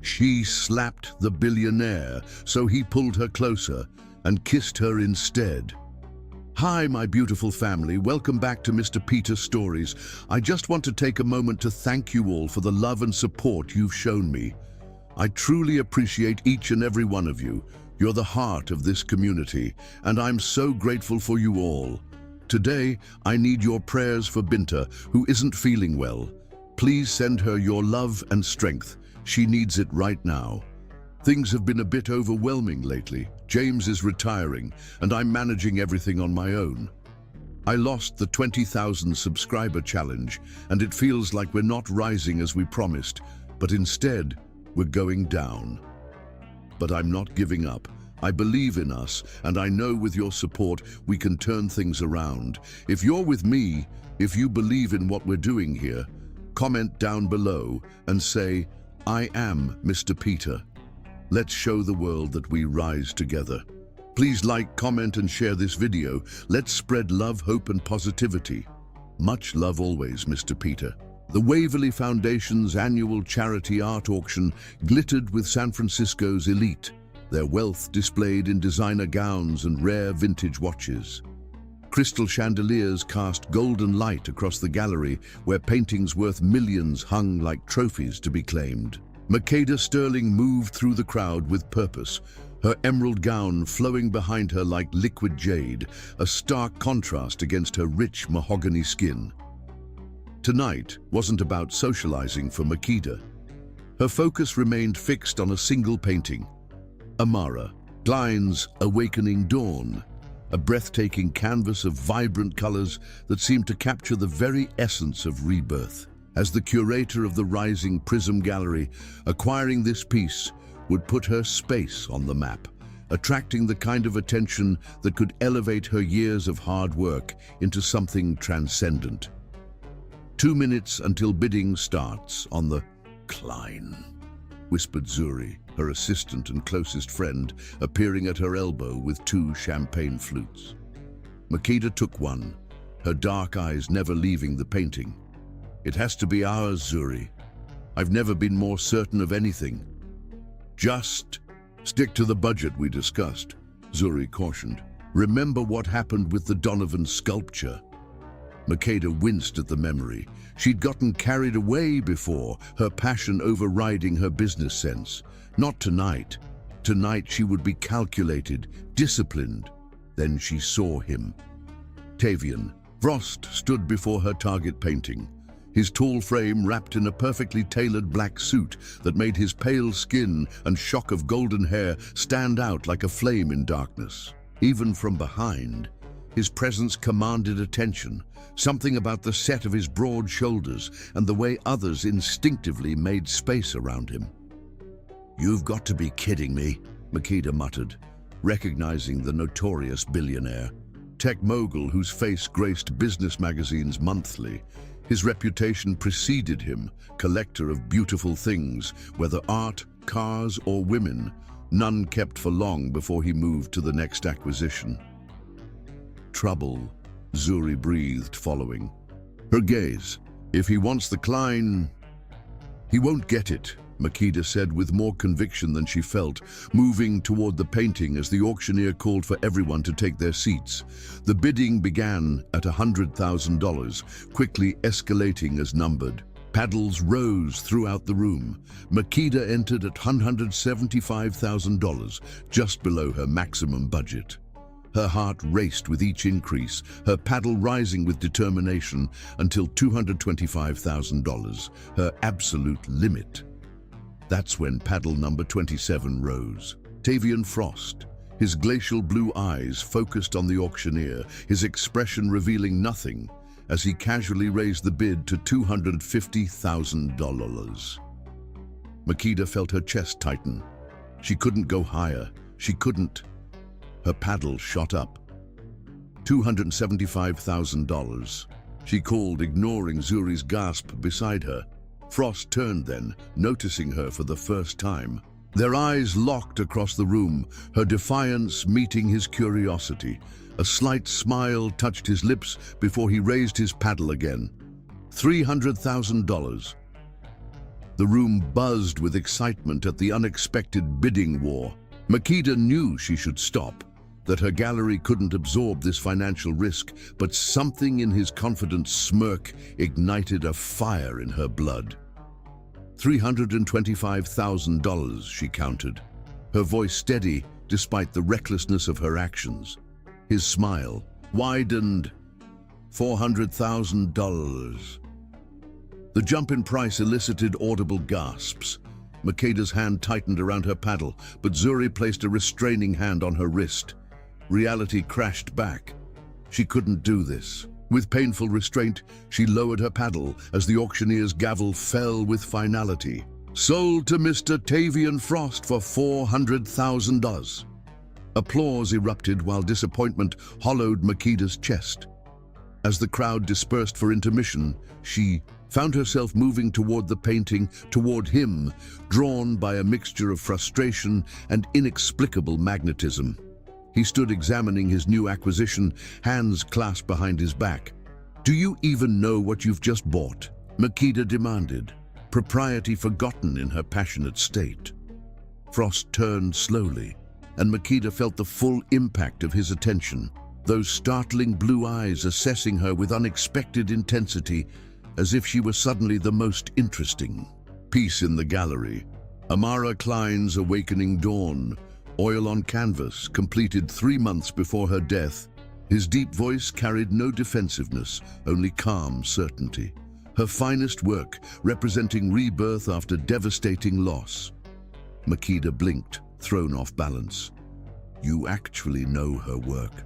She slapped the billionaire, so he pulled her closer and kissed her instead. Hi, my beautiful family. Welcome back to Mr. Peter Stories. I just want to take a moment to thank you all for the love and support you've shown me. I truly appreciate each and every one of you. You're the heart of this community, and I'm so grateful for you all. Today, I need your prayers for Binta, who isn't feeling well. Please send her your love and strength. She needs it right now. Things have been a bit overwhelming lately. James is retiring, and I'm managing everything on my own. I lost the 20,000 subscriber challenge, and it feels like we're not rising as we promised, but instead, we're going down. But I'm not giving up. I believe in us, and I know with your support, we can turn things around. If you're with me, if you believe in what we're doing here, comment down below and say, I am Mr. Peter. Let's show the world that we rise together. Please like, comment, and share this video. Let's spread love, hope, and positivity. Much love always, Mr. Peter. The Waverly Foundation's annual charity art auction glittered with San Francisco's elite, their wealth displayed in designer gowns and rare vintage watches. Crystal chandeliers cast golden light across the gallery, where paintings worth millions hung like trophies to be claimed. Makeda Sterling moved through the crowd with purpose, her emerald gown flowing behind her like liquid jade, a stark contrast against her rich mahogany skin. Tonight wasn't about socializing for Makeda. Her focus remained fixed on a single painting, Amara, Klein's Awakening Dawn, a breathtaking canvas of vibrant colors that seemed to capture the very essence of rebirth. As the curator of the Rising Prism Gallery, acquiring this piece would put her space on the map, attracting the kind of attention that could elevate her years of hard work into something transcendent. 2 minutes until bidding starts on the Klein, whispered Zuri, her assistant and closest friend, appearing at her elbow with 2 champagne flutes. Makeda took one, her dark eyes never leaving the painting. It has to be ours, Zuri. I've never been more certain of anything. Just stick to the budget we discussed, Zuri cautioned. Remember what happened with the Donovan sculpture. Makeda winced at the memory. She'd gotten carried away before, her passion overriding her business sense. Not tonight. Tonight she would be calculated, disciplined. Then she saw him. Tavian, Frost stood before her target painting, his tall frame wrapped in a perfectly tailored black suit that made his pale skin and shock of golden hair stand out like a flame in darkness. Even from behind, his presence commanded attention, something about the set of his broad shoulders and the way others instinctively made space around him. You've got to be kidding me, Makeda muttered, recognizing the notorious billionaire, tech mogul whose face graced business magazines monthly. His reputation preceded him, collector of beautiful things, whether art, cars, or women, none kept for long before he moved to the next acquisition. Trouble, Zuri breathed, following her gaze. If he wants the Klein, he won't get it, Makeda said with more conviction than she felt, moving toward the painting as the auctioneer called for everyone to take their seats. The bidding began at $100,000, quickly escalating as numbered. Paddles rose throughout the room. Makeda entered at $175,000, just below her maximum budget. Her heart raced with each increase, her paddle rising with determination until $225,000, her absolute limit. That's when paddle number 27 rose. Tavian Frost, his glacial blue eyes focused on the auctioneer, his expression revealing nothing, as he casually raised the bid to $250,000. Makeda felt her chest tighten. She couldn't go higher. She couldn't. Her paddle shot up. $275,000. She called, ignoring Zuri's gasp beside her. Frost turned then, noticing her for the first time. Their eyes locked across the room, her defiance meeting his curiosity. A slight smile touched his lips before he raised his paddle again. $300,000. The room buzzed with excitement at the unexpected bidding war. Makeda knew she should stop, that her gallery couldn't absorb this financial risk, but something in his confident smirk ignited a fire in her blood. $325,000, she counted, her voice steady despite the recklessness of her actions. His smile widened. $400,000. The jump in price elicited audible gasps. Makeda's hand tightened around her paddle, but Zuri placed a restraining hand on her wrist. Reality crashed back. She couldn't do this. With painful restraint, she lowered her paddle as the auctioneer's gavel fell with finality. Sold to Mr. Tavian Frost for $400,000. Applause erupted while disappointment hollowed Makeda's chest. As the crowd dispersed for intermission, she found herself moving toward the painting, toward him, drawn by a mixture of frustration and inexplicable magnetism. He stood examining his new acquisition, hands clasped behind his back. "Do you even know what you've just bought?" Makeda demanded, propriety forgotten in her passionate state. Frost turned slowly, and Makeda felt the full impact of his attention, those startling blue eyes assessing her with unexpected intensity, as if she were suddenly the most interesting piece in the gallery. Amara Klein's Awakening Dawn, oil on canvas, completed 3 months before her death. His deep voice carried no defensiveness, only calm certainty. Her finest work, representing rebirth after devastating loss. Makeda blinked, thrown off balance. "You actually know her work."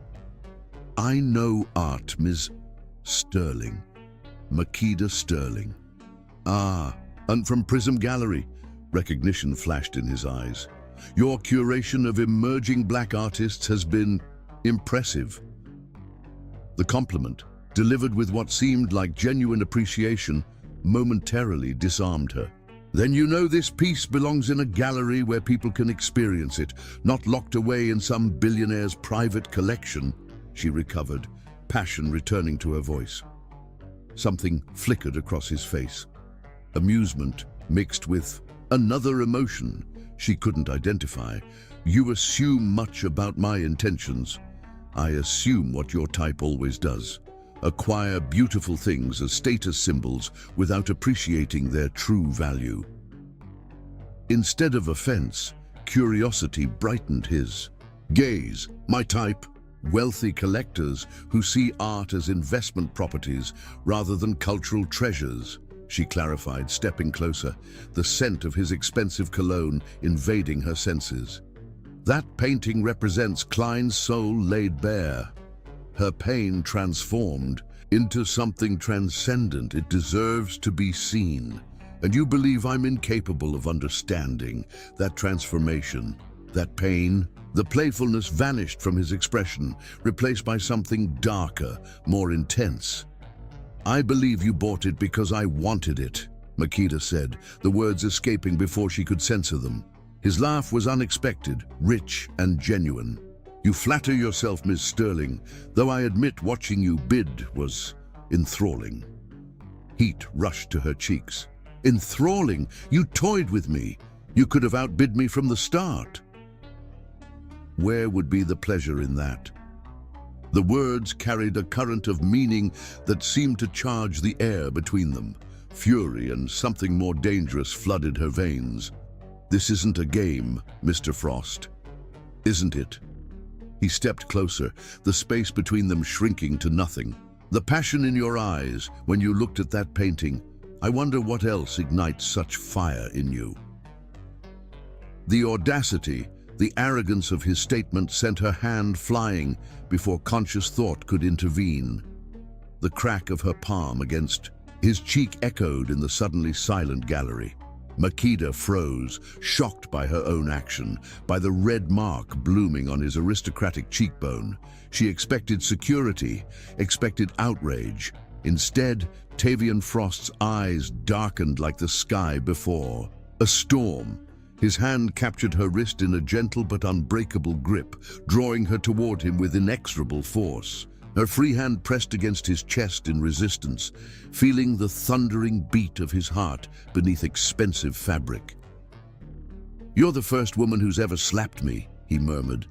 "I know art, Ms. Sterling." Makeda Sterling. "Ah, and from Prism Gallery." Recognition flashed in his eyes. "Your curation of emerging black artists has been impressive." The compliment, delivered with what seemed like genuine appreciation, momentarily disarmed her. "Then you know this piece belongs in a gallery where people can experience it, not locked away in some billionaire's private collection." She recovered, passion returning to her voice. Something flickered across his face. Amusement mixed with another emotion she couldn't identify. "You assume much about my intentions." "I assume what your type always does. Acquire beautiful things as status symbols without appreciating their true value." Instead of offense, curiosity brightened his gaze. "My type? Wealthy collectors who see art as investment properties rather than cultural treasures," she clarified, stepping closer, the scent of his expensive cologne invading her senses. "That painting represents Klein's soul laid bare, her pain transformed into something transcendent. It deserves to be seen. And you believe I'm incapable of understanding that transformation, that pain?" The playfulness vanished from his expression, replaced by something darker, more intense. "I believe you bought it because I wanted it," Makeda said, the words escaping before she could censor them. His laugh was unexpected, rich and genuine. "You flatter yourself, Miss Sterling, though I admit watching you bid was enthralling." Heat rushed to her cheeks. "Enthralling? You toyed with me. You could have outbid me from the start." Where would be the pleasure in that? The words carried a current of meaning that seemed to charge the air between them. Fury and something more dangerous flooded her veins. "This isn't a game, Mr. Frost. Isn't it?" He stepped closer, the space between them shrinking to nothing. "The passion in your eyes when you looked at that painting, I wonder what else ignites such fire in you." The audacity, the arrogance of his statement sent her hand flying before conscious thought could intervene. The crack of her palm against his cheek echoed in the suddenly silent gallery. Makeda froze, shocked by her own action, by the red mark blooming on his aristocratic cheekbone. She expected security, expected outrage. Instead, Tavian Frost's eyes darkened like the sky before. A storm. His hand captured her wrist in a gentle but unbreakable grip, drawing her toward him with inexorable force. Her free hand pressed against his chest in resistance, feeling the thundering beat of his heart beneath expensive fabric. "You're the first woman who's ever slapped me," he murmured,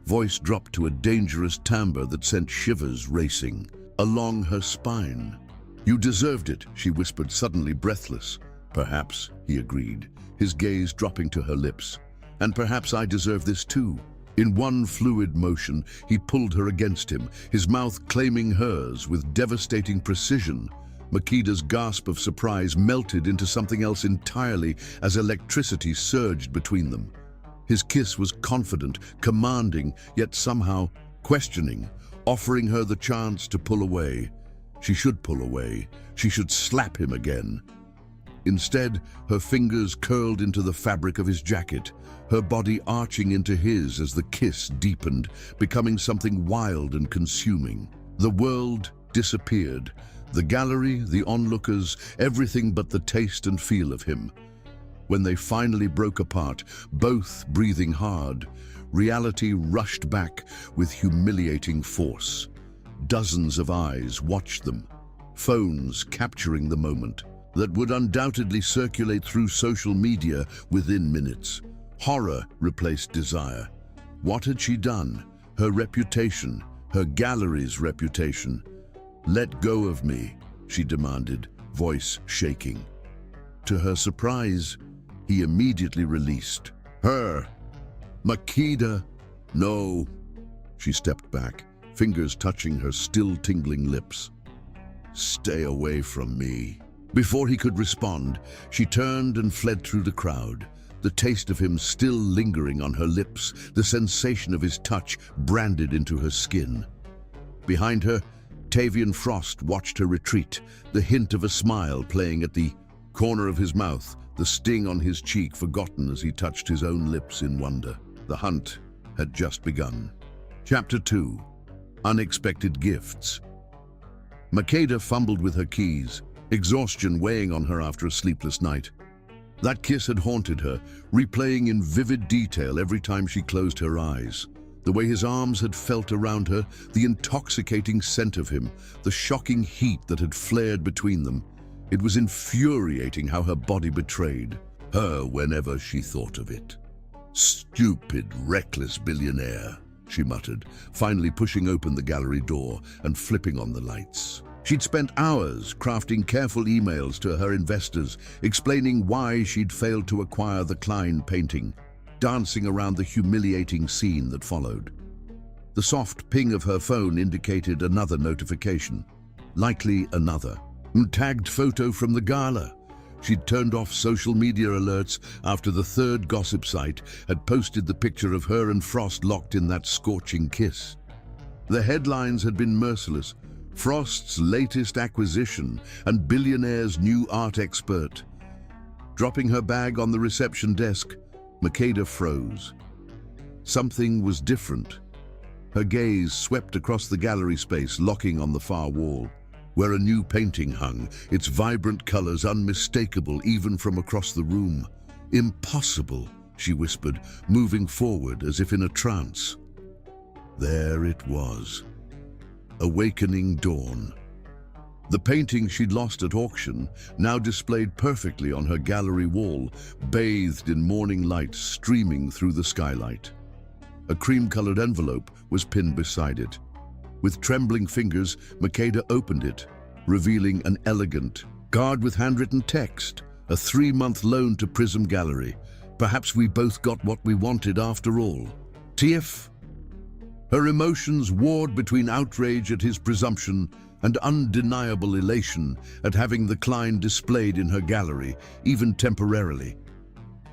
voice dropped to a dangerous timbre that sent shivers racing along her spine. "You deserved it," she whispered, suddenly breathless. "Perhaps," he agreed, his gaze dropping to her lips. "And perhaps I deserve this too." In one fluid motion, he pulled her against him, his mouth claiming hers with devastating precision. Makeda's gasp of surprise melted into something else entirely as electricity surged between them. His kiss was confident, commanding, yet somehow questioning, offering her the chance to pull away. She should pull away. She should slap him again. Instead, her fingers curled into the fabric of his jacket, her body arching into his as the kiss deepened, becoming something wild and consuming. The world disappeared. The gallery, the onlookers, everything but the taste and feel of him. When they finally broke apart, both breathing hard, reality rushed back with humiliating force. Dozens of eyes watched them, phones capturing the moment that would undoubtedly circulate through social media within minutes. Horror replaced desire. What had she done? Her reputation, her gallery's reputation. "Let go of me," she demanded, voice shaking. To her surprise, he immediately released her. "Makeda, no." She stepped back, fingers touching her still tingling lips. "Stay away from me." Before he could respond, she turned and fled through the crowd, the taste of him still lingering on her lips, the sensation of his touch branded into her skin. Behind her, Tavian Frost watched her retreat, the hint of a smile playing at the corner of his mouth, the sting on his cheek forgotten as he touched his own lips in wonder. The hunt had just begun. Chapter 2. Unexpected Gifts. Makeda fumbled with her keys, exhaustion weighing on her after a sleepless night. That kiss had haunted her, replaying in vivid detail every time she closed her eyes. The way his arms had felt around her, the intoxicating scent of him, the shocking heat that had flared between them. It was infuriating how her body betrayed her whenever she thought of it. "Stupid, reckless billionaire," she muttered, finally pushing open the gallery door and flipping on the lights. She'd spent hours crafting careful emails to her investors, explaining why she'd failed to acquire the Klein painting, dancing around the humiliating scene that followed. The soft ping of her phone indicated another notification, likely another. Tagged photo from the gala. She'd turned off social media alerts after the third gossip site had posted the picture of her and Frost locked in that scorching kiss. The headlines had been merciless. Frost's latest acquisition and Billionaire's new art expert. Dropping her bag on the reception desk, Makeda froze. Something was different. Her gaze swept across the gallery space, locking on the far wall, where a new painting hung, its vibrant colors unmistakable even from across the room. "Impossible," she whispered, moving forward as if in a trance. There it was. Awakening Dawn. The painting she'd lost at auction, now displayed perfectly on her gallery wall, bathed in morning light streaming through the skylight. A cream-colored envelope was pinned beside it. With trembling fingers, Makeda opened it, revealing an elegant card with handwritten text, a 3-month loan to Prism Gallery. "Perhaps we both got what we wanted after all." Tiff. Her emotions warred between outrage at his presumption and undeniable elation at having the Klein displayed in her gallery, even temporarily.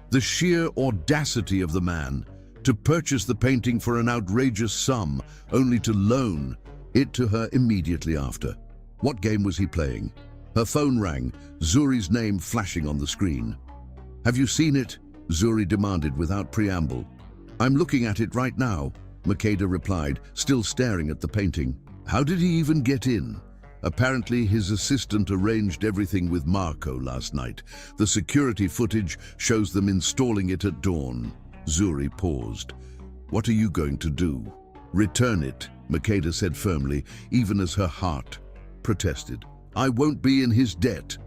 The sheer audacity of the man to purchase the painting for an outrageous sum, only to loan it to her immediately after. What game was he playing? Her phone rang, Zuri's name flashing on the screen. "Have you seen it?" Zuri demanded without preamble. "I'm looking at it right now," Makeda replied, still staring at the painting. "How did he even get in?" Apparently his assistant arranged everything with Marco last night. The security footage shows them installing it at dawn. Zuri paused. "What are you going to do?" "Return it," Makeda said firmly, even as her heart protested. I won't be in his debt.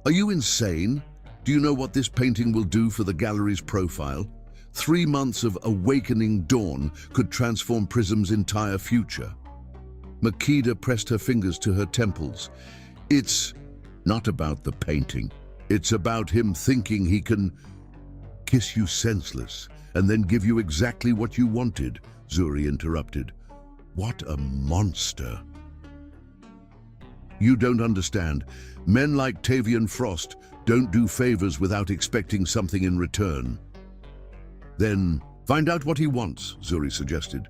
Are you insane? Do you know what this painting will do for the gallery's profile? 3 months of awakening dawn could transform Prism's entire future. Makeda pressed her fingers to her temples. It's not about the painting. It's about him thinking he can kiss you senseless and then give you exactly what you wanted, Zuri interrupted. What a monster. You don't understand. Men like Tavian Frost don't do favors without expecting something in return. Then find out what he wants, Zuri suggested.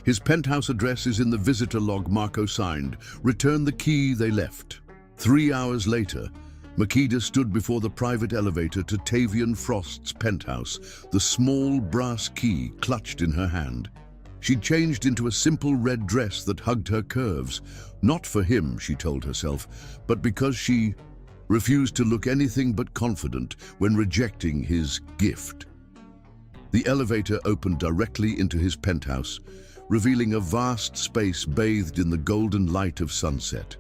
His penthouse address is in the visitor log Marco signed. Return the key they left. 3 hours later, Makeda stood before the private elevator to Tavian Frost's penthouse, the small brass key clutched in her hand. She'd changed into a simple red dress that hugged her curves. Not for him, she told herself, but because she refused to look anything but confident when rejecting his gift. The elevator opened directly into his penthouse, revealing a vast space bathed in the golden light of sunset.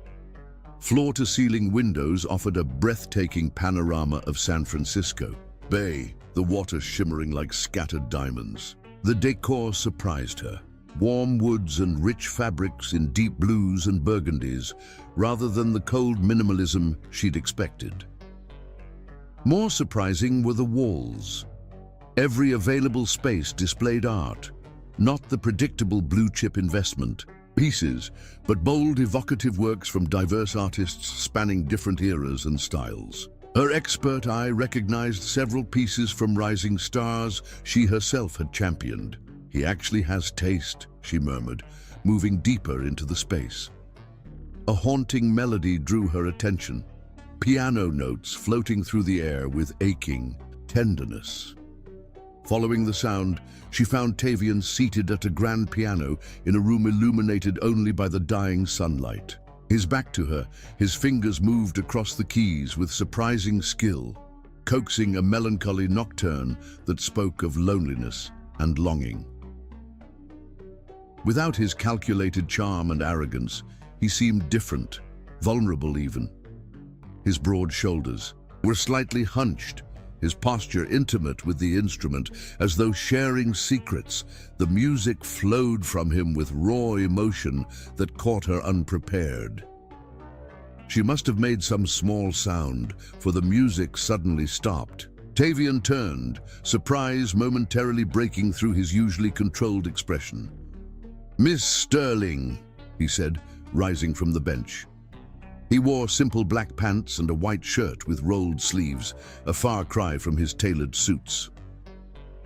Floor-to-ceiling windows offered a breathtaking panorama of San Francisco Bay, the water shimmering like scattered diamonds. The decor surprised her. Warm woods and rich fabrics in deep blues and burgundies, rather than the cold minimalism she'd expected. More surprising were the walls. Every available space displayed art, not the predictable blue-chip investment pieces, but bold, evocative works from diverse artists spanning different eras and styles. Her expert eye recognized several pieces from rising stars she herself had championed. He actually has taste, she murmured, moving deeper into the space. A haunting melody drew her attention, piano notes floating through the air with aching tenderness. Following the sound, she found Tavian seated at a grand piano in a room illuminated only by the dying sunlight. His back to her, his fingers moved across the keys with surprising skill, coaxing a melancholy nocturne that spoke of loneliness and longing. Without his calculated charm and arrogance, he seemed different, vulnerable even. His broad shoulders were slightly hunched, his posture intimate with the instrument, as though sharing secrets. The music flowed from him with raw emotion that caught her unprepared. She must have made some small sound, for the music suddenly stopped. Tavian turned, surprise momentarily breaking through his usually controlled expression. "Miss Sterling," he said, rising from the bench. He wore simple black pants and a white shirt with rolled sleeves, a far cry from his tailored suits.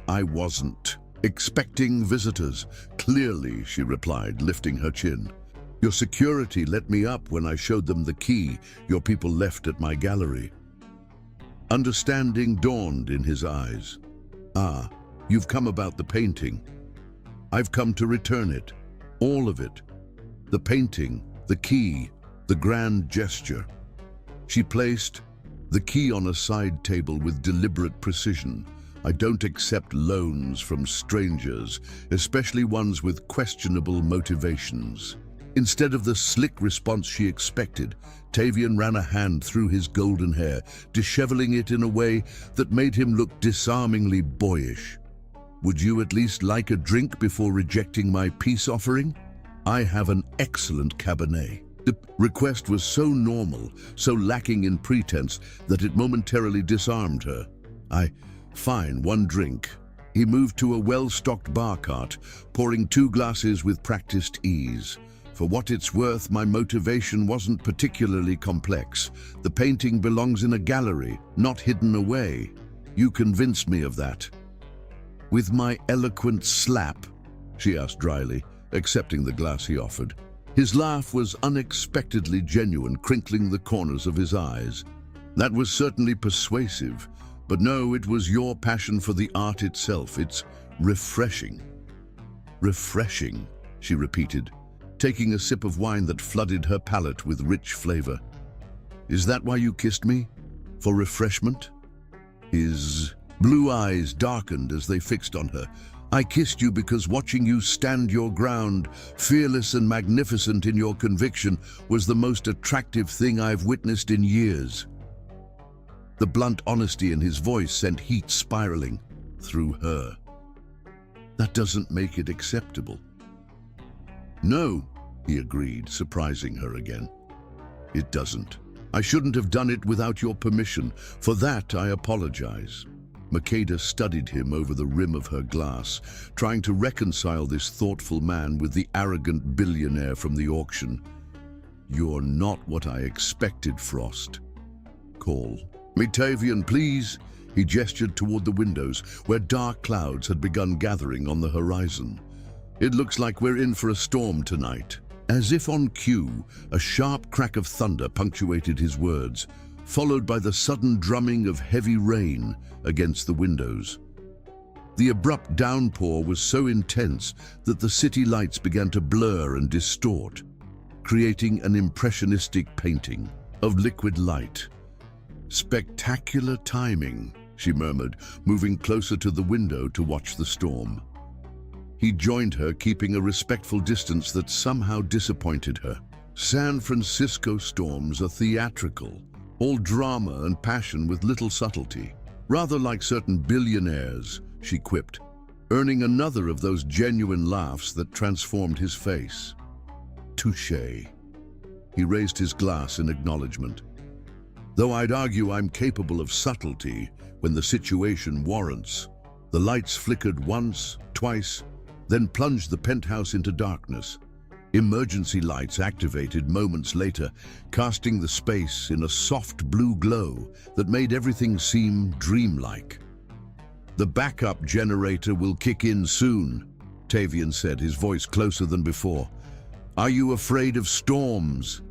"I wasn't expecting visitors, clearly," she replied, lifting her chin. "Your security let me up when I showed them the key your people left at my gallery." Understanding dawned in his eyes. "Ah, you've come about the painting. I've come to return it, all of it. The painting, the key, the grand gesture." She placed the key on a side table with deliberate precision. "I don't accept loans from strangers, especially ones with questionable motivations." Instead of the slick response she expected, Tavian ran a hand through his golden hair, disheveling it in a way that made him look disarmingly boyish. "Would you at least like a drink before rejecting my peace offering? I have an excellent Cabernet." The request was so normal, so lacking in pretense, that it momentarily disarmed her. Fine, one drink." He moved to a well-stocked bar cart, pouring 2 glasses with practiced ease. "For what it's worth, my motivation wasn't particularly complex. The painting belongs in a gallery, not hidden away. You convinced me of that." "With my eloquent slap?" she asked dryly, accepting the glass he offered. His laugh was unexpectedly genuine, crinkling the corners of his eyes. "That was certainly persuasive, but no, it was your passion for the art itself. It's refreshing." "Refreshing," she repeated, taking a sip of wine that flooded her palate with rich flavor. "Is that why you kissed me? For refreshment?" His blue eyes darkened as they fixed on her. I kissed you because watching you stand your ground, fearless and magnificent in your conviction, was the most attractive thing I've witnessed in years." The blunt honesty in his voice sent heat spiraling through her. "That doesn't make it acceptable." "No," he agreed, surprising her again. "It doesn't. I shouldn't have done it without your permission. For that, I apologize." Makeda studied him over the rim of her glass, trying to reconcile this thoughtful man with the arrogant billionaire from the auction. "You're not what I expected, Frost." "Call me Tavian, please." He gestured toward the windows, where dark clouds had begun gathering on the horizon. "It looks like we're in for a storm tonight." As if on cue, a sharp crack of thunder punctuated his words, followed by the sudden drumming of heavy rain against the windows. The abrupt downpour was so intense that the city lights began to blur and distort, creating an impressionistic painting of liquid light. "Spectacular timing," she murmured, moving closer to the window to watch the storm. He joined her, keeping a respectful distance that somehow disappointed her. "San Francisco storms are theatrical, all drama and passion with little subtlety. Rather like certain billionaires," she quipped, earning another of those genuine laughs that transformed his face. "Touché." He raised his glass in acknowledgement. "Though I'd argue I'm capable of subtlety when the situation warrants." The lights flickered once, twice, then plunged the penthouse into darkness. Emergency lights activated moments later, casting the space in a soft blue glow that made everything seem dreamlike. "The backup generator will kick in soon," Tavian said, his voice closer than before. "Are you afraid of storms?"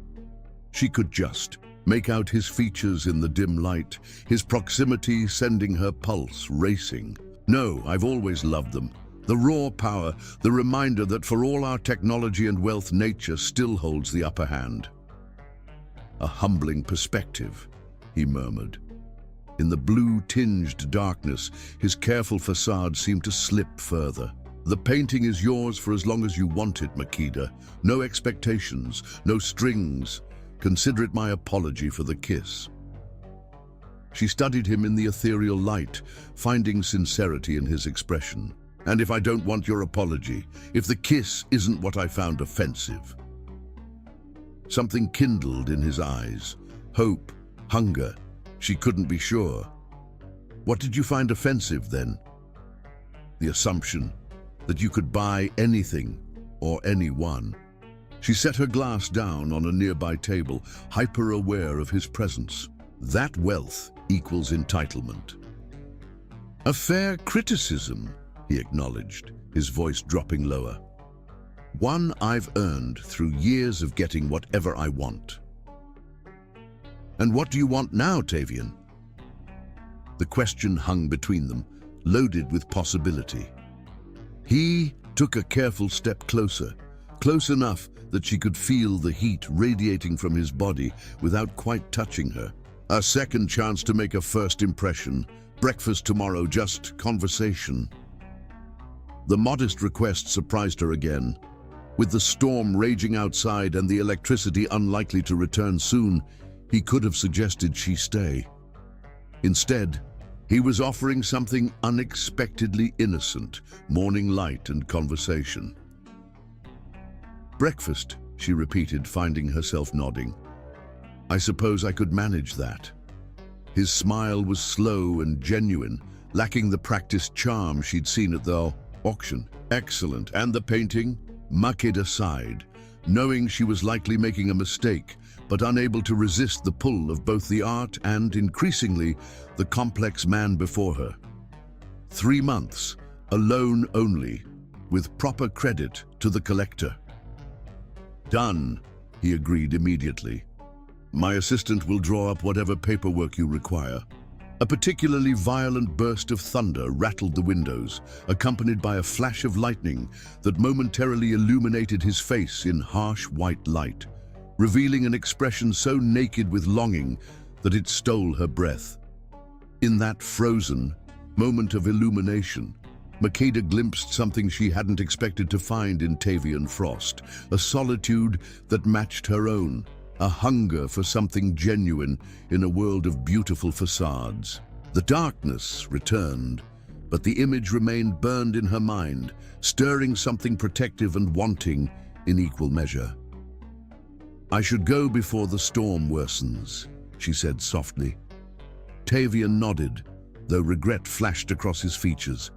She could just make out his features in the dim light, his proximity sending her pulse racing. "No, I've always loved them. The raw power, the reminder that for all our technology and wealth, nature still holds the upper hand." "A humbling perspective," he murmured. In the blue-tinged darkness, his careful facade seemed to slip further. "The painting is yours for as long as you want it, Makeda. No expectations, no strings. Consider it my apology for the kiss." She studied him in the ethereal light, finding sincerity in his expression. "And if I don't want your apology, if the kiss isn't what I found offensive?" Something kindled in his eyes. Hope, hunger. She couldn't be sure. "What did you find offensive then?" "The assumption that you could buy anything or anyone." She set her glass down on a nearby table, hyper-aware of his presence. "That wealth equals entitlement." "A fair criticism," he acknowledged, his voice dropping lower. "One I've earned through years of getting whatever I want." "And what do you want now, Tavian?" The question hung between them, loaded with possibility. He took a careful step closer, close enough that she could feel the heat radiating from his body without quite touching her. "A second chance to make a first impression. Breakfast tomorrow, just conversation." The modest request surprised her again. With the storm raging outside and the electricity unlikely to return soon, he could have suggested she stay. Instead, he was offering something unexpectedly innocent, morning light and conversation. "Breakfast," she repeated, finding herself nodding. "I suppose I could manage that." His smile was slow and genuine, lacking the practiced charm she'd seen at the auction. "Excellent. And the painting?" Makeda sighed, knowing she was likely making a mistake, but unable to resist the pull of both the art and, increasingly, the complex man before her. 3 months, a loan only, with proper credit to the collector. "Done," he agreed immediately. "My assistant will draw up whatever paperwork you require." A particularly violent burst of thunder rattled the windows, accompanied by a flash of lightning that momentarily illuminated his face in harsh white light, revealing an expression so naked with longing that it stole her breath. In that frozen moment of illumination, Makeda glimpsed something she hadn't expected to find in Tavian Frost, a solitude that matched her own, a hunger for something genuine in a world of beautiful facades. The darkness returned, but the image remained burned in her mind, stirring something protective and wanting in equal measure. "I should go before the storm worsens," she said softly. Tavian nodded, though regret flashed across his features.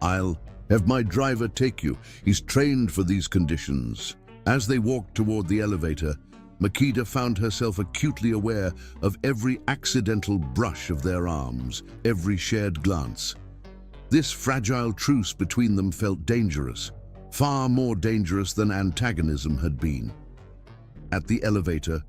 "I'll have my driver take you. He's trained for these conditions." As they walked toward the elevator, Makeda found herself acutely aware of every accidental brush of their arms, every shared glance. This fragile truce between them felt dangerous, far more dangerous than antagonism had been. At the elevator,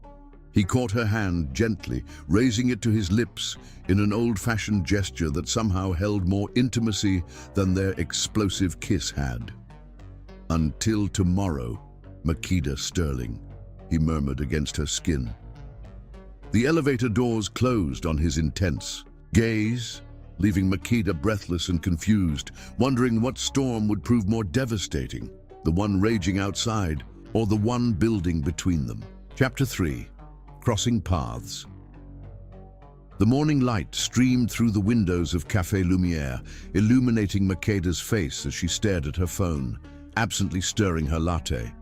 he caught her hand gently, raising it to his lips in an old-fashioned gesture that somehow held more intimacy than their explosive kiss had. "Until tomorrow, Makeda Sterling," he murmured against her skin. The elevator doors closed on his intense gaze, leaving Makeda breathless and confused, wondering what storm would prove more devastating, the one raging outside or the one building between them. Chapter 3. Crossing Paths. The morning light streamed through the windows of Café Lumière, illuminating Makeda's face as she stared at her phone, absently stirring her latte.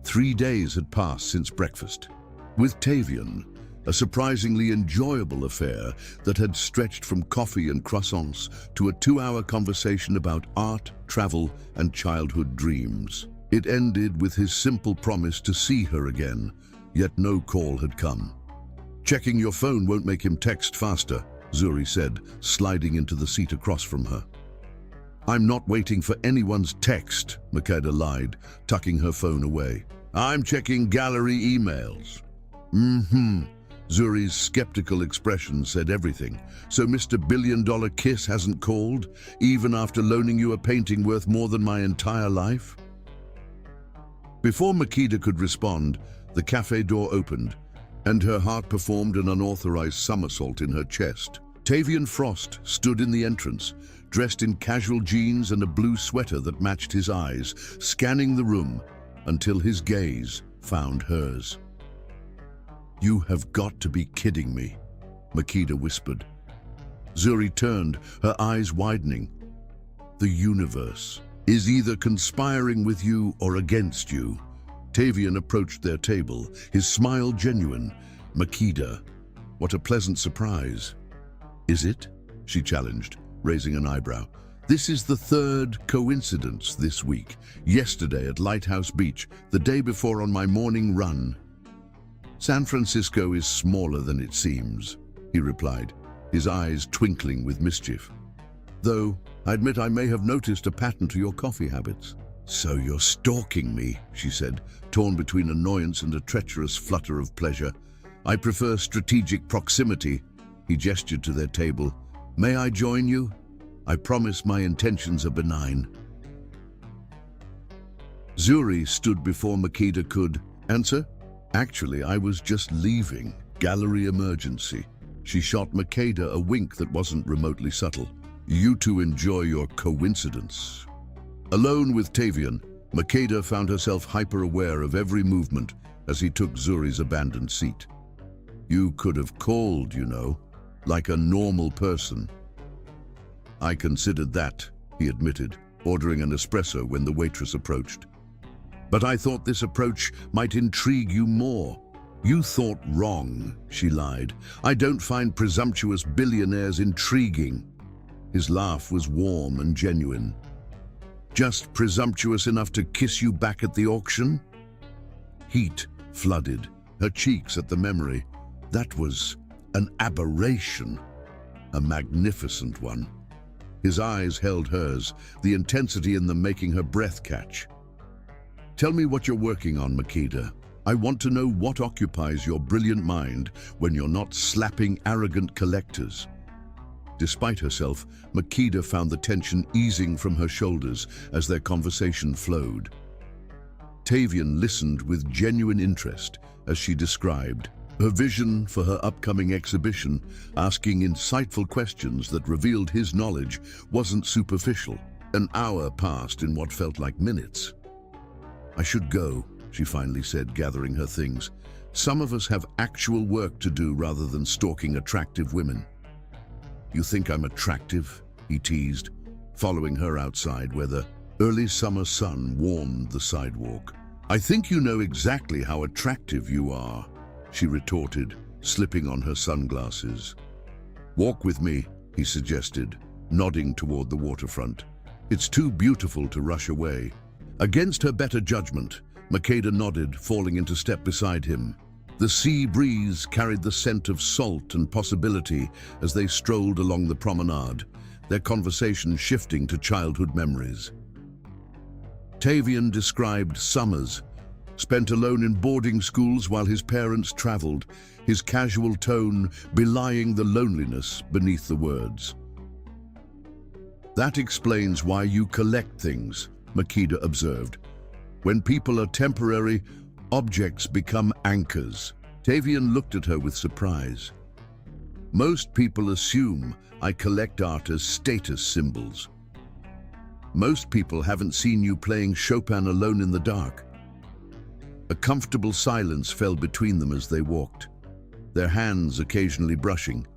3 days had passed since breakfast. With Tavian, a surprisingly enjoyable affair that had stretched from coffee and croissants to a 2-hour conversation about art, travel, and childhood dreams. It ended with his simple promise to see her again, yet no call had come. "Checking your phone won't make him text faster," Zuri said, sliding into the seat across from her. "I'm not waiting for anyone's text," Makeda lied, tucking her phone away. "I'm checking gallery emails." Zuri's skeptical expression said everything. "So Mr. Billion-Dollar Kiss hasn't called, even after loaning you a painting worth more than my entire life?" Before Makeda could respond, the cafe door opened, and her heart performed an unauthorized somersault in her chest. Tavian Frost stood in the entrance, dressed in casual jeans and a blue sweater that matched his eyes, scanning the room until his gaze found hers. "You have got to be kidding me," Makeda whispered. Zuri turned, her eyes widening. "The universe is either conspiring with you or against you." Tavian approached their table, his smile genuine. "Makeda, what a pleasant surprise." "Is it?" she challenged, raising an eyebrow. "This is the third coincidence this week. Yesterday at Lighthouse Beach, the day before on my morning run." "San Francisco is smaller than it seems," he replied, his eyes twinkling with mischief. "Though, I admit I may have noticed a pattern to your coffee habits." "So you're stalking me," she said, torn between annoyance and a treacherous flutter of pleasure. "I prefer strategic proximity." He gestured to their table. "May I join you? I promise my intentions are benign." Zuri stood before Makeda could answer. "Actually, I was just leaving. Gallery emergency." She shot Makeda a wink that wasn't remotely subtle. "You two enjoy your coincidence." Alone with Tavian, Makeda found herself hyper-aware of every movement as he took Zuri's abandoned seat. "You could have called, you know, like a normal person." "I considered that," he admitted, ordering an espresso when the waitress approached. "But I thought this approach might intrigue you more." "You thought wrong," she lied. "I don't find presumptuous billionaires intriguing." His laugh was warm and genuine. "Just presumptuous enough to kiss you back at the auction?" Heat flooded her cheeks at the memory. That was an aberration, a magnificent one. His eyes held hers, the intensity in them making her breath catch. "Tell me what you're working on, Makeda. I want to know what occupies your brilliant mind when you're not slapping arrogant collectors." Despite herself, Makeda found the tension easing from her shoulders as their conversation flowed. Tavian listened with genuine interest as she described her vision for her upcoming exhibition, asking insightful questions that revealed his knowledge wasn't superficial. An hour passed in what felt like minutes. "I should go," she finally said, gathering her things. "Some of us have actual work to do rather than stalking attractive women." "You think I'm attractive?" he teased, following her outside where the early summer sun warmed the sidewalk. "I think you know exactly how attractive you are," she retorted, slipping on her sunglasses. "Walk with me," he suggested, nodding toward the waterfront. "It's too beautiful to rush away." Against her better judgment, Makeda nodded, falling into step beside him. The sea breeze carried the scent of salt and possibility as they strolled along the promenade, their conversation shifting to childhood memories. Tavian described summers, spent alone in boarding schools while his parents traveled, his casual tone belying the loneliness beneath the words. "That explains why you collect things," Makeda observed. "When people are temporary, objects become anchors." Tavian looked at her with surprise. "Most people assume I collect art as status symbols. Most people haven't seen you playing Chopin alone in the dark." A comfortable silence fell between them as they walked, their hands occasionally brushing,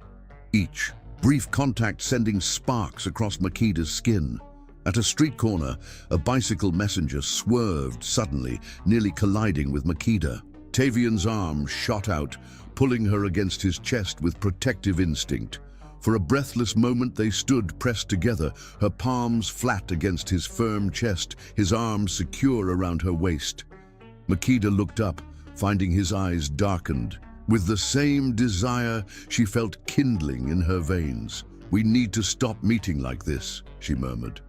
each brief contact sending sparks across Makeda's skin. At a street corner, a bicycle messenger swerved suddenly, nearly colliding with Makeda. Tavian's arm shot out, pulling her against his chest with protective instinct. For a breathless moment they stood pressed together, her palms flat against his firm chest, his arms secure around her waist. Makeda looked up, finding his eyes darkened. With the same desire she felt kindling in her veins. "We need to stop meeting like this," she murmured.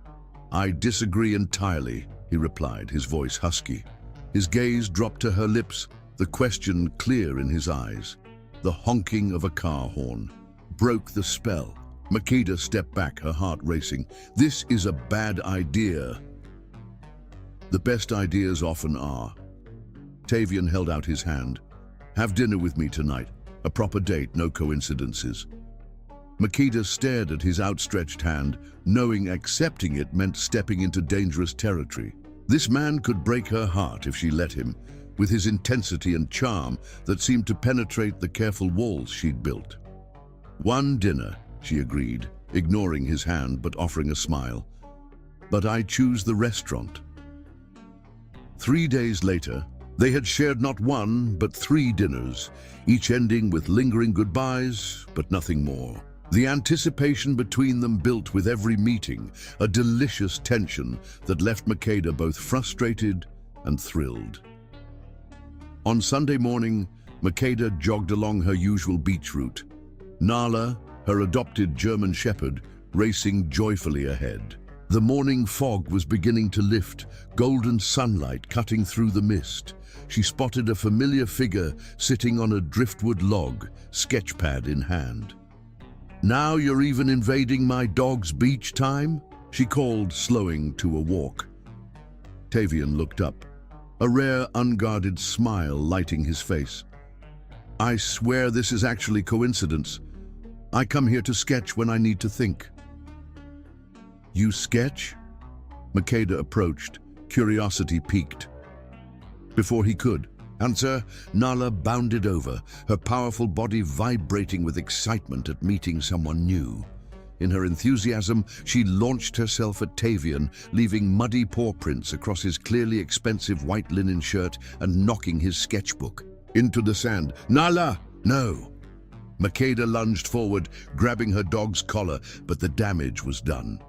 "I disagree entirely," he replied, his voice husky. His gaze dropped to her lips, the question clear in his eyes. The honking of a car horn broke the spell. Makeda stepped back, her heart racing. "This is a bad idea." "The best ideas often are." Tavian held out his hand. "Have dinner with me tonight. A proper date, no coincidences." Makeda stared at his outstretched hand, knowing accepting it meant stepping into dangerous territory. This man could break her heart if she let him, with his intensity and charm that seemed to penetrate the careful walls she'd built. "One dinner," she agreed, ignoring his hand but offering a smile. "But I choose the restaurant." 3 days later, they had shared not one, but 3 dinners, each ending with lingering goodbyes, but nothing more. The anticipation between them built with every meeting, a delicious tension that left Makeda both frustrated and thrilled. On Sunday morning, Makeda jogged along her usual beach route. Nala, her adopted German shepherd, racing joyfully ahead. The morning fog was beginning to lift, golden sunlight cutting through the mist. She spotted a familiar figure sitting on a driftwood log, sketchpad in hand. "Now you're even invading my dog's beach time?" she called, slowing to a walk. Tavian looked up, a rare, unguarded smile lighting his face. "I swear this is actually coincidence. I come here to sketch when I need to think." "You sketch?" Makeda approached, curiosity piqued. Before he could answer, Nala bounded over, her powerful body vibrating with excitement at meeting someone new. In her enthusiasm, she launched herself at Tavian, leaving muddy paw prints across his clearly expensive white linen shirt and knocking his sketchbook into the sand. "Nala, no!" Makeda lunged forward, grabbing her dog's collar, but the damage was done.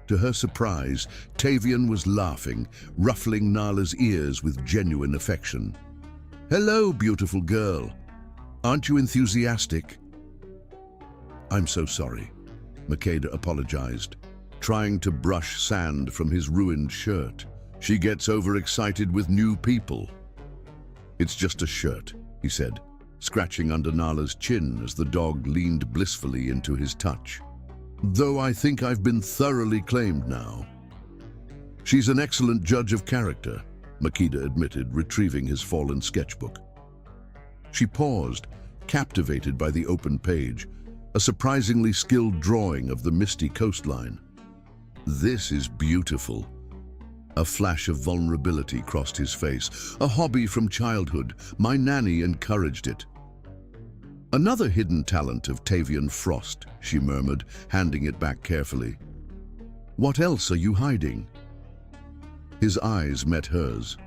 To her surprise, Tavian was laughing, ruffling Nala's ears with genuine affection. "Hello, beautiful girl. Aren't you enthusiastic?" "I'm so sorry," Makeda apologized, trying to brush sand from his ruined shirt. "She gets overexcited with new people." "It's just a shirt," he said, scratching under Nala's chin as the dog leaned blissfully into his touch. "Though I think I've been thoroughly claimed now." "She's an excellent judge of character," Makeda admitted, retrieving his fallen sketchbook. She paused, captivated by the open page, a surprisingly skilled drawing of the misty coastline. This is beautiful. A flash of vulnerability crossed his face. A hobby from childhood. My nanny encouraged it. Another hidden talent of Tavian Frost, she murmured, handing it back carefully. What else are you hiding? His eyes met hers,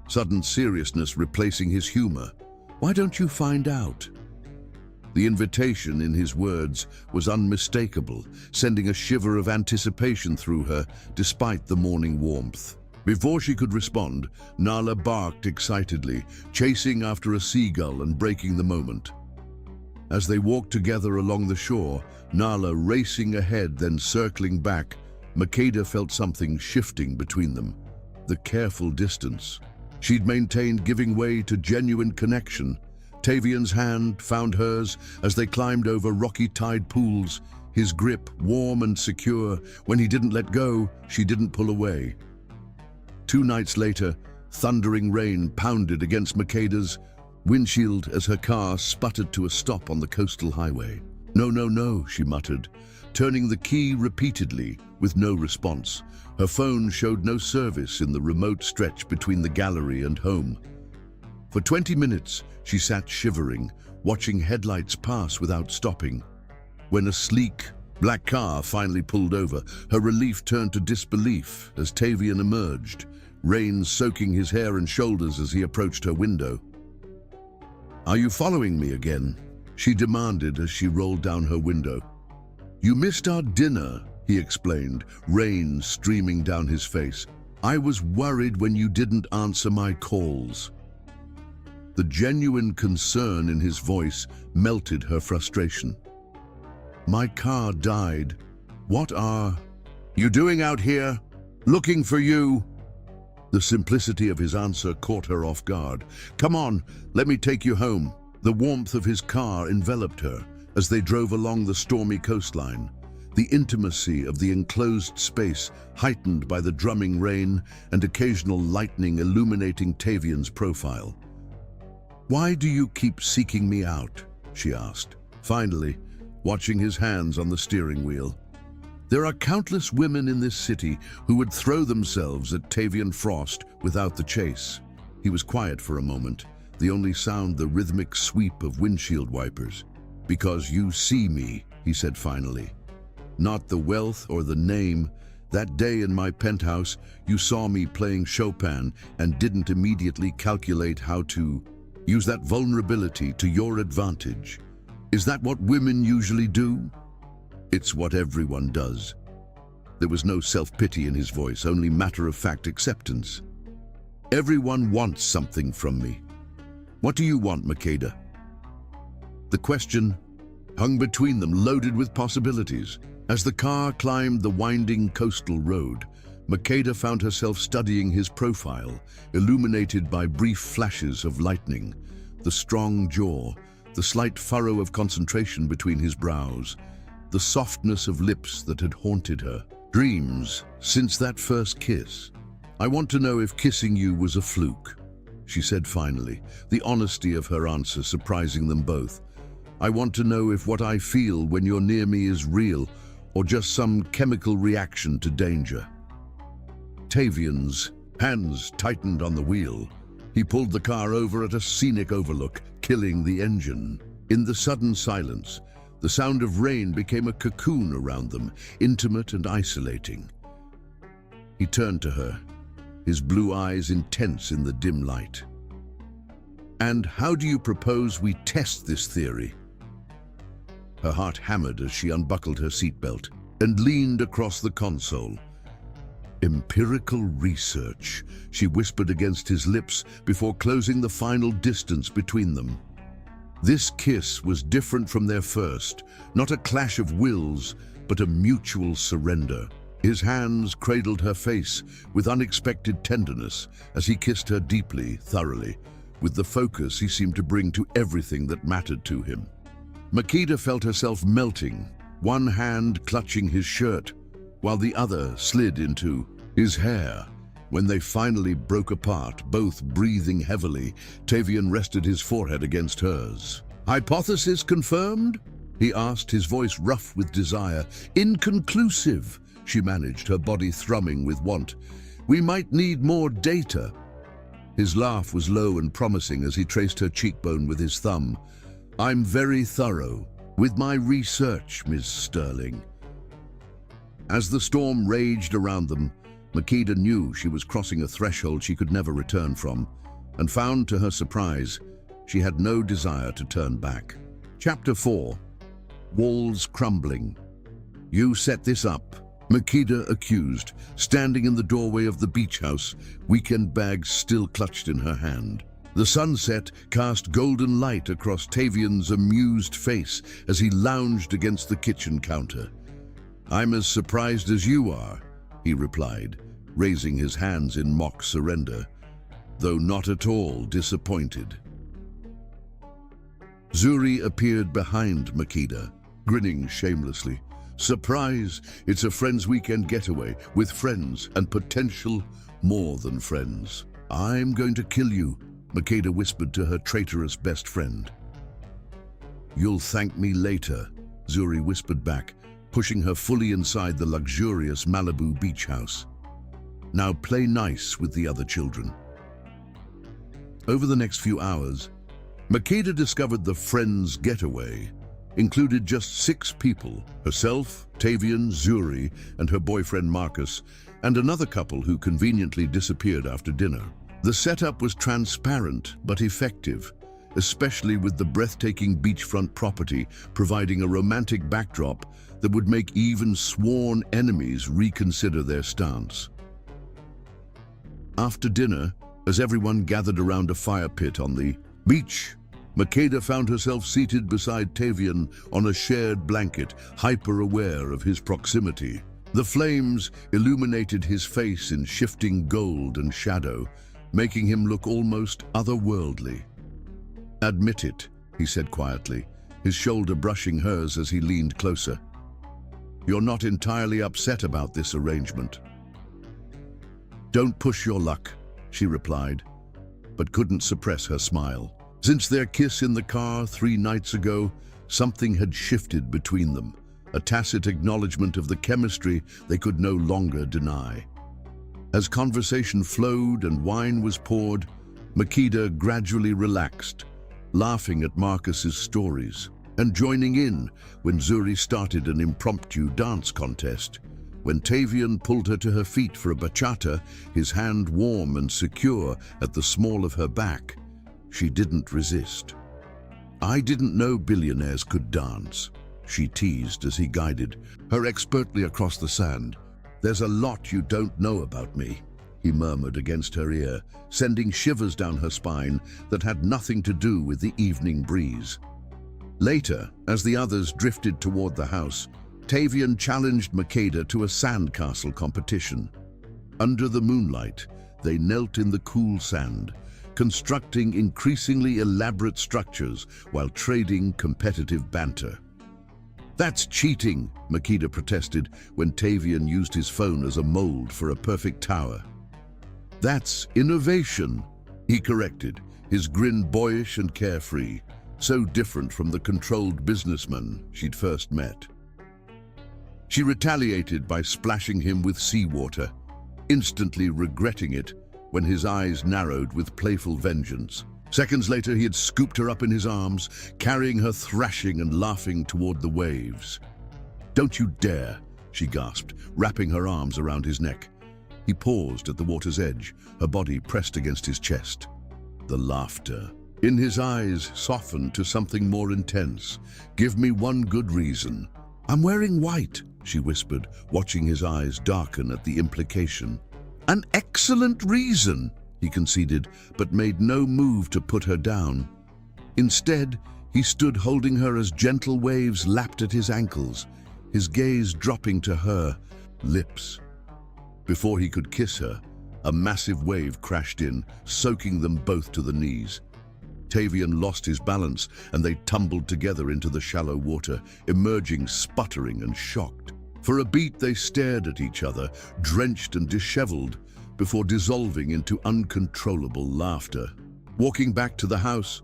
sudden seriousness replacing his humor. Why don't you find out? The invitation in his words was unmistakable, sending a shiver of anticipation through her despite the morning warmth. Before she could respond, Nala barked excitedly, chasing after a seagull and breaking the moment. As they walked together along the shore, Nala racing ahead then circling back, Makeda felt something shifting between them. The careful distance. She'd maintained giving way to genuine connection. Tavian's hand found hers as they climbed over rocky tide pools, his grip warm and secure. When he didn't let go, she didn't pull away. 2 nights later, thundering rain pounded against Makeda's windshield as her car sputtered to a stop on the coastal highway. No, no, no, she muttered, turning the key repeatedly with no response. Her phone showed no service in the remote stretch between the gallery and home. For 20 minutes, she sat shivering, watching headlights pass without stopping. When a sleek, black car finally pulled over, her relief turned to disbelief as Tavian emerged, rain soaking his hair and shoulders as he approached her window. "Are you following me again?" she demanded as she rolled down her window. "You missed our dinner," he explained, rain streaming down his face. "I was worried when you didn't answer my calls." The genuine concern in his voice melted her frustration. "My car died. What are you doing out here? Looking for you." The simplicity of his answer caught her off guard. "Come on, let me take you home." The warmth of his car enveloped her as they drove along the stormy coastline. The intimacy of the enclosed space heightened by the drumming rain and occasional lightning illuminating Tavian's profile. "Why do you keep seeking me out?" she asked, finally, watching his hands on the steering wheel. "There are countless women in this city who would throw themselves at Tavian Frost without the chase." He was quiet for a moment, the only sound the rhythmic sweep of windshield wipers. "Because you see me," he said finally. "Not the wealth or the name. That day in my penthouse, you saw me playing Chopin and didn't immediately calculate how to use that vulnerability to your advantage. Is that what women usually do?" "It's what everyone does." There was no self-pity in his voice, only matter-of-fact acceptance. "Everyone wants something from me. What do you want, Makeda?" The question hung between them, loaded with possibilities. As the car climbed the winding coastal road, Makeda found herself studying his profile, illuminated by brief flashes of lightning, the strong jaw, the slight furrow of concentration between his brows, the softness of lips that had haunted her dreams since that first kiss. "I want to know if kissing you was a fluke," she said finally, the honesty of her answer surprising them both. "I want to know if what I feel when you're near me is real or just some chemical reaction to danger." Tavian's hands tightened on the wheel. He pulled the car over at a scenic overlook, killing the engine. In the sudden silence, the sound of rain became a cocoon around them, intimate and isolating. He turned to her, his blue eyes intense in the dim light. "And how do you propose we test this theory?" Her heart hammered as she unbuckled her seatbelt and leaned across the console. "Empirical research," she whispered against his lips before closing the final distance between them. This kiss was different from their first, not a clash of wills, but a mutual surrender. His hands cradled her face with unexpected tenderness as he kissed her deeply, thoroughly, with the focus he seemed to bring to everything that mattered to him. Makeda felt herself melting, one hand clutching his shirt, while the other slid into his hair. When they finally broke apart, both breathing heavily, Tavian rested his forehead against hers. "Hypothesis confirmed?" he asked, his voice rough with desire. "Inconclusive," she managed, her body thrumming with want. "We might need more data." His laugh was low and promising as he traced her cheekbone with his thumb. "I'm very thorough with my research, Ms. Sterling." As the storm raged around them, Makeda knew she was crossing a threshold she could never return from, and found, to her surprise, she had no desire to turn back. Chapter 4. Walls Crumbling. "You set this up," Makeda accused, standing in the doorway of the beach house, weekend bags still clutched in her hand. The sunset cast golden light across Tavian's amused face as he lounged against the kitchen counter. "I'm as surprised as you are," he replied, raising his hands in mock surrender, though not at all disappointed. Zuri appeared behind Makeda, grinning shamelessly. "Surprise! It's a friends' weekend getaway, with friends and potential more than friends." "I'm going to kill you," Makeda whispered to her traitorous best friend. "You'll thank me later," Zuri whispered back, pushing her fully inside the luxurious Malibu beach house. "Now play nice with the other children." Over the next few hours, Makeda discovered the friends' getaway included just 6 people: herself, Tavian, Zuri, and her boyfriend Marcus, and another couple who conveniently disappeared after dinner. The setup was transparent but effective, especially with the breathtaking beachfront property providing a romantic backdrop that would make even sworn enemies reconsider their stance. After dinner, as everyone gathered around a fire pit on the beach, Makeda found herself seated beside Tavian on a shared blanket, hyper-aware of his proximity. The flames illuminated his face in shifting gold and shadow, making him look almost otherworldly. "Admit it," he said quietly, his shoulder brushing hers as he leaned closer. "You're not entirely upset about this arrangement." "Don't push your luck," she replied, but couldn't suppress her smile. Since their kiss in the car 3 nights ago, something had shifted between them, a tacit acknowledgement of the chemistry they could no longer deny. As conversation flowed and wine was poured, Makeda gradually relaxed, laughing at Marcus's stories, and joining in when Zuri started an impromptu dance contest. When Tavian pulled her to her feet for a bachata, his hand warm and secure at the small of her back, she didn't resist. "I didn't know billionaires could dance," she teased as he guided her expertly across the sand. "There's a lot you don't know about me," he murmured against her ear, sending shivers down her spine that had nothing to do with the evening breeze. Later, as the others drifted toward the house, Tavian challenged Makeda to a sandcastle competition. Under the moonlight, they knelt in the cool sand, constructing increasingly elaborate structures while trading competitive banter. "That's cheating," Makeda protested when Tavian used his phone as a mold for a perfect tower. "That's innovation," he corrected, his grin boyish and carefree, so different from the controlled businessman she'd first met. She retaliated by splashing him with seawater, instantly regretting it when his eyes narrowed with playful vengeance. Seconds later, he had scooped her up in his arms, carrying her thrashing and laughing toward the waves. "Don't you dare," she gasped, wrapping her arms around his neck. He paused at the water's edge, her body pressed against his chest. The laughter in his eyes softened to something more intense. "Give me one good reason." "I'm wearing white," she whispered, watching his eyes darken at the implication. "An excellent reason," he conceded, but made no move to put her down. Instead, he stood holding her as gentle waves lapped at his ankles, his gaze dropping to her lips. Before he could kiss her, a massive wave crashed in, soaking them both to the knees. Tavian lost his balance, and they tumbled together into the shallow water, emerging sputtering and shocked. For a beat, they stared at each other, drenched and disheveled, before dissolving into uncontrollable laughter. Walking back to the house,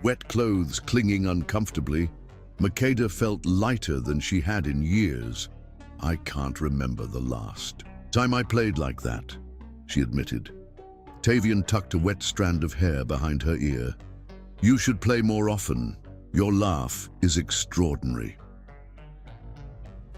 wet clothes clinging uncomfortably, Makeda felt lighter than she had in years. I can't remember the last time I played like that, she admitted. Tavian tucked a wet strand of hair behind her ear. You should play more often. Your laugh is extraordinary.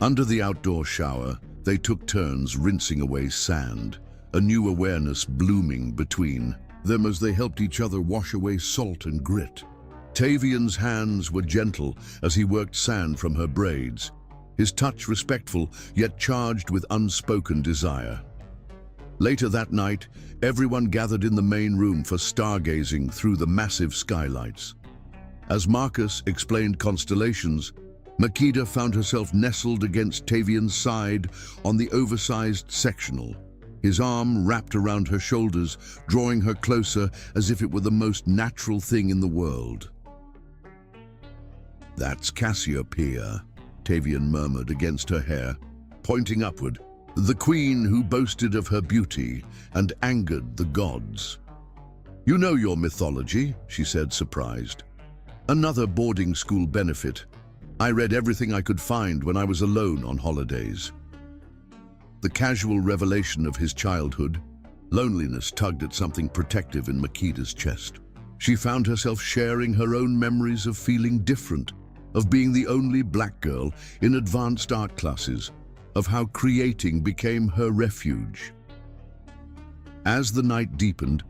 Under the outdoor shower, they took turns rinsing away sand, a new awareness blooming between them as they helped each other wash away salt and grit. Tavian's hands were gentle as he worked sand from her braids, his touch respectful yet charged with unspoken desire. Later that night, everyone gathered in the main room for stargazing through the massive skylights. As Marcus explained constellations, Makeda found herself nestled against Tavian's side on the oversized sectional, his arm wrapped around her shoulders, drawing her closer as if it were the most natural thing in the world. That's Cassiopeia, Tavian murmured against her hair, pointing upward, the queen who boasted of her beauty and angered the gods. You know your mythology, she said, surprised. Another boarding school benefit. I read everything I could find when I was alone on holidays. The casual revelation of his childhood, loneliness tugged at something protective in Makeda's chest. She found herself sharing her own memories of feeling different, of being the only black girl in advanced art classes, of how creating became her refuge. As the night deepened,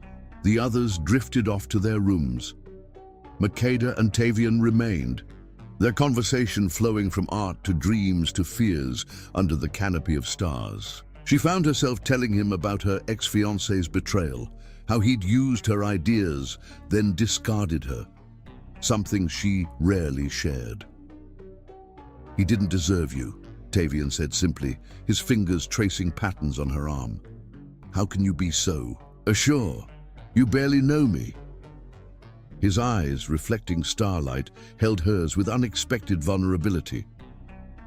the others drifted off to their rooms. Makeda and Tavian remained, their conversation flowing from art to dreams to fears under the canopy of stars. She found herself telling him about her ex-fiancé's betrayal, how he'd used her ideas, then discarded her, something she rarely shared. He didn't deserve you, Tavian said simply, his fingers tracing patterns on her arm. How can you be so sure? You barely know me. His eyes, reflecting starlight, held hers with unexpected vulnerability.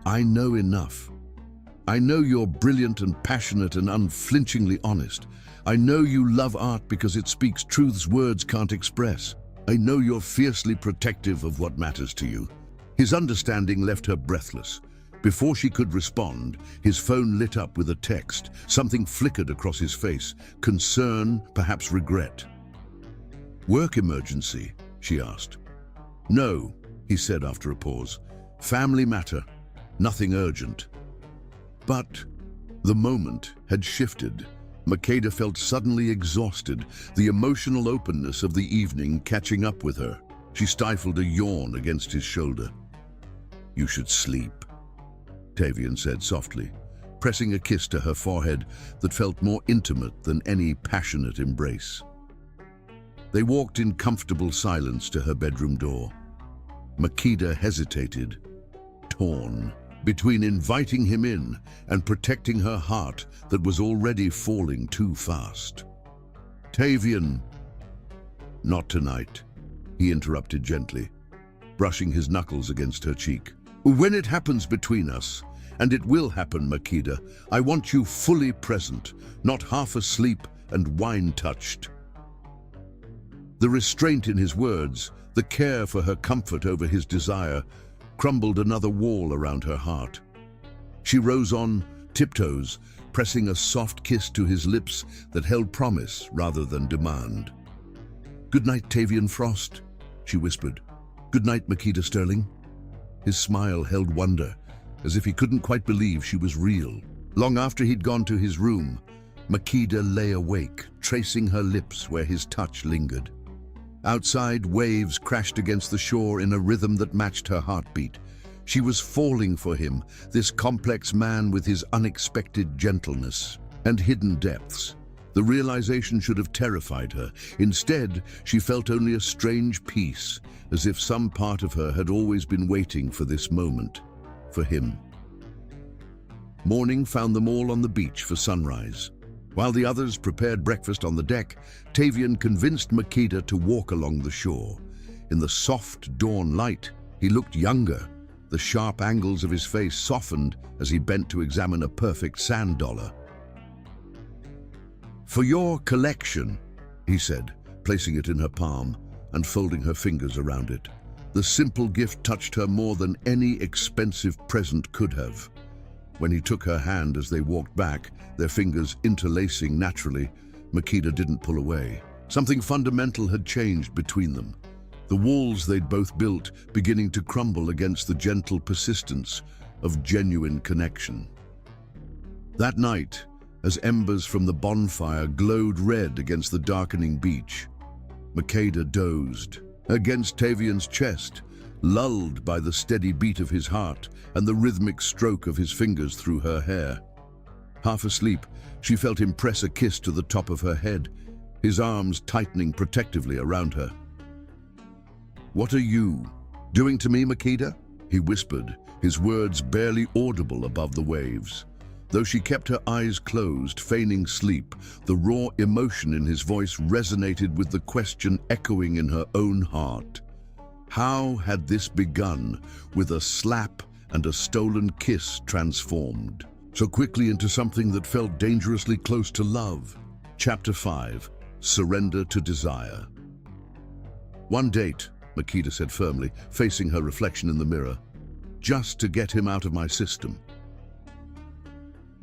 I know enough. I know you're brilliant and passionate and unflinchingly honest. I know you love art because it speaks truths words can't express. I know you're fiercely protective of what matters to you. His understanding left her breathless. Before she could respond, his phone lit up with a text. Something flickered across his face. Concern, perhaps regret. Work emergency, she asked. No, he said after a pause. Family matter, nothing urgent. But the moment had shifted. Makeda felt suddenly exhausted, the emotional openness of the evening catching up with her. She stifled a yawn against his shoulder. You should sleep, Tavian said softly, pressing a kiss to her forehead that felt more intimate than any passionate embrace. They walked in comfortable silence to her bedroom door. Makeda hesitated, torn between inviting him in and protecting her heart that was already falling too fast. Tavian. Not tonight, he interrupted gently, brushing his knuckles against her cheek. When it happens between us, and it will happen, Makeda, I want you fully present, not half asleep and wine-touched. The restraint in his words, the care for her comfort over his desire, crumbled another wall around her heart. She rose on tiptoes, pressing a soft kiss to his lips that held promise rather than demand. Good night, Tavian Frost, she whispered. Good night, Makeda Sterling. His smile held wonder, as if he couldn't quite believe she was real. Long after he'd gone to his room, Makeda lay awake, tracing her lips where his touch lingered. Outside, waves crashed against the shore in a rhythm that matched her heartbeat. She was falling for him, this complex man with his unexpected gentleness and hidden depths. The realization should have terrified her. Instead, she felt only a strange peace, as if some part of her had always been waiting for this moment, for him. Morning found them all on the beach for sunrise. While the others prepared breakfast on the deck, Tavian convinced Makeda to walk along the shore. In the soft dawn light, he looked younger. The sharp angles of his face softened as he bent to examine a perfect sand dollar. For your collection, he said, placing it in her palm and folding her fingers around it. The simple gift touched her more than any expensive present could have. When he took her hand as they walked back, their fingers interlacing naturally, Makeda didn't pull away. Something fundamental had changed between them. The walls they'd both built beginning to crumble against the gentle persistence of genuine connection. That night, as embers from the bonfire glowed red against the darkening beach, Makeda dozed against Tavian's chest, lulled by the steady beat of his heart and the rhythmic stroke of his fingers through her hair. Half asleep, she felt him press a kiss to the top of her head, his arms tightening protectively around her. "What are you doing to me, Makeda?" he whispered, his words barely audible above the waves. Though she kept her eyes closed, feigning sleep, the raw emotion in his voice resonated with the question echoing in her own heart. How had this begun, with a slap and a stolen kiss transformed so quickly into something that felt dangerously close to love? Chapter 5. Surrender to Desire. "One date," Makeda said firmly, facing her reflection in the mirror. "Just to get him out of my system."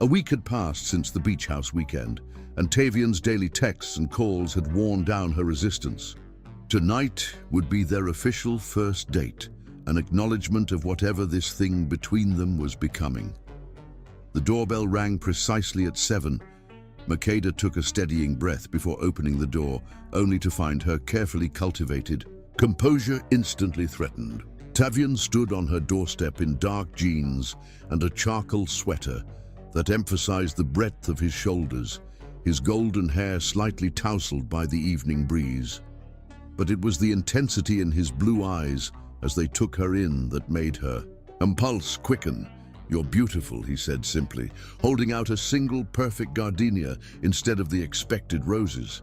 A week had passed since the beach house weekend, and Tavian's daily texts and calls had worn down her resistance. Tonight would be their official first date, an acknowledgement of whatever this thing between them was becoming. The doorbell rang precisely at 7. Makeda took a steadying breath before opening the door, only to find her carefully cultivated composure instantly threatened. Tavian stood on her doorstep in dark jeans and a charcoal sweater that emphasized the breadth of his shoulders, his golden hair slightly tousled by the evening breeze. But it was the intensity in his blue eyes as they took her in that made her impulse quicken. "You're beautiful," he said simply, holding out a single perfect gardenia instead of the expected roses.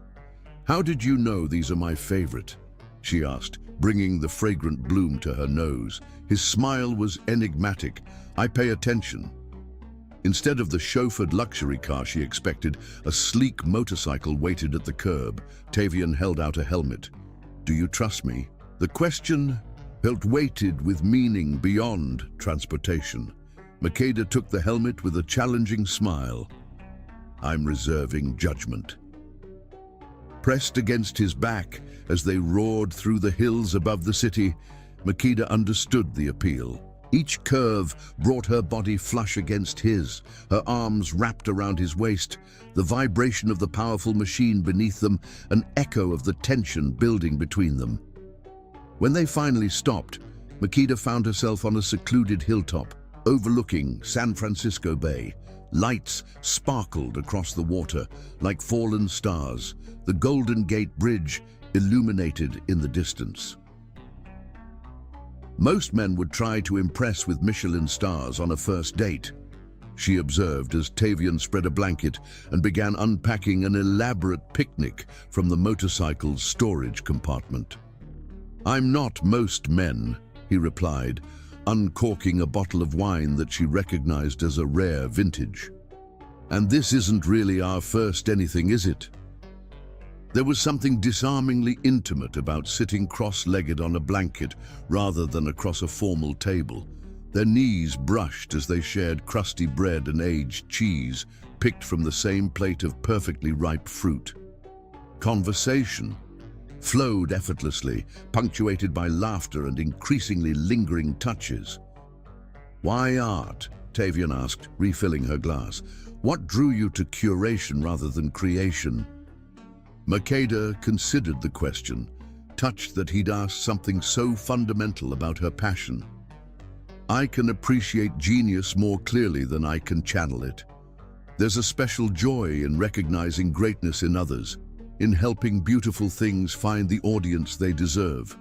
"How did you know these are my favorite?" she asked, bringing the fragrant bloom to her nose. His smile was enigmatic. "I pay attention." Instead of the chauffeured luxury car she expected, a sleek motorcycle waited at the curb. Tavian held out a helmet. "Do you trust me?" The question felt weighted with meaning beyond transportation. Makeda took the helmet with a challenging smile. "I'm reserving judgment." Pressed against his back as they roared through the hills above the city, Makeda understood the appeal. Each curve brought her body flush against his, her arms wrapped around his waist, the vibration of the powerful machine beneath them, an echo of the tension building between them. When they finally stopped, Makeda found herself on a secluded hilltop, overlooking San Francisco Bay. Lights sparkled across the water like fallen stars, the Golden Gate Bridge illuminated in the distance. "Most men would try to impress with Michelin stars on a first date," she observed as Tavian spread a blanket and began unpacking an elaborate picnic from the motorcycle's storage compartment. "I'm not most men," he replied, uncorking a bottle of wine that she recognized as a rare vintage. "And this isn't really our first anything, is it?" There was something disarmingly intimate about sitting cross-legged on a blanket rather than across a formal table. Their knees brushed as they shared crusty bread and aged cheese, picked from the same plate of perfectly ripe fruit. Conversation flowed effortlessly, punctuated by laughter and increasingly lingering touches. "Why art?" Tavian asked, refilling her glass. "What drew you to curation rather than creation?" Makeda considered the question, touched that he'd asked something so fundamental about her passion. "I can appreciate genius more clearly than I can channel it. There's a special joy in recognizing greatness in others, in helping beautiful things find the audience they deserve."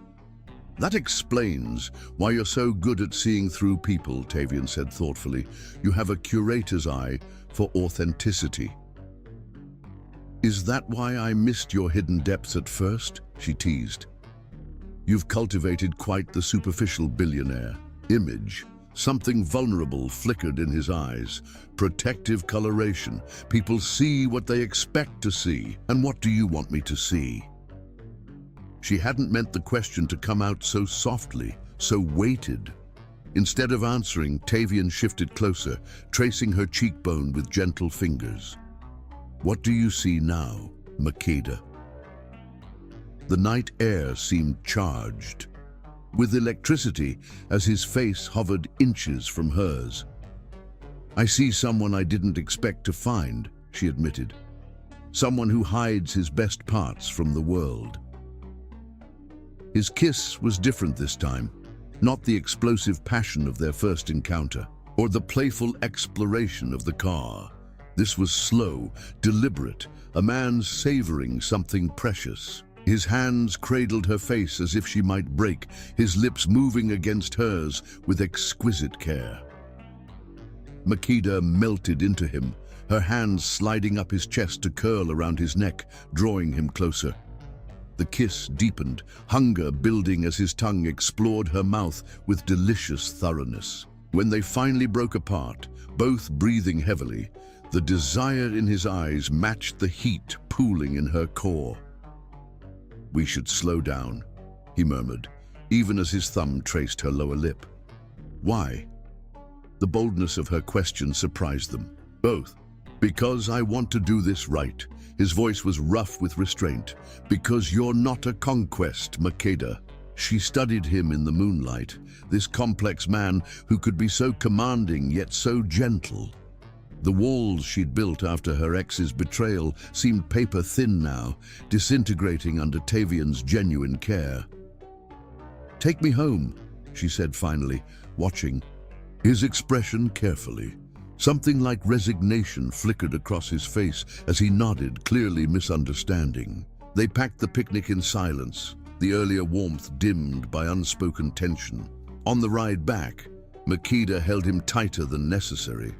"That explains why you're so good at seeing through people," Tavian said thoughtfully. "You have a curator's eye for authenticity." "Is that why I missed your hidden depths at first?" she teased. "You've cultivated quite the superficial billionaire image." Something vulnerable flickered in his eyes. "Protective coloration. People see what they expect to see. And what do you want me to see?" She hadn't meant the question to come out so softly, so weighted. Instead of answering, Tavian shifted closer, tracing her cheekbone with gentle fingers. "What do you see now, Makeda?" The night air seemed charged, with electricity as his face hovered inches from hers. "I see someone I didn't expect to find," she admitted. "Someone who hides his best parts from the world." His kiss was different this time, not the explosive passion of their first encounter, or the playful exploration of the car. This was slow, deliberate, a man savoring something precious. His hands cradled her face as if she might break, his lips moving against hers with exquisite care. Makeda melted into him, her hands sliding up his chest to curl around his neck, drawing him closer. The kiss deepened, hunger building as his tongue explored her mouth with delicious thoroughness. When they finally broke apart, both breathing heavily, the desire in his eyes matched the heat pooling in her core. "We should slow down," he murmured, even as his thumb traced her lower lip. "Why?" The boldness of her question surprised them. "Both. Because I want to do this right." His voice was rough with restraint. "Because you're not a conquest, Makeda." She studied him in the moonlight, this complex man who could be so commanding yet so gentle. The walls she'd built after her ex's betrayal seemed paper-thin now, disintegrating under Tavian's genuine care. "Take me home," she said finally, watching his expression carefully. Something like resignation flickered across his face as he nodded, clearly misunderstanding. They packed the picnic in silence, the earlier warmth dimmed by unspoken tension. On the ride back, Makeda held him tighter than necessary,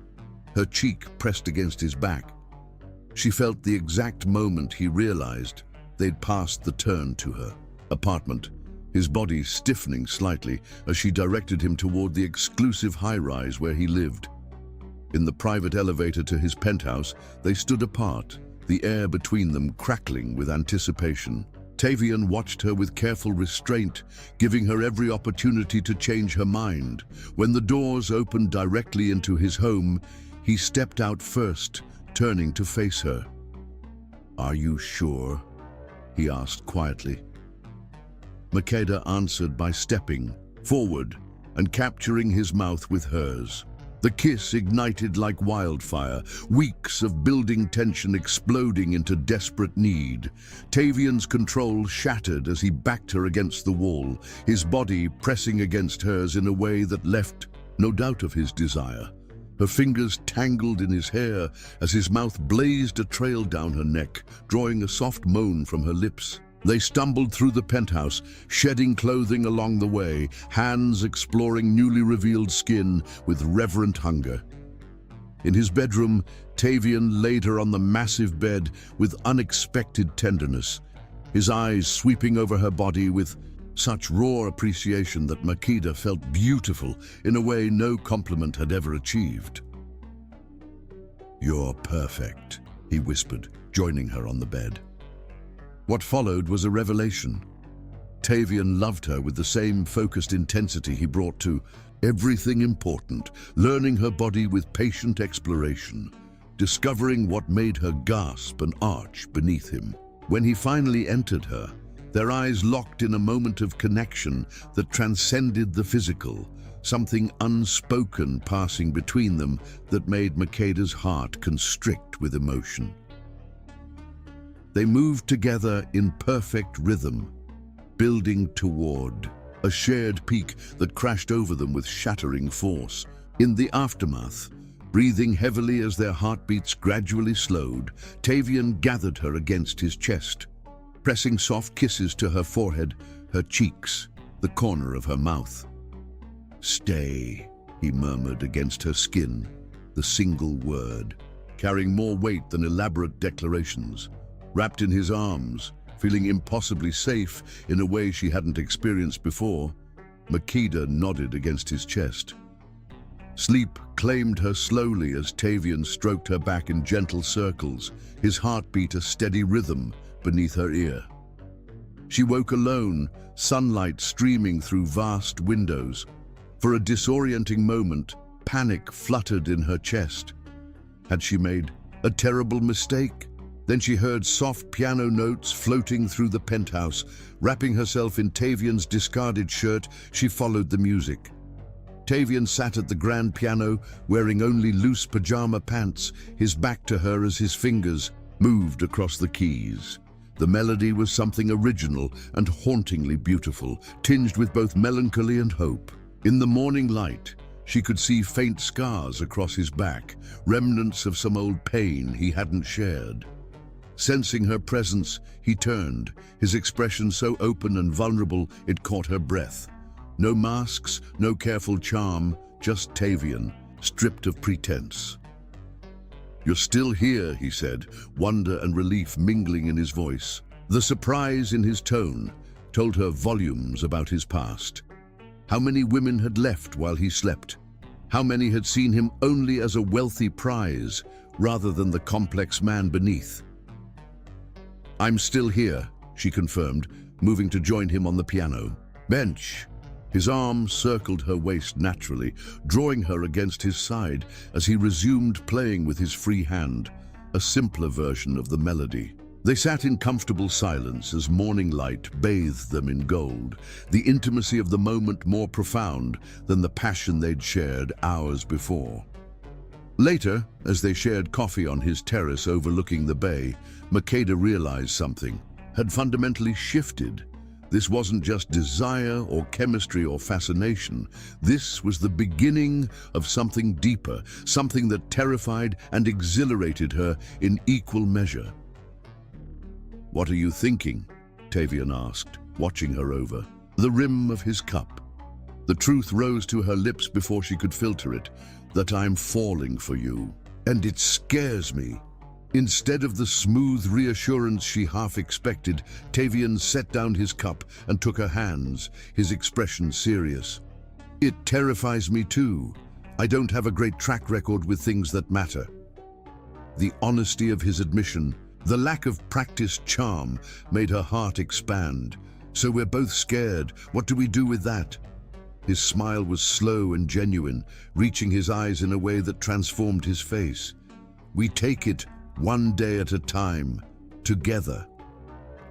her cheek pressed against his back. She felt the exact moment he realized they'd passed the turn to her apartment, his body stiffening slightly as she directed him toward the exclusive high-rise where he lived. In the private elevator to his penthouse, they stood apart, the air between them crackling with anticipation. Tavian watched her with careful restraint, giving her every opportunity to change her mind. When the doors opened directly into his home, he stepped out first, turning to face her. "Are you sure?" he asked quietly. Makeda answered by stepping forward and capturing his mouth with hers. The kiss ignited like wildfire, weeks of building tension exploding into desperate need. Tavian's control shattered as he backed her against the wall, his body pressing against hers in a way that left no doubt of his desire. Her fingers tangled in his hair as his mouth blazed a trail down her neck, drawing a soft moan from her lips. They stumbled through the penthouse, shedding clothing along the way, hands exploring newly revealed skin with reverent hunger. In his bedroom, Tavian laid her on the massive bed with unexpected tenderness, his eyes sweeping over her body with such raw appreciation that Makeda felt beautiful in a way no compliment had ever achieved. "You're perfect," he whispered, joining her on the bed. What followed was a revelation. Tavian loved her with the same focused intensity he brought to everything important, learning her body with patient exploration, discovering what made her gasp and arch beneath him. When he finally entered her, their eyes locked in a moment of connection that transcended the physical, something unspoken passing between them that made Makeda's heart constrict with emotion. They moved together in perfect rhythm, building toward a shared peak that crashed over them with shattering force. In the aftermath, breathing heavily as their heartbeats gradually slowed, Tavian gathered her against his chest, pressing soft kisses to her forehead, her cheeks, the corner of her mouth. "Stay," he murmured against her skin, the single word, carrying more weight than elaborate declarations. Wrapped in his arms, feeling impossibly safe in a way she hadn't experienced before, Makeda nodded against his chest. Sleep claimed her slowly as Tavian stroked her back in gentle circles, his heartbeat a steady rhythm beneath her ear. She woke alone, sunlight streaming through vast windows. For a disorienting moment, panic fluttered in her chest. Had she made a terrible mistake? Then she heard soft piano notes floating through the penthouse. Wrapping herself in Tavian's discarded shirt, she followed the music. Tavian sat at the grand piano, wearing only loose pajama pants, his back to her as his fingers moved across the keys. The melody was something original and hauntingly beautiful, tinged with both melancholy and hope. In the morning light, she could see faint scars across his back, remnants of some old pain he hadn't shared. Sensing her presence, he turned, his expression so open and vulnerable it caught her breath. No masks, no careful charm, just Tavian, stripped of pretense. "You're still here," he said, wonder and relief mingling in his voice. The surprise in his tone told her volumes about his past. How many women had left while he slept? How many had seen him only as a wealthy prize, rather than the complex man beneath? "I'm still here," she confirmed, moving to join him on the piano bench. His arm circled her waist naturally, drawing her against his side as he resumed playing with his free hand, a simpler version of the melody. They sat in comfortable silence as morning light bathed them in gold, the intimacy of the moment more profound than the passion they'd shared hours before. Later, as they shared coffee on his terrace overlooking the bay, Makeda realized something had fundamentally shifted. This wasn't just desire or chemistry or fascination. This was the beginning of something deeper, something that terrified and exhilarated her in equal measure. "What are you thinking?" Tavian asked, watching her over the rim of his cup. The truth rose to her lips before she could filter it, that I'm falling for you. And it scares me. Instead of the smooth reassurance she half expected, Tavian set down his cup and took her hands, his expression serious. "It terrifies me too. I don't have a great track record with things that matter." The honesty of his admission, the lack of practiced charm, made her heart expand. "So we're both scared. What do we do with that?" His smile was slow and genuine, reaching his eyes in a way that transformed his face. "We take it one day at a time, together."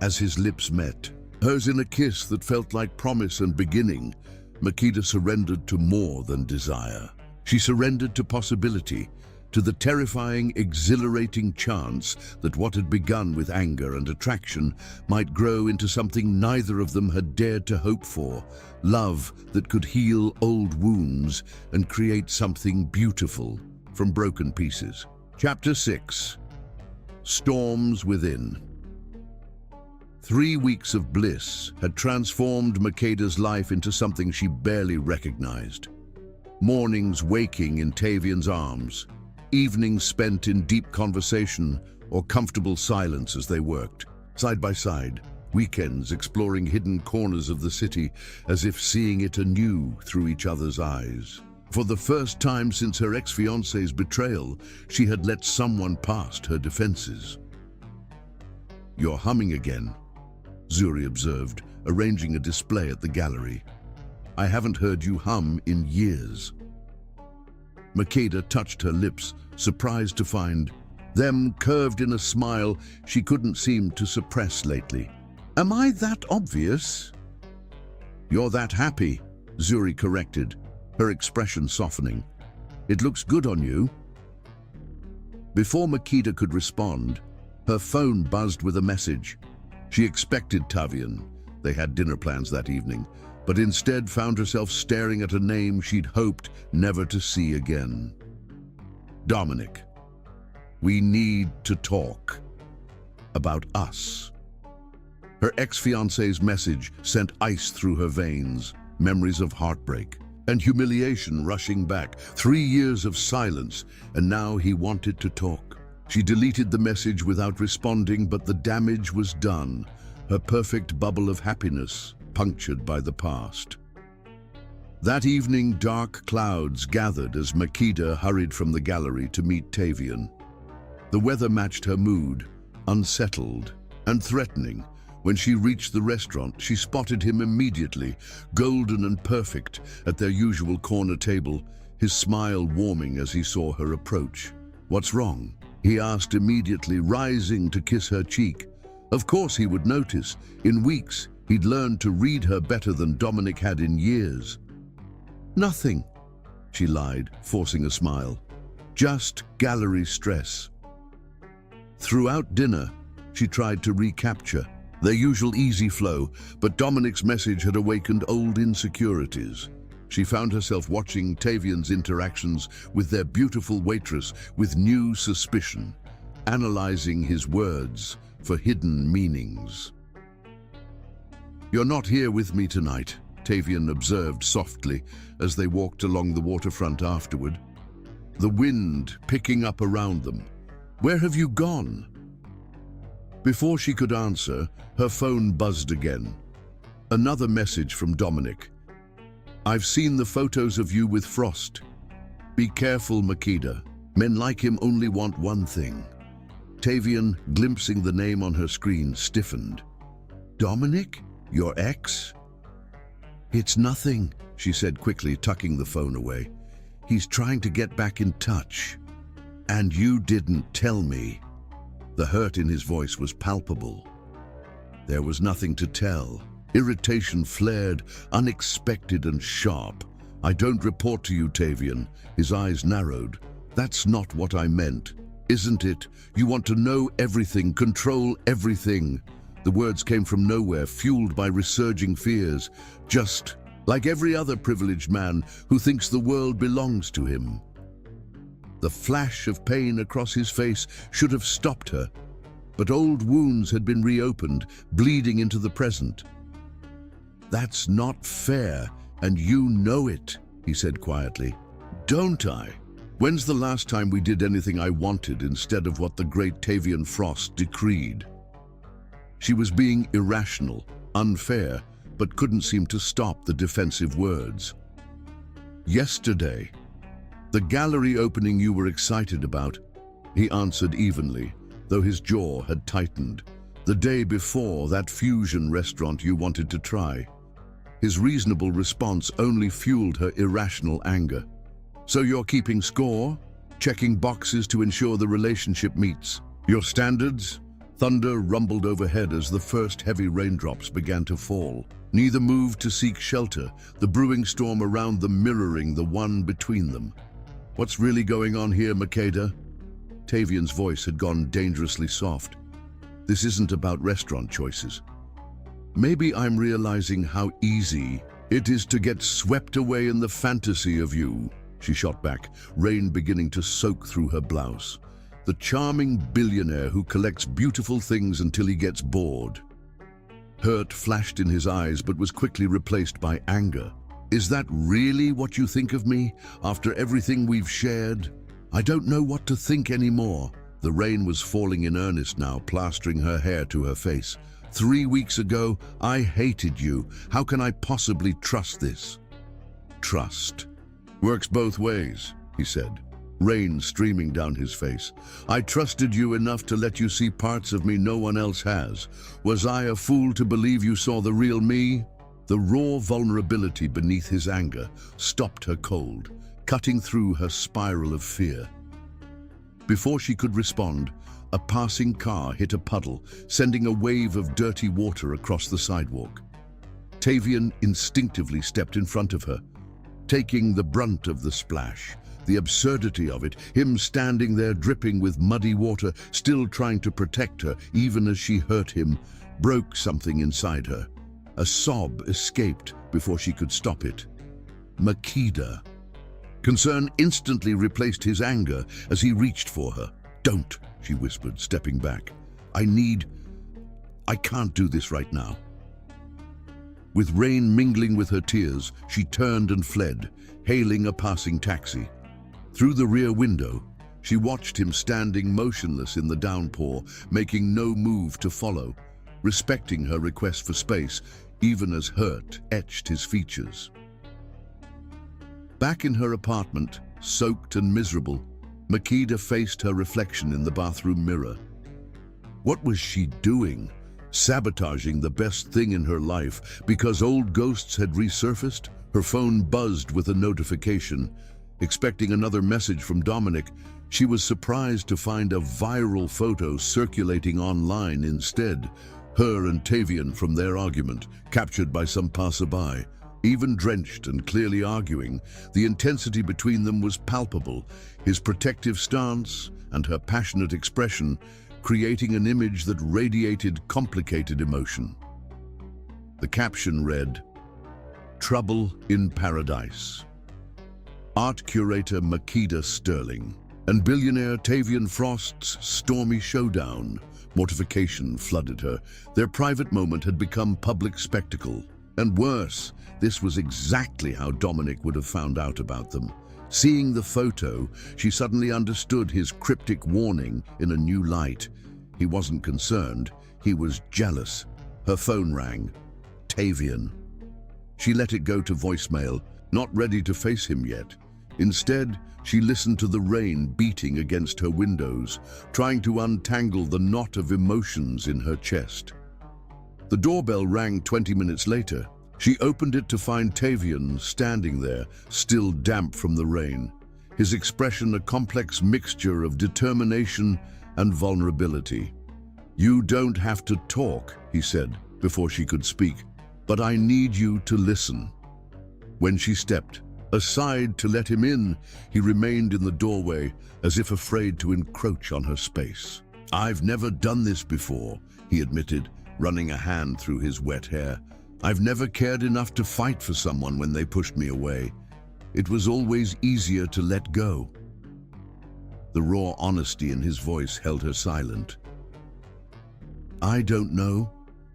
As his lips met, hers in a kiss that felt like promise and beginning, Makeda surrendered to more than desire. She surrendered to possibility, to the terrifying, exhilarating chance that what had begun with anger and attraction might grow into something neither of them had dared to hope for, love that could heal old wounds and create something beautiful from broken pieces. Chapter 6. Storms Within. 3 weeks of bliss had transformed Makeda's life into something she barely recognized. Mornings waking in Tavian's arms, evenings spent in deep conversation or comfortable silence as they worked, side by side, weekends exploring hidden corners of the city as if seeing it anew through each other's eyes. For the first time since her ex-fiancé's betrayal, she had let someone past her defenses. "You're humming again," Zuri observed, arranging a display at the gallery. "I haven't heard you hum in years." Makeda touched her lips, surprised to find them curved in a smile she couldn't seem to suppress lately. "Am I that obvious?" "You're that happy," Zuri corrected, her expression softening. "It looks good on you." Before Makeda could respond, her phone buzzed with a message. She expected Tavian. They had dinner plans that evening, but instead found herself staring at a name she'd hoped never to see again. "Dominic, we need to talk about us." Her ex-fiancé's message sent ice through her veins, memories of heartbreak and humiliation rushing back, 3 years of silence, and now he wanted to talk. She deleted the message without responding, but the damage was done, her perfect bubble of happiness punctured by the past. That evening, dark clouds gathered as Makeda hurried from the gallery to meet Tavian. The weather matched her mood, unsettled and threatening, When she reached the restaurant, she spotted him immediately, golden and perfect, at their usual corner table, his smile warming as he saw her approach. "What's wrong?" he asked immediately, rising to kiss her cheek. Of course he would notice. In weeks, he'd learned to read her better than Dominic had in years. "Nothing," she lied, forcing a smile. "Just gallery stress." Throughout dinner, she tried to recapture their usual easy flow, but Dominic's message had awakened old insecurities. She found herself watching Tavian's interactions with their beautiful waitress with new suspicion, analyzing his words for hidden meanings. "You're not here with me tonight," Tavian observed softly as they walked along the waterfront afterward, the wind picking up around them. "Where have you gone?" Before she could answer, her phone buzzed again. Another message from Dominic. "I've seen the photos of you with Frost. Be careful, Makeda. Men like him only want one thing." Tavian, glimpsing the name on her screen, stiffened. "Dominic? Your ex?" "It's nothing," she said quickly, tucking the phone away. "He's trying to get back in touch. And you didn't tell me." The hurt in his voice was palpable. There was nothing to tell. Irritation flared, unexpected and sharp. "I don't report to you, Tavian." His eyes narrowed. "That's not what I meant. Isn't it? You want to know everything, control everything." The words came from nowhere, fueled by resurging fears, just like every other privileged man who thinks the world belongs to him. The flash of pain across his face should have stopped her, but old wounds had been reopened, bleeding into the present. "That's not fair, and you know it," he said quietly. "Don't I? When's the last time we did anything I wanted instead of what the great Tavian Frost decreed?" She was being irrational, unfair, but couldn't seem to stop the defensive words. "Yesterday. The gallery opening you were excited about," he answered evenly, though his jaw had tightened. "The day before, that fusion restaurant you wanted to try." His reasonable response only fueled her irrational anger. "So you're keeping score? Checking boxes to ensure the relationship meets your standards?" Thunder rumbled overhead as the first heavy raindrops began to fall. Neither moved to seek shelter, the brewing storm around them mirroring the one between them. "What's really going on here, Makeda?" Tavian's voice had gone dangerously soft. "This isn't about restaurant choices. Maybe I'm realizing how easy it is to get swept away in the fantasy of you," she shot back, rain beginning to soak through her blouse. "The charming billionaire who collects beautiful things until he gets bored." Hurt flashed in his eyes but was quickly replaced by anger. "Is that really what you think of me, after everything we've shared? I don't know what to think anymore." The rain was falling in earnest now, plastering her hair to her face. "3 weeks ago, I hated you. How can I possibly trust this?" "Trust works both ways," he said, rain streaming down his face. "I trusted you enough to let you see parts of me no one else has. Was I a fool to believe you saw the real me?" The raw vulnerability beneath his anger stopped her cold, cutting through her spiral of fear. Before she could respond, a passing car hit a puddle, sending a wave of dirty water across the sidewalk. Tavian instinctively stepped in front of her, taking the brunt of the splash. The absurdity of it, him standing there dripping with muddy water, still trying to protect her even as she hurt him, broke something inside her. A sob escaped before she could stop it. Makeda. Concern instantly replaced his anger as he reached for her. "Don't," she whispered, stepping back. I can't do this right now." With rain mingling with her tears, she turned and fled, hailing a passing taxi. Through the rear window, she watched him standing motionless in the downpour, making no move to follow, respecting her request for space, even as hurt etched his features. Back in her apartment, soaked and miserable, Makeda faced her reflection in the bathroom mirror. What was she doing? sabotaging the best thing in her life because old ghosts had resurfaced. Her phone buzzed with a notification. Expecting another message from Dominic, she was surprised to find a viral photo circulating online instead. Her and Tavian from their argument, captured by some passerby. Even drenched and clearly arguing, the intensity between them was palpable, his protective stance and her passionate expression creating an image that radiated complicated emotion. The caption read, "Trouble in Paradise." Art curator Makeda Sterling and billionaire Tavian Frost's stormy showdown. Mortification flooded her. Their private moment had become public spectacle. And worse, this was exactly how Dominic would have found out about them. Seeing the photo, she suddenly understood his cryptic warning in a new light. He wasn't concerned, he was jealous. Her phone rang. Tavian. She let it go to voicemail, not ready to face him yet. Instead, she listened to the rain beating against her windows, trying to untangle the knot of emotions in her chest. The doorbell rang 20 minutes later. She opened it to find Tavian standing there, still damp from the rain. His expression a complex mixture of determination and vulnerability. "You don't have to talk," he said, before she could speak, "but I need you to listen." When she stepped aside to let him in, he remained in the doorway, as if afraid to encroach on her space. "I've never done this before," he admitted, running a hand through his wet hair. "I've never cared enough to fight for someone when they pushed me away. It was always easier to let go." The raw honesty in his voice held her silent. "I don't know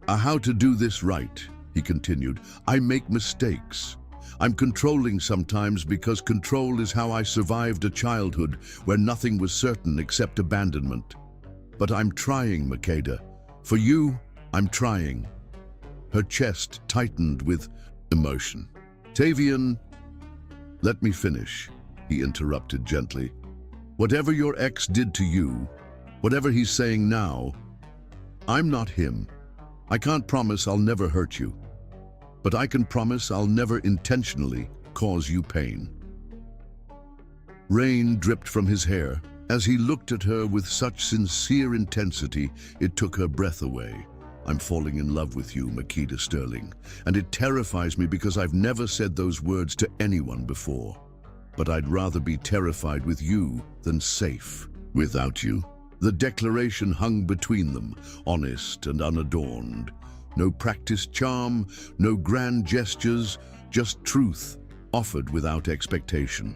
how to do this right," he continued. "I make mistakes. I'm controlling sometimes because control is how I survived a childhood where nothing was certain except abandonment. But I'm trying, Makeda. For you, I'm trying." Her chest tightened with emotion. "Tavian, let me finish," he interrupted gently. "Whatever your ex did to you, whatever he's saying now, I'm not him. I can't promise I'll never hurt you. But I can promise I'll never intentionally cause you pain." Rain dripped from his hair. As he looked at her with such sincere intensity, it took her breath away. "I'm falling in love with you, Makeda Sterling, and it terrifies me because I've never said those words to anyone before. But I'd rather be terrified with you than safe without you." The declaration hung between them, honest and unadorned. No practiced charm, no grand gestures, just truth, offered without expectation.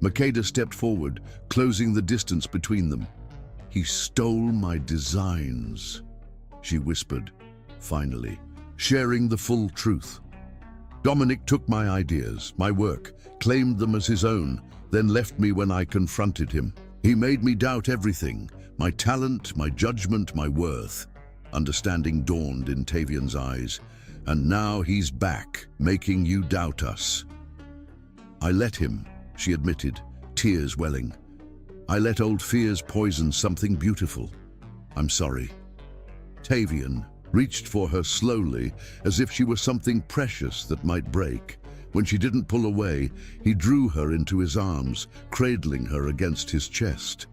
Makeda stepped forward, closing the distance between them. "He stole my designs," she whispered, finally, sharing the full truth. "Dominic took my ideas, my work, claimed them as his own, then left me when I confronted him. He made me doubt everything, my talent, my judgment, my worth." Understanding dawned in Tavian's eyes. "And now he's back, making you doubt us." "I let him," she admitted, tears welling. "I let old fears poison something beautiful. I'm sorry." Tavian reached for her slowly, as if she were something precious that might break. When she didn't pull away, he drew her into his arms, cradling her against his chest.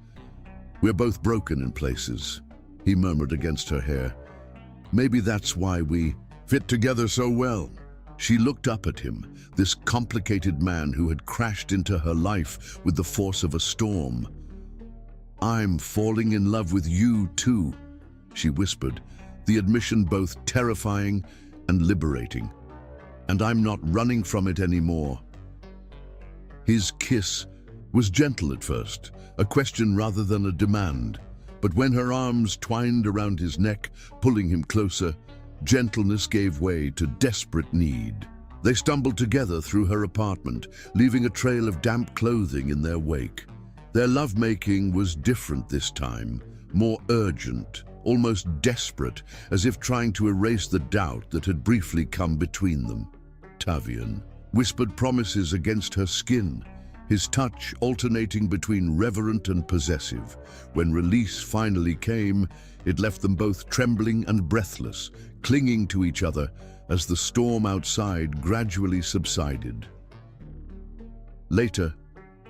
"We're both broken in places," he murmured against her hair. "Maybe that's why we fit together so well." She looked up at him, this complicated man who had crashed into her life with the force of a storm. "I'm falling in love with you too," she whispered, the admission both terrifying and liberating. "And I'm not running from it anymore." His kiss was gentle at first, a question rather than a demand. But when her arms twined around his neck, pulling him closer, gentleness gave way to desperate need. They stumbled together through her apartment, leaving a trail of damp clothing in their wake. Their lovemaking was different this time, more urgent, almost desperate, as if trying to erase the doubt that had briefly come between them. Tavian whispered promises against her skin, his touch alternating between reverent and possessive. When release finally came, it left them both trembling and breathless, clinging to each other as the storm outside gradually subsided. Later,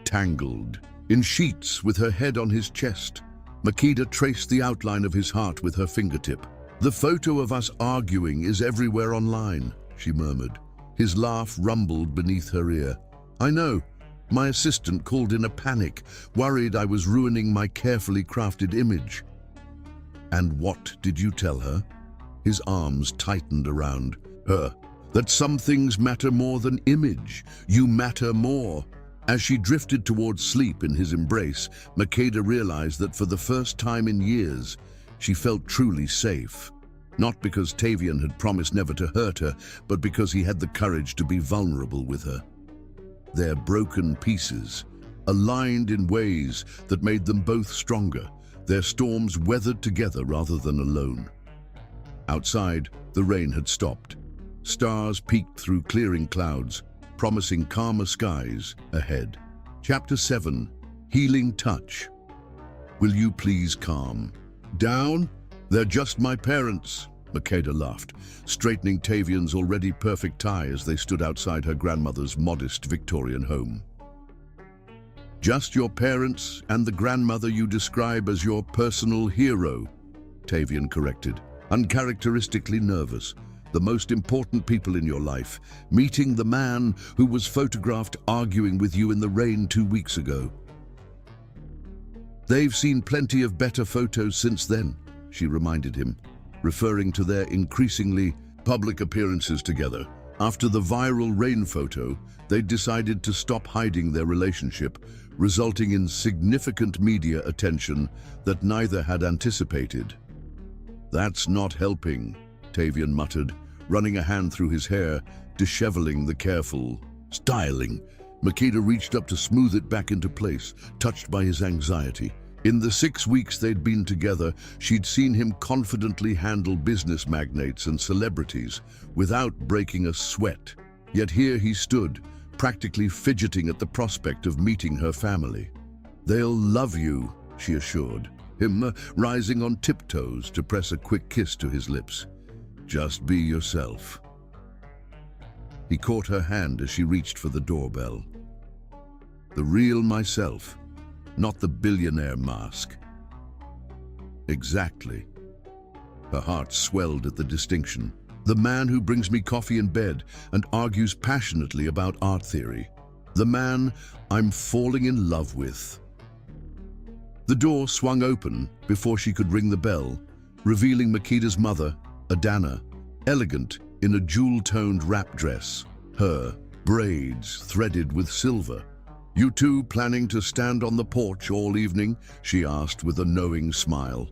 tangled, in sheets with her head on his chest, Makeda traced the outline of his heart with her fingertip. "The photo of us arguing is everywhere online," she murmured. His laugh rumbled beneath her ear. "I know. My assistant called in a panic, worried I was ruining my carefully crafted image." "And what did you tell her?" His arms tightened around her. "That some things matter more than image. You matter more." As she drifted towards sleep in his embrace, Makeda realized that for the first time in years, she felt truly safe. Not because Tavian had promised never to hurt her, but because he had the courage to be vulnerable with her. Their broken pieces, aligned in ways that made them both stronger, their storms weathered together rather than alone. Outside, the rain had stopped. Stars peeked through clearing clouds, promising calmer skies ahead. Chapter 7. Healing Touch. "Will you please calm down? They're just my parents," Makeda laughed, straightening Tavian's already perfect tie as they stood outside her grandmother's modest Victorian home. "Just your parents and the grandmother you describe as your personal hero," Tavian corrected, uncharacteristically nervous. "The most important people in your life, meeting the man who was photographed arguing with you in the rain 2 weeks ago. They've seen plenty of better photos since then," she reminded him, referring to their increasingly public appearances together. After the viral rain photo, they'd decided to stop hiding their relationship, resulting in significant media attention that neither had anticipated. "That's not helping," Tavian muttered, running a hand through his hair, disheveling the careful styling. Makeda reached up to smooth it back into place, touched by his anxiety. In the 6 weeks they'd been together, she'd seen him confidently handle business magnates and celebrities without breaking a sweat. Yet here he stood, practically fidgeting at the prospect of meeting her family. "They'll love you," she assured him, rising on tiptoes to press a quick kiss to his lips. "Just be yourself." He caught her hand as she reached for the doorbell. "The real myself, not the billionaire mask." "Exactly." Her heart swelled at the distinction. "The man who brings me coffee in bed and argues passionately about art theory. The man I'm falling in love with." The door swung open before she could ring the bell, revealing Makeda's mother, Adana, elegant in a jewel-toned wrap dress, her braids threaded with silver. "You two planning to stand on the porch all evening?" she asked with a knowing smile.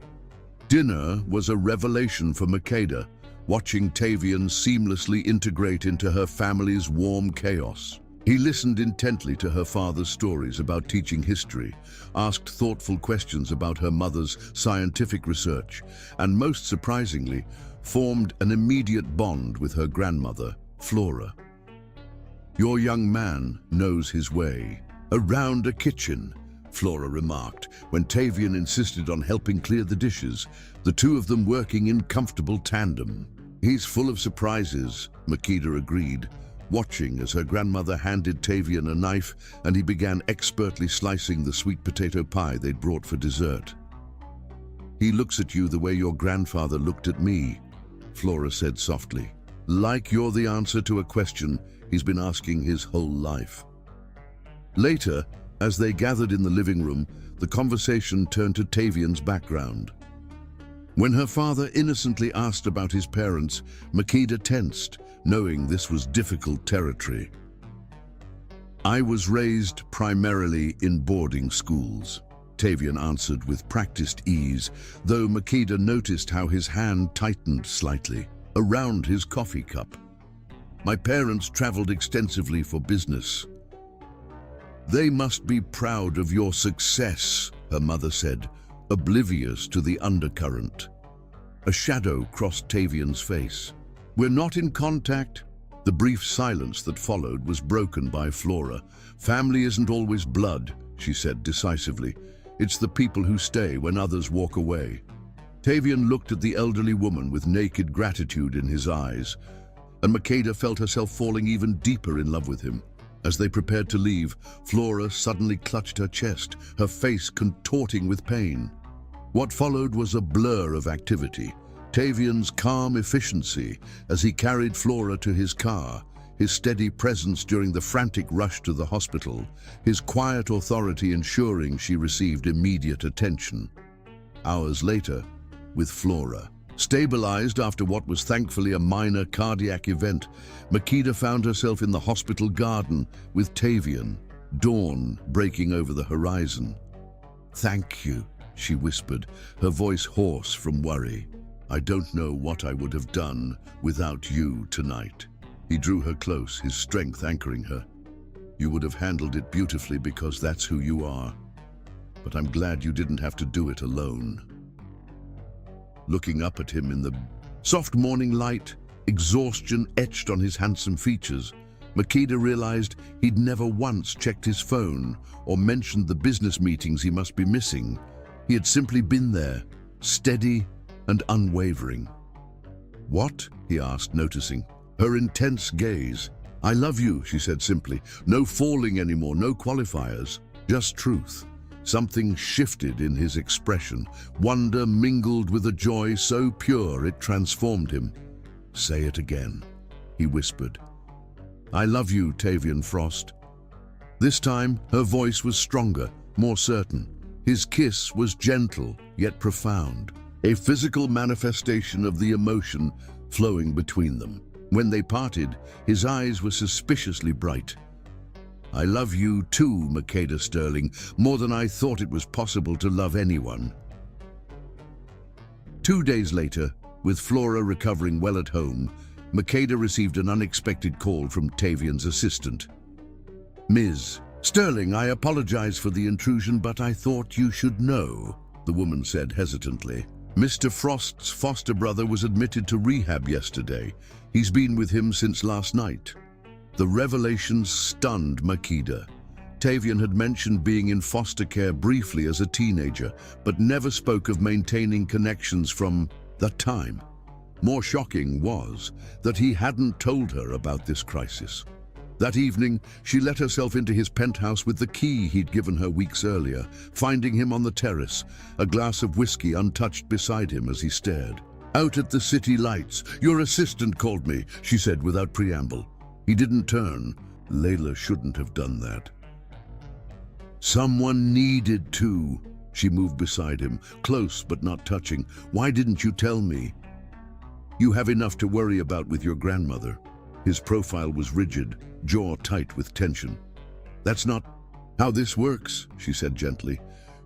Dinner was a revelation for Makeda, watching Tavian seamlessly integrate into her family's warm chaos. He listened intently to her father's stories about teaching history, asked thoughtful questions about her mother's scientific research, and most surprisingly, formed an immediate bond with her grandmother, Flora. "Your young man knows his way around a kitchen," Flora remarked, when Tavian insisted on helping clear the dishes, the two of them working in comfortable tandem. "He's full of surprises," Makeda agreed, watching as her grandmother handed Tavian a knife and he began expertly slicing the sweet potato pie they'd brought for dessert. "He looks at you the way your grandfather looked at me," Flora said softly. "Like you're the answer to a question he's been asking his whole life." Later, as they gathered in the living room, the conversation turned to Tavian's background. When her father innocently asked about his parents, Makeda tensed, knowing this was difficult territory. "I was raised primarily in boarding schools," Tavian answered with practiced ease, though Makeda noticed how his hand tightened slightly around his coffee cup. "My parents traveled extensively for business." "They must be proud of your success," her mother said, oblivious to the undercurrent. A shadow crossed Tavian's face. "We're not in contact," The brief silence that followed was broken by Flora. "Family isn't always blood," she said decisively. "It's the people who stay when others walk away." Tavian looked at the elderly woman with naked gratitude in his eyes, and Makeda felt herself falling even deeper in love with him. As they prepared to leave, Flora suddenly clutched her chest, her face contorting with pain. What followed was a blur of activity. Tavian's calm efficiency as he carried Flora to his car, his steady presence during the frantic rush to the hospital, his quiet authority ensuring she received immediate attention. Hours later, with Flora stabilized after what was thankfully a minor cardiac event, Makeda found herself in the hospital garden with Tavian, dawn breaking over the horizon. "Thank you," she whispered, her voice hoarse from worry. "I don't know what I would have done without you tonight." He drew her close, his strength anchoring her. "You would have handled it beautifully because that's who you are. But I'm glad you didn't have to do it alone." Looking up at him in the soft morning light, exhaustion etched on his handsome features, Makeda realized he'd never once checked his phone or mentioned the business meetings he must be missing. He had simply been there, steady and unwavering. "What?" he asked, noticing her intense gaze. "I love you," she said simply. "No falling anymore, no qualifiers, just truth." Something shifted in his expression, wonder mingled with a joy so pure it transformed him. "Say it again," he whispered. "I love you, Tavian Frost." This time, her voice was stronger, more certain. His kiss was gentle, yet profound, a physical manifestation of the emotion flowing between them. When they parted, his eyes were suspiciously bright. "I love you too, Makeda Sterling, more than I thought it was possible to love anyone." 2 days later, with Flora recovering well at home, Makeda received an unexpected call from Tavian's assistant. "Ms. Sterling, I apologize for the intrusion, but I thought you should know," the woman said hesitantly. "Mr. Frost's foster brother was admitted to rehab yesterday. He's been with him since last night." The revelation stunned Makeda. Tavian had mentioned being in foster care briefly as a teenager, but never spoke of maintaining connections from that time. More shocking was that he hadn't told her about this crisis. That evening, she let herself into his penthouse with the key he'd given her weeks earlier, finding him on the terrace, a glass of whiskey untouched beside him as he stared. "Out at the city lights. Your assistant called me," she said without preamble. He didn't turn. Layla shouldn't have done that. "Someone needed to." She moved beside him, close but not touching. "Why didn't you tell me?" "You have enough to worry about with your grandmother." His profile was rigid, jaw tight with tension. "That's not how this works," she said gently.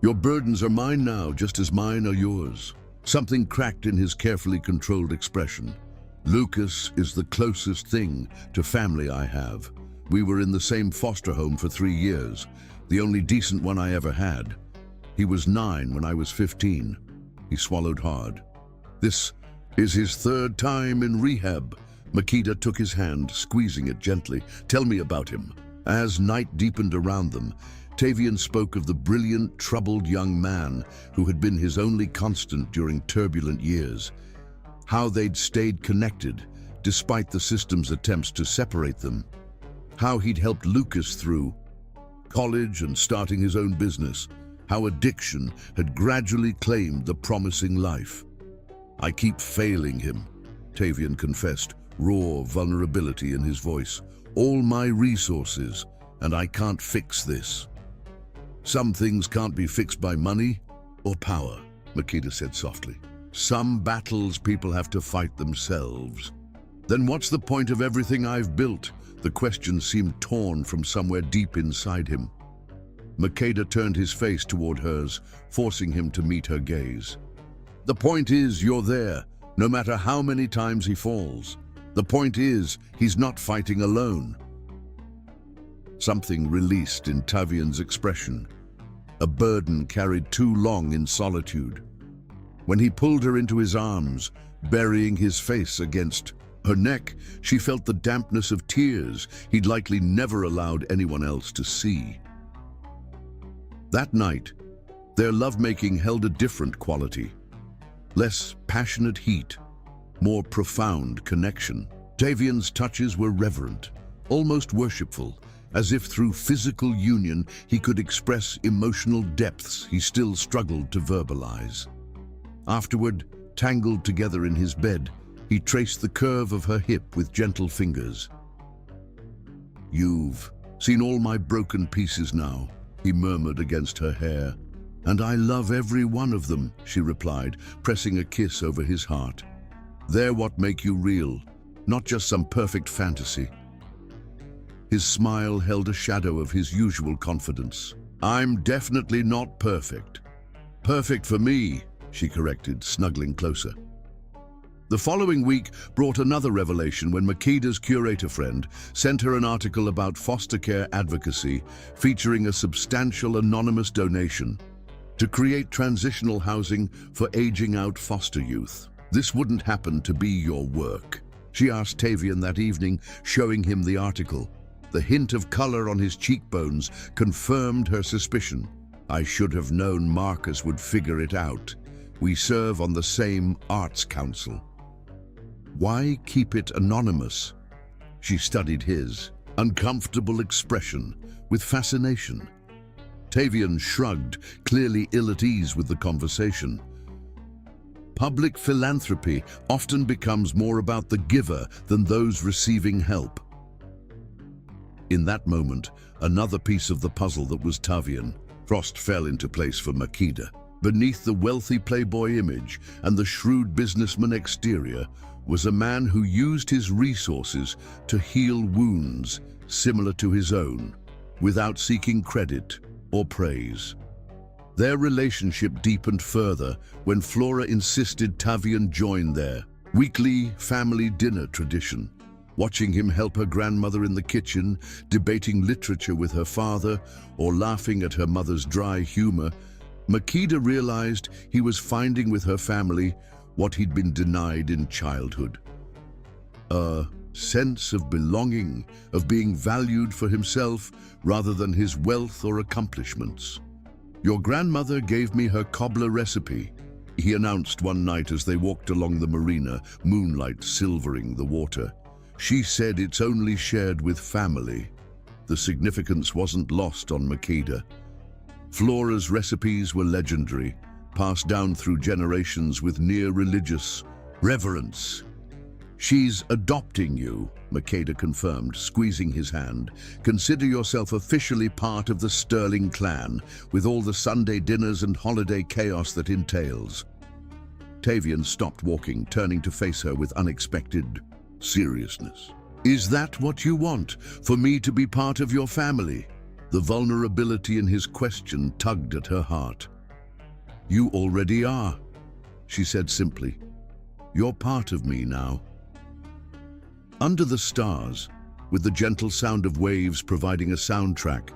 "Your burdens are mine now, just as mine are yours." Something cracked in his carefully controlled expression. "Lucas is the closest thing to family I have. We were in the same foster home for 3 years, the only decent one I ever had. He was 9 when I was 15. He swallowed hard. This is his 3rd time in rehab." Makeda took his hand, squeezing it gently. "Tell me about him." As night deepened around them, Tavian spoke of the brilliant, troubled young man who had been his only constant during turbulent years. How they'd stayed connected, despite the system's attempts to separate them. How he'd helped Lucas through college and starting his own business. How addiction had gradually claimed the promising life. "I keep failing him," Tavian confessed, raw vulnerability in his voice. "All my resources, and I can't fix this." "Some things can't be fixed by money or power," Makeda said softly. "Some battles people have to fight themselves." "Then what's the point of everything I've built?" The question seemed torn from somewhere deep inside him. Makeda turned his face toward hers, forcing him to meet her gaze. "The point is you're there, no matter how many times he falls. The point is he's not fighting alone." Something released in Tavian's expression. A burden carried too long in solitude. When he pulled her into his arms, burying his face against Her neck, she felt the dampness of tears he'd likely never allowed anyone else to see. That night, their lovemaking held a different quality. Less passionate heat, more profound connection. Tavian's touches were reverent, almost worshipful, as if through physical union he could express emotional depths he still struggled to verbalize. Afterward, tangled together in his bed, he traced the curve of her hip with gentle fingers. "You've seen all my broken pieces now," he murmured against her hair. "And I love every one of them," she replied, pressing a kiss over his heart. "They're what make you real, not just some perfect fantasy." His smile held a shadow of his usual confidence. "I'm definitely not perfect." "Perfect for me," she corrected, snuggling closer. The following week brought another revelation when Makeda's curator friend sent her an article about foster care advocacy featuring a substantial anonymous donation to create transitional housing for aging out foster youth. "This wouldn't happen to be your work," she asked Tavian that evening, showing him the article. The hint of color on his cheekbones confirmed her suspicion. "I should have known Marcus would figure it out. We serve on the same arts council." "Why keep it anonymous?" She studied his uncomfortable expression with fascination. Tavian shrugged, clearly ill at ease with the conversation. Public philanthropy often becomes more about the giver than those receiving help. In that moment, another piece of the puzzle that was Tavian, Frost, fell into place for Makeda. Beneath the wealthy playboy image and the shrewd businessman exterior was a man who used his resources to heal wounds similar to his own, without seeking credit or praise. Their relationship deepened further when Flora insisted Tavian join their weekly family dinner tradition. Watching him help her grandmother in the kitchen, debating literature with her father, or laughing at her mother's dry humor, Makeda realized he was finding with her family what he'd been denied in childhood. A sense of belonging, of being valued for himself rather than his wealth or accomplishments. "Your grandmother gave me her cobbler recipe," he announced one night as they walked along the marina, moonlight silvering the water. "She said it's only shared with family." The significance wasn't lost on Makeda. Flora's recipes were legendary, passed down through generations with near religious reverence. "She's adopting you," Makeda confirmed, squeezing his hand. "Consider yourself officially part of the Sterling clan, with all the Sunday dinners and holiday chaos that entails." Tavian stopped walking, turning to face her with unexpected seriousness. "Is that what you want, for me to be part of your family?" The vulnerability in his question tugged at her heart. "You already are," she said simply. "You're part of me now." Under the stars, with the gentle sound of waves providing a soundtrack,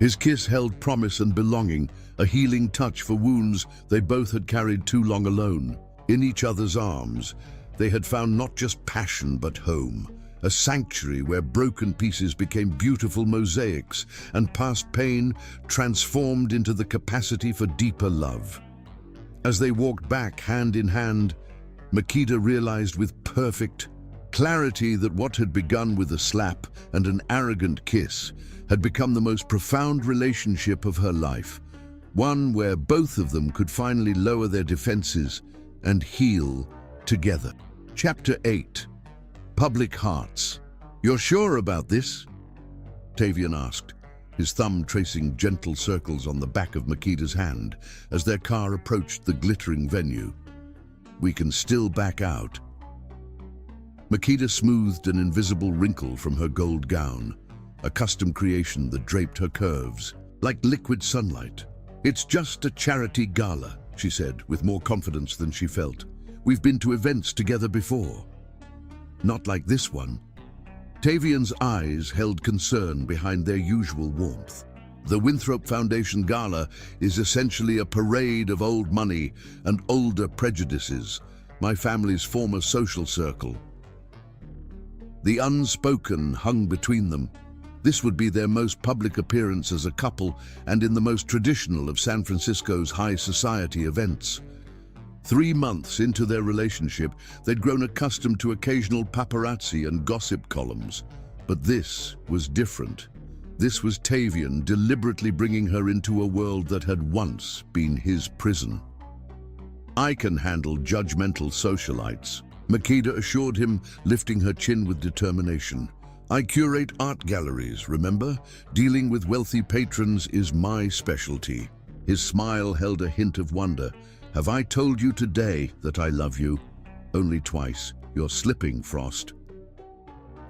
his kiss held promise and belonging, a healing touch for wounds they both had carried too long alone. In each other's arms, they had found not just passion but home, a sanctuary where broken pieces became beautiful mosaics and past pain transformed into the capacity for deeper love. As they walked back hand in hand, Makeda realized with perfect clarity that what had begun with a slap and an arrogant kiss had become the most profound relationship of her life, one where both of them could finally lower their defenses and heal together. Chapter 8. Public Hearts. "You're sure about this?" Tavian asked, his thumb tracing gentle circles on the back of Makeda's hand as their car approached the glittering venue. "We can still back out." Makeda smoothed an invisible wrinkle from her gold gown, a custom creation that draped her curves, like liquid sunlight. "It's just a charity gala," she said, with more confidence than she felt. "We've been to events together before." "Not like this one." Tavian's eyes held concern behind their usual warmth. "The Winthrop Foundation Gala is essentially a parade of old money and older prejudices, my family's former social circle." The unspoken hung between them. This would be their most public appearance as a couple and in the most traditional of San Francisco's high society events. 3 months into their relationship, they'd grown accustomed to occasional paparazzi and gossip columns. But this was different. This was Tavian deliberately bringing her into a world that had once been his prison. "I can handle judgmental socialites," Makeda assured him, lifting her chin with determination. "I curate art galleries, remember? Dealing with wealthy patrons is my specialty." His smile held a hint of wonder. "Have I told you today that I love you?" "Only twice. You're slipping, Frost."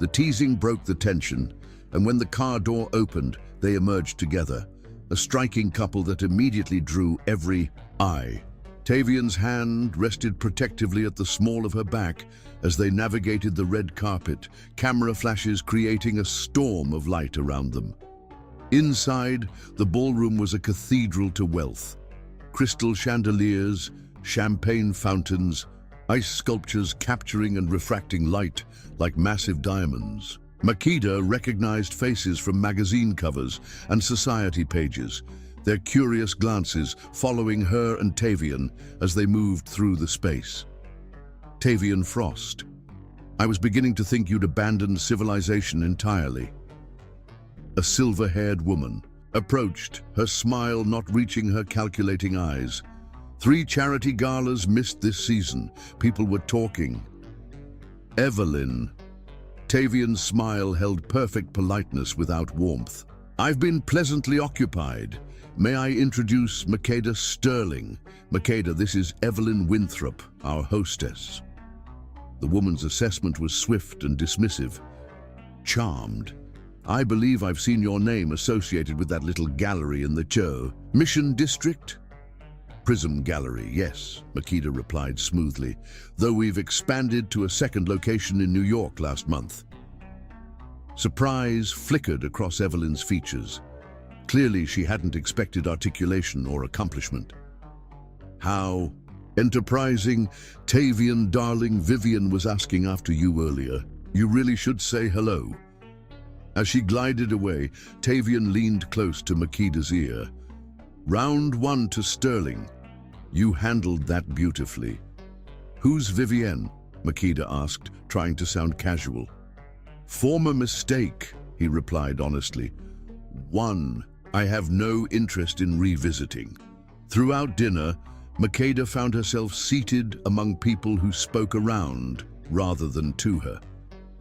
The teasing broke the tension, and when the car door opened, they emerged together, a striking couple that immediately drew every eye. Tavian's hand rested protectively at the small of her back as they navigated the red carpet, camera flashes creating a storm of light around them. Inside, the ballroom was a cathedral to wealth. Crystal chandeliers, champagne fountains, ice sculptures capturing and refracting light like massive diamonds. Makeda recognized faces from magazine covers and society pages, their curious glances following her and Tavian as they moved through the space. "Tavian Frost, I was beginning to think you'd abandoned civilization entirely." A silver-haired woman approached, her smile not reaching her calculating eyes. 3 charity galas missed this season. People were talking. "Evelyn." Tavian's smile held perfect politeness without warmth. "I've been pleasantly occupied. May I introduce Makeda Sterling? Makeda, this is Evelyn Winthrop, our hostess." The woman's assessment was swift and dismissive. "Charmed. I believe I've seen your name associated with that little gallery in the Mission District?" "Prism Gallery, yes," Makeda replied smoothly, "though we've expanded to a second location in New York last month." Surprise flickered across Evelyn's features. Clearly, she hadn't expected articulation or accomplishment. "How enterprising. Tavian, darling, Vivian was asking after you earlier. You really should say hello." As she glided away, Tavian leaned close to Makeda's ear. "Round 1 to Sterling. You handled that beautifully." "Who's Vivienne?" Makeda asked, trying to sound casual. "Former mistake," he replied honestly. "One I have no interest in revisiting." Throughout dinner, Makeda found herself seated among people who spoke around rather than to her,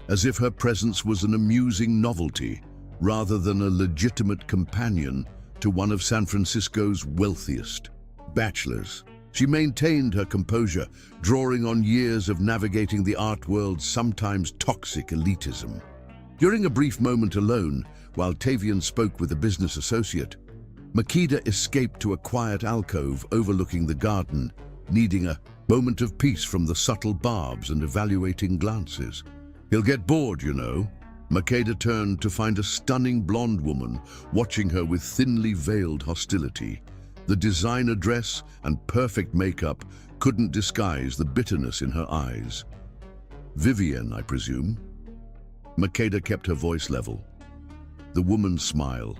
as if her presence was an amusing novelty rather than a legitimate companion to one of San Francisco's wealthiest bachelors. She maintained her composure, drawing on years of navigating the art world's sometimes toxic elitism. During a brief moment alone, while Tavian spoke with a business associate, Makeda escaped to a quiet alcove overlooking the garden, needing a moment of peace from the subtle barbs and evaluating glances. "He'll get bored, you know." Makeda turned to find a stunning blonde woman watching her with thinly veiled hostility. The designer dress and perfect makeup couldn't disguise the bitterness in her eyes. "Vivienne, I presume?" Makeda kept her voice level. The woman's smile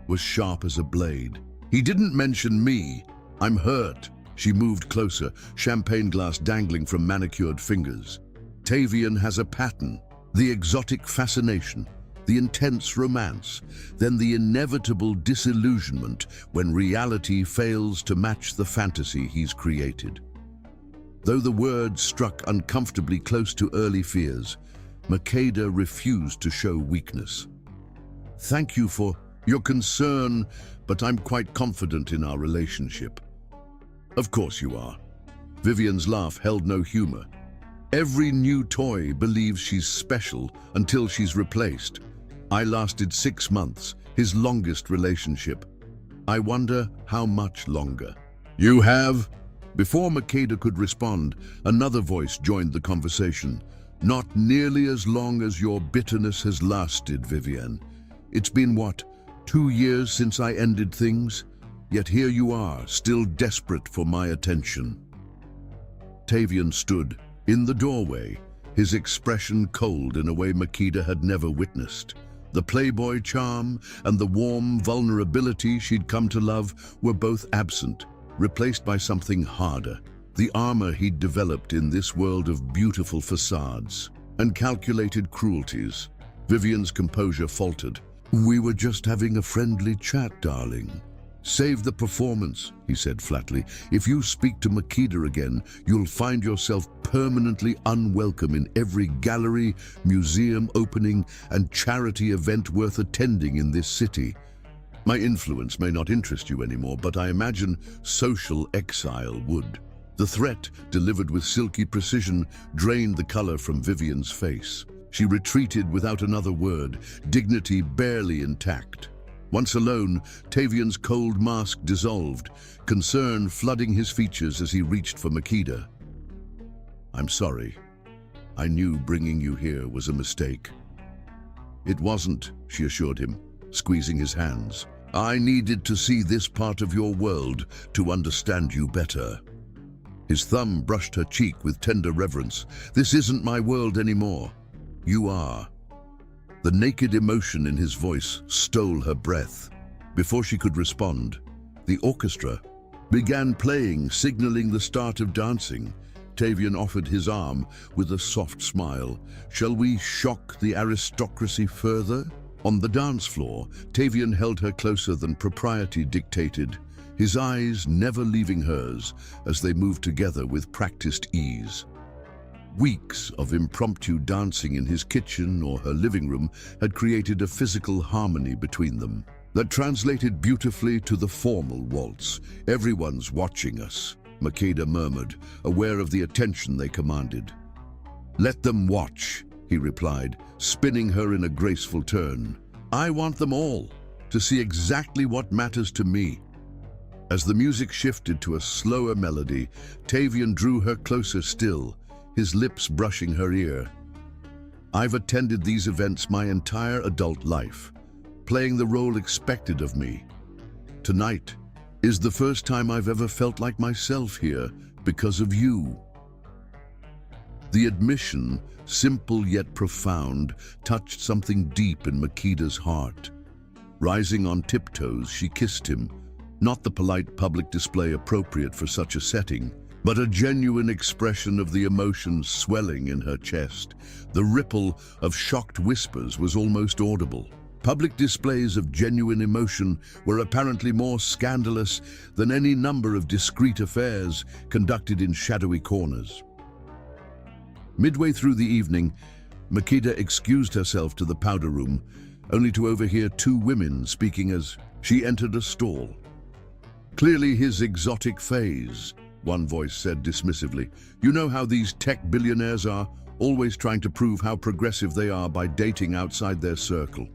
was sharp as a blade. "He didn't mention me. I'm hurt." She moved closer, champagne glass dangling from manicured fingers. "Tavian has a pattern, the exotic fascination, the intense romance, then the inevitable disillusionment when reality fails to match the fantasy he's created." Though the words struck uncomfortably close to early fears, Makeda refused to show weakness. "Thank you for your concern, but I'm quite confident in our relationship." "Of course you are." Vivian's laugh held no humor. "Every new toy believes she's special until she's replaced. I lasted 6 months, his longest relationship. I wonder how much longer." "You have?" Before Makeda could respond, another voice joined the conversation. "Not nearly as long as your bitterness has lasted, Vivienne. It's been, what, 2 years since I ended things? Yet here you are, still desperate for my attention." Tavian stood in the doorway, his expression cold in a way Makeda had never witnessed. The playboy charm and the warm vulnerability she'd come to love were both absent, replaced by something harder. The armor he'd developed in this world of beautiful facades and calculated cruelties. Vivian's composure faltered. "We were just having a friendly chat, darling." "Save the performance," he said flatly. "If you speak to Makeda again, you'll find yourself permanently unwelcome in every gallery, museum opening, and charity event worth attending in this city. My influence may not interest you anymore, but I imagine social exile would." The threat, delivered with silky precision, drained the color from Vivian's face. She retreated without another word, dignity barely intact. Once alone, Tavian's cold mask dissolved, concern flooding his features as he reached for Makeda. "I'm sorry. I knew bringing you here was a mistake." "It wasn't," she assured him, squeezing his hands. "I needed to see this part of your world to understand you better." His thumb brushed her cheek with tender reverence. "This isn't my world anymore. You are." The naked emotion in his voice stole her breath. Before she could respond, the orchestra began playing, signaling the start of dancing. Tavian offered his arm with a soft smile. "Shall we shock the aristocracy further?" On the dance floor, Tavian held her closer than propriety dictated, his eyes never leaving hers as they moved together with practiced ease. Weeks of impromptu dancing in his kitchen or her living room had created a physical harmony between them that translated beautifully to the formal waltz. "Everyone's watching us," Makeda murmured, aware of the attention they commanded. "Let them watch," he replied, spinning her in a graceful turn. "I want them all to see exactly what matters to me." As the music shifted to a slower melody, Tavian drew her closer still, his lips brushing her ear. "I've attended these events my entire adult life, playing the role expected of me. Tonight is the first time I've ever felt like myself here because of you." The admission, simple yet profound, touched something deep in Makeda's heart. Rising on tiptoes, she kissed him, not the polite public display appropriate for such a setting, but a genuine expression of the emotions swelling in her chest. The ripple of shocked whispers was almost audible. Public displays of genuine emotion were apparently more scandalous than any number of discreet affairs conducted in shadowy corners. Midway through the evening, Makeda excused herself to the powder room, only to overhear two women speaking as she entered a stall. "Clearly his exotic phase," one voice said dismissively. "You know how these tech billionaires are, always trying to prove how progressive they are by dating outside their circle."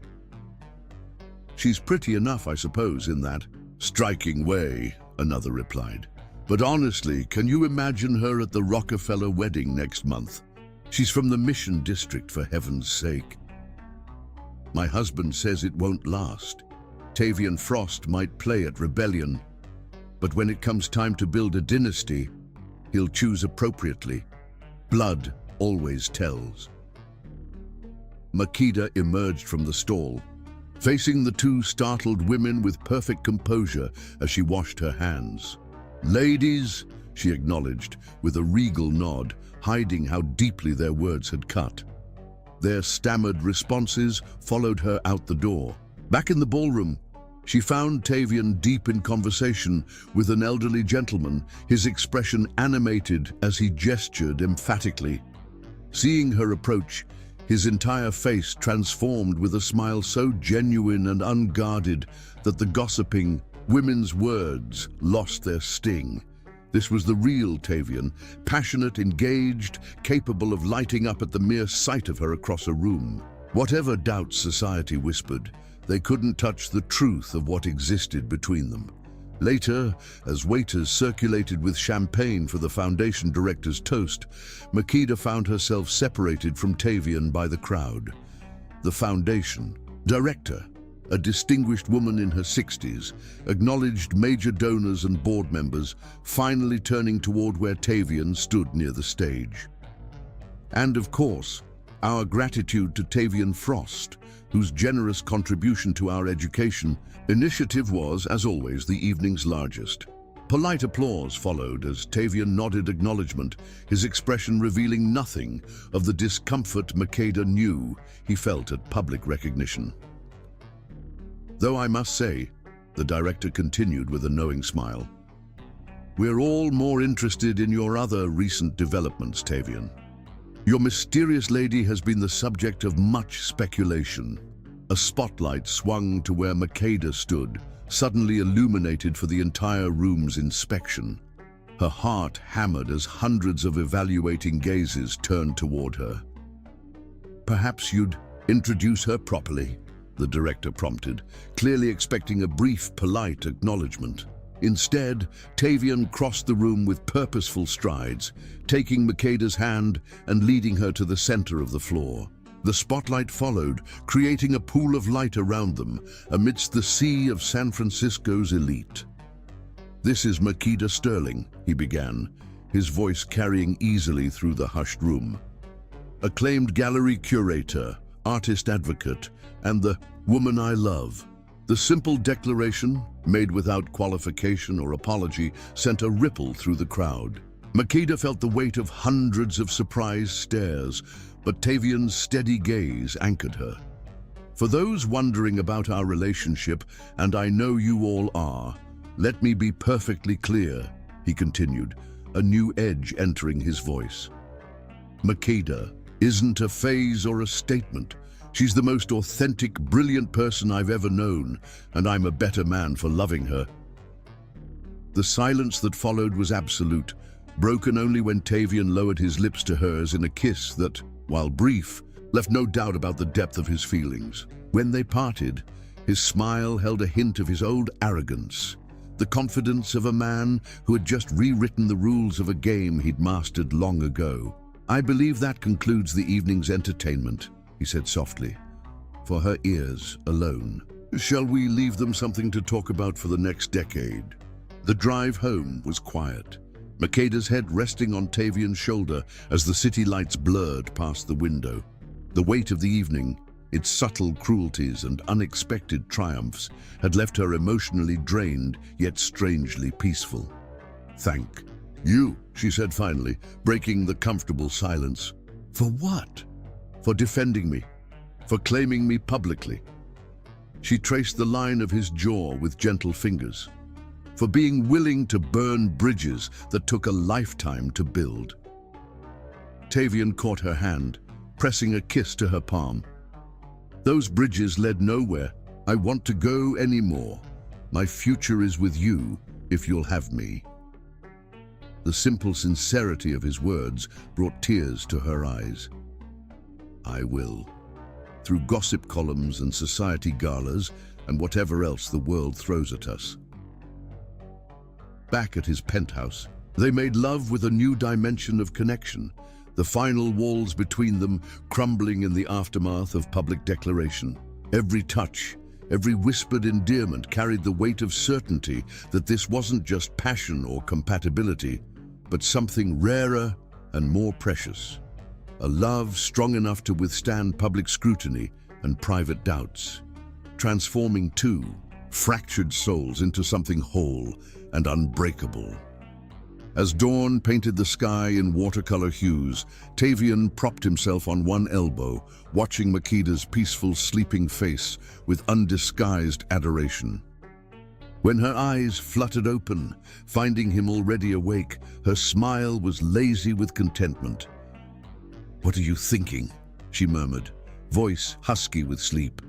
"She's pretty enough, I suppose, in that striking way," another replied. "But honestly, can you imagine her at the Rockefeller wedding next month? She's from the Mission District, for heaven's sake." "My husband says it won't last. Tavian Frost might play at rebellion, but when it comes time to build a dynasty, he'll choose appropriately. Blood always tells." Makeda emerged from the stall, facing the two startled women with perfect composure as she washed her hands. "Ladies," she acknowledged with a regal nod, hiding how deeply their words had cut. Their stammered responses followed her out the door. Back in the ballroom, she found Tavian deep in conversation with an elderly gentleman, his expression animated as he gestured emphatically. Seeing her approach, his entire face transformed with a smile so genuine and unguarded that the gossiping women's words lost their sting. This was the real Tavian, passionate, engaged, capable of lighting up at the mere sight of her across a room. Whatever doubts society whispered, they couldn't touch the truth of what existed between them. Later, as waiters circulated with champagne for the foundation director's toast, Makeda found herself separated from Tavian by the crowd. The foundation director, a distinguished woman in her 60s, acknowledged major donors and board members, finally turning toward where Tavian stood near the stage. And of course, our gratitude to Tavian Frost, whose generous contribution to our education initiative was, as always, the evening's largest. Polite applause followed as Tavian nodded acknowledgement, his expression revealing nothing of the discomfort Makeda knew he felt at public recognition. Though I must say, the director continued with a knowing smile, we're all more interested in your other recent developments, Tavian. Your mysterious lady has been the subject of much speculation. A spotlight swung to where Makeda stood, suddenly illuminated for the entire room's inspection. Her heart hammered as hundreds of evaluating gazes turned toward her. Perhaps you'd introduce her properly, the director prompted, clearly expecting a brief, polite acknowledgement. Instead, Tavian crossed the room with purposeful strides, taking Makeda's hand and leading her to the center of the floor. The spotlight followed, creating a pool of light around them, amidst the sea of San Francisco's elite. This is Makeda Sterling, he began, his voice carrying easily through the hushed room. Acclaimed gallery curator, artist advocate, and the woman I love. The simple declaration, made without qualification or apology, sent a ripple through the crowd. Makeda felt the weight of hundreds of surprised stares, but Tavian's steady gaze anchored her. For those wondering about our relationship, and I know you all are, let me be perfectly clear, he continued, a new edge entering his voice. Makeda isn't a phase or a statement. She's the most authentic, brilliant person I've ever known, and I'm a better man for loving her. The silence that followed was absolute, broken only when Tavian lowered his lips to hers in a kiss that, while brief, left no doubt about the depth of his feelings. When they parted, his smile held a hint of his old arrogance, the confidence of a man who had just rewritten the rules of a game he'd mastered long ago. I believe that concludes the evening's entertainment, he said softly, for her ears alone. Shall we leave them something to talk about for the next decade? The drive home was quiet, Makeda's head resting on Tavian's shoulder as the city lights blurred past the window. The weight of the evening, its subtle cruelties and unexpected triumphs, had left her emotionally drained, yet strangely peaceful. Thank you, she said finally, breaking the comfortable silence. For what? For defending me, for claiming me publicly. She traced the line of his jaw with gentle fingers. For being willing to burn bridges that took a lifetime to build. Tavian caught her hand, pressing a kiss to her palm. Those bridges led nowhere. I want to go anymore. My future is with you, if you'll have me. The simple sincerity of his words brought tears to her eyes. I will. Through gossip columns and society galas and whatever else the world throws at us. Back at his penthouse, they made love with a new dimension of connection, the final walls between them crumbling in the aftermath of public declaration. Every touch, every whispered endearment carried the weight of certainty that this wasn't just passion or compatibility, but something rarer and more precious. A love strong enough to withstand public scrutiny and private doubts, transforming two fractured souls into something whole and unbreakable. As dawn painted the sky in watercolor hues, Tavian propped himself on one elbow, watching Makeda's peaceful, sleeping face with undisguised adoration. When her eyes fluttered open, finding him already awake, her smile was lazy with contentment. "What are you thinking?" she murmured, voice husky with sleep.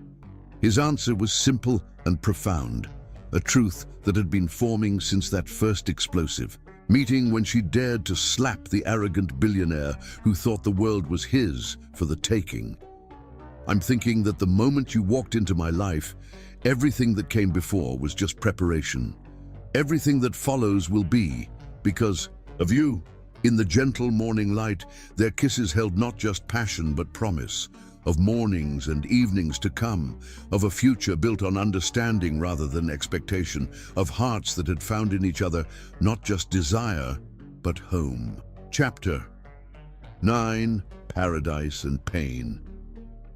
His answer was simple and profound, a truth that had been forming since that first explosive meeting when she dared to slap the arrogant billionaire who thought the world was his for the taking. "I'm thinking that the moment you walked into my life, everything that came before was just preparation. Everything that follows will be because of you." In the gentle morning light, their kisses held not just passion but promise, of mornings and evenings to come, of a future built on understanding rather than expectation, of hearts that had found in each other not just desire, but home. Chapter 9, paradise and pain.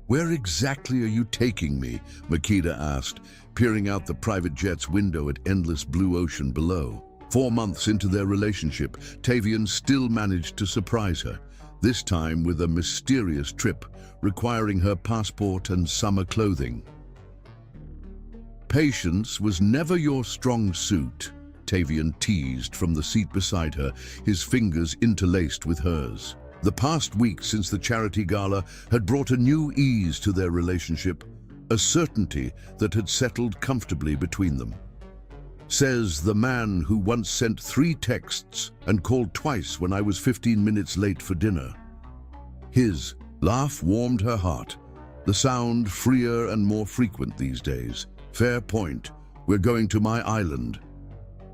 Where exactly are you taking me? Makeda asked, peering out the private jet's window at endless blue ocean below. 4 months into their relationship, Tavian still managed to surprise her, this time with a mysterious trip requiring her passport and summer clothing. Patience was never your strong suit, Tavian teased from the seat beside her, his fingers interlaced with hers. The past week since the charity gala had brought a new ease to their relationship, a certainty that had settled comfortably between them. Says the man who once sent 3 texts and called twice when I was 15 minutes late for dinner. His laugh warmed her heart, the sound freer and more frequent these days. Fair point. We're going to my island.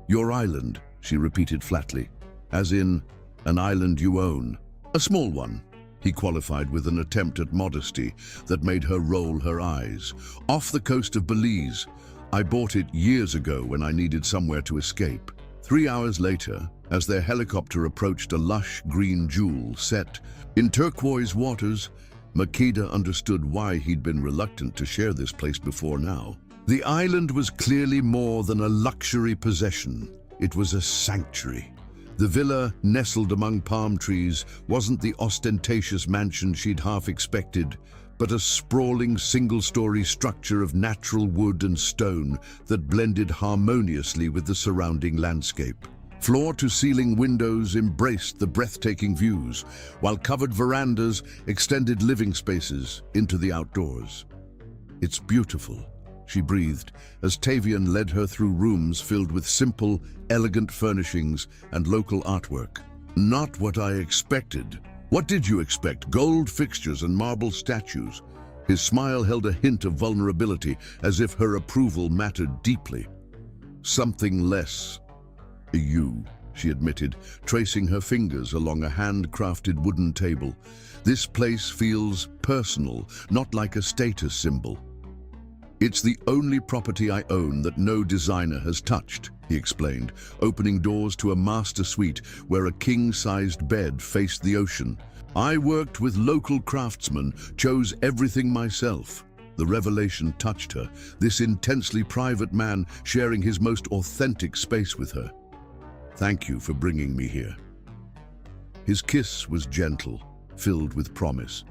Your island, she repeated flatly, as in an island you own. A small one, he qualified with an attempt at modesty that made her roll her eyes. Off the coast of Belize. I bought it years ago when I needed somewhere to escape. 3 hours later, as their helicopter approached a lush green jewel set in turquoise waters, Makeda understood why he'd been reluctant to share this place before now. The island was clearly more than a luxury possession. It was a sanctuary. The villa, nestled among palm trees, wasn't the ostentatious mansion she'd half expected, but a sprawling single-story structure of natural wood and stone that blended harmoniously with the surrounding landscape. Floor-to-ceiling windows embraced the breathtaking views, while covered verandas extended living spaces into the outdoors. It's beautiful, she breathed, as Tavian led her through rooms filled with simple, elegant furnishings and local artwork. Not what I expected. What did you expect? Gold fixtures and marble statues? His smile held a hint of vulnerability, as if her approval mattered deeply. Something less. You, she admitted, tracing her fingers along a handcrafted wooden table. This place feels personal, not like a status symbol. It's the only property I own that no designer has touched, he explained, opening doors to a master suite where a king-sized bed faced the ocean. I worked with local craftsmen, chose everything myself. The revelation touched her, this intensely private man sharing his most authentic space with her. Thank you for bringing me here. His kiss was gentle, filled with promise.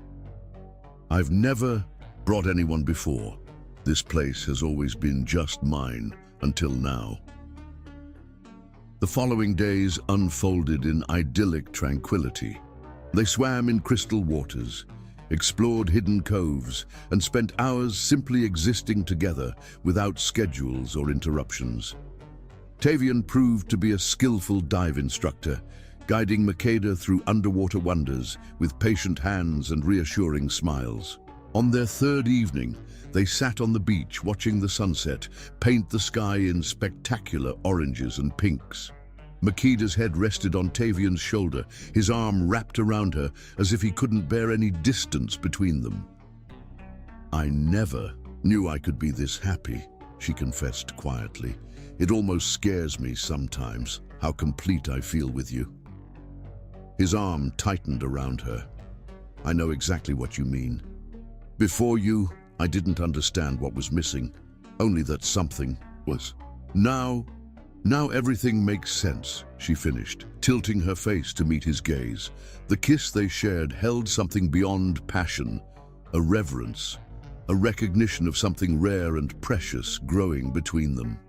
I've never brought anyone before. This place has always been just mine, until now. The following days unfolded in idyllic tranquility. They swam in crystal waters, explored hidden coves, and spent hours simply existing together without schedules or interruptions. Tavian proved to be a skillful dive instructor, guiding Makeda through underwater wonders with patient hands and reassuring smiles. On their 3rd evening, they sat on the beach watching the sunset paint the sky in spectacular oranges and pinks. Makeda's head rested on Tavian's shoulder, his arm wrapped around her as if he couldn't bear any distance between them. I never knew I could be this happy, she confessed quietly. It almost scares me sometimes, how complete I feel with you. His arm tightened around her. I know exactly what you mean. Before you, I didn't understand what was missing, only that something was. Now everything makes sense, she finished, tilting her face to meet his gaze. The kiss they shared held something beyond passion, a reverence, a recognition of something rare and precious growing between them.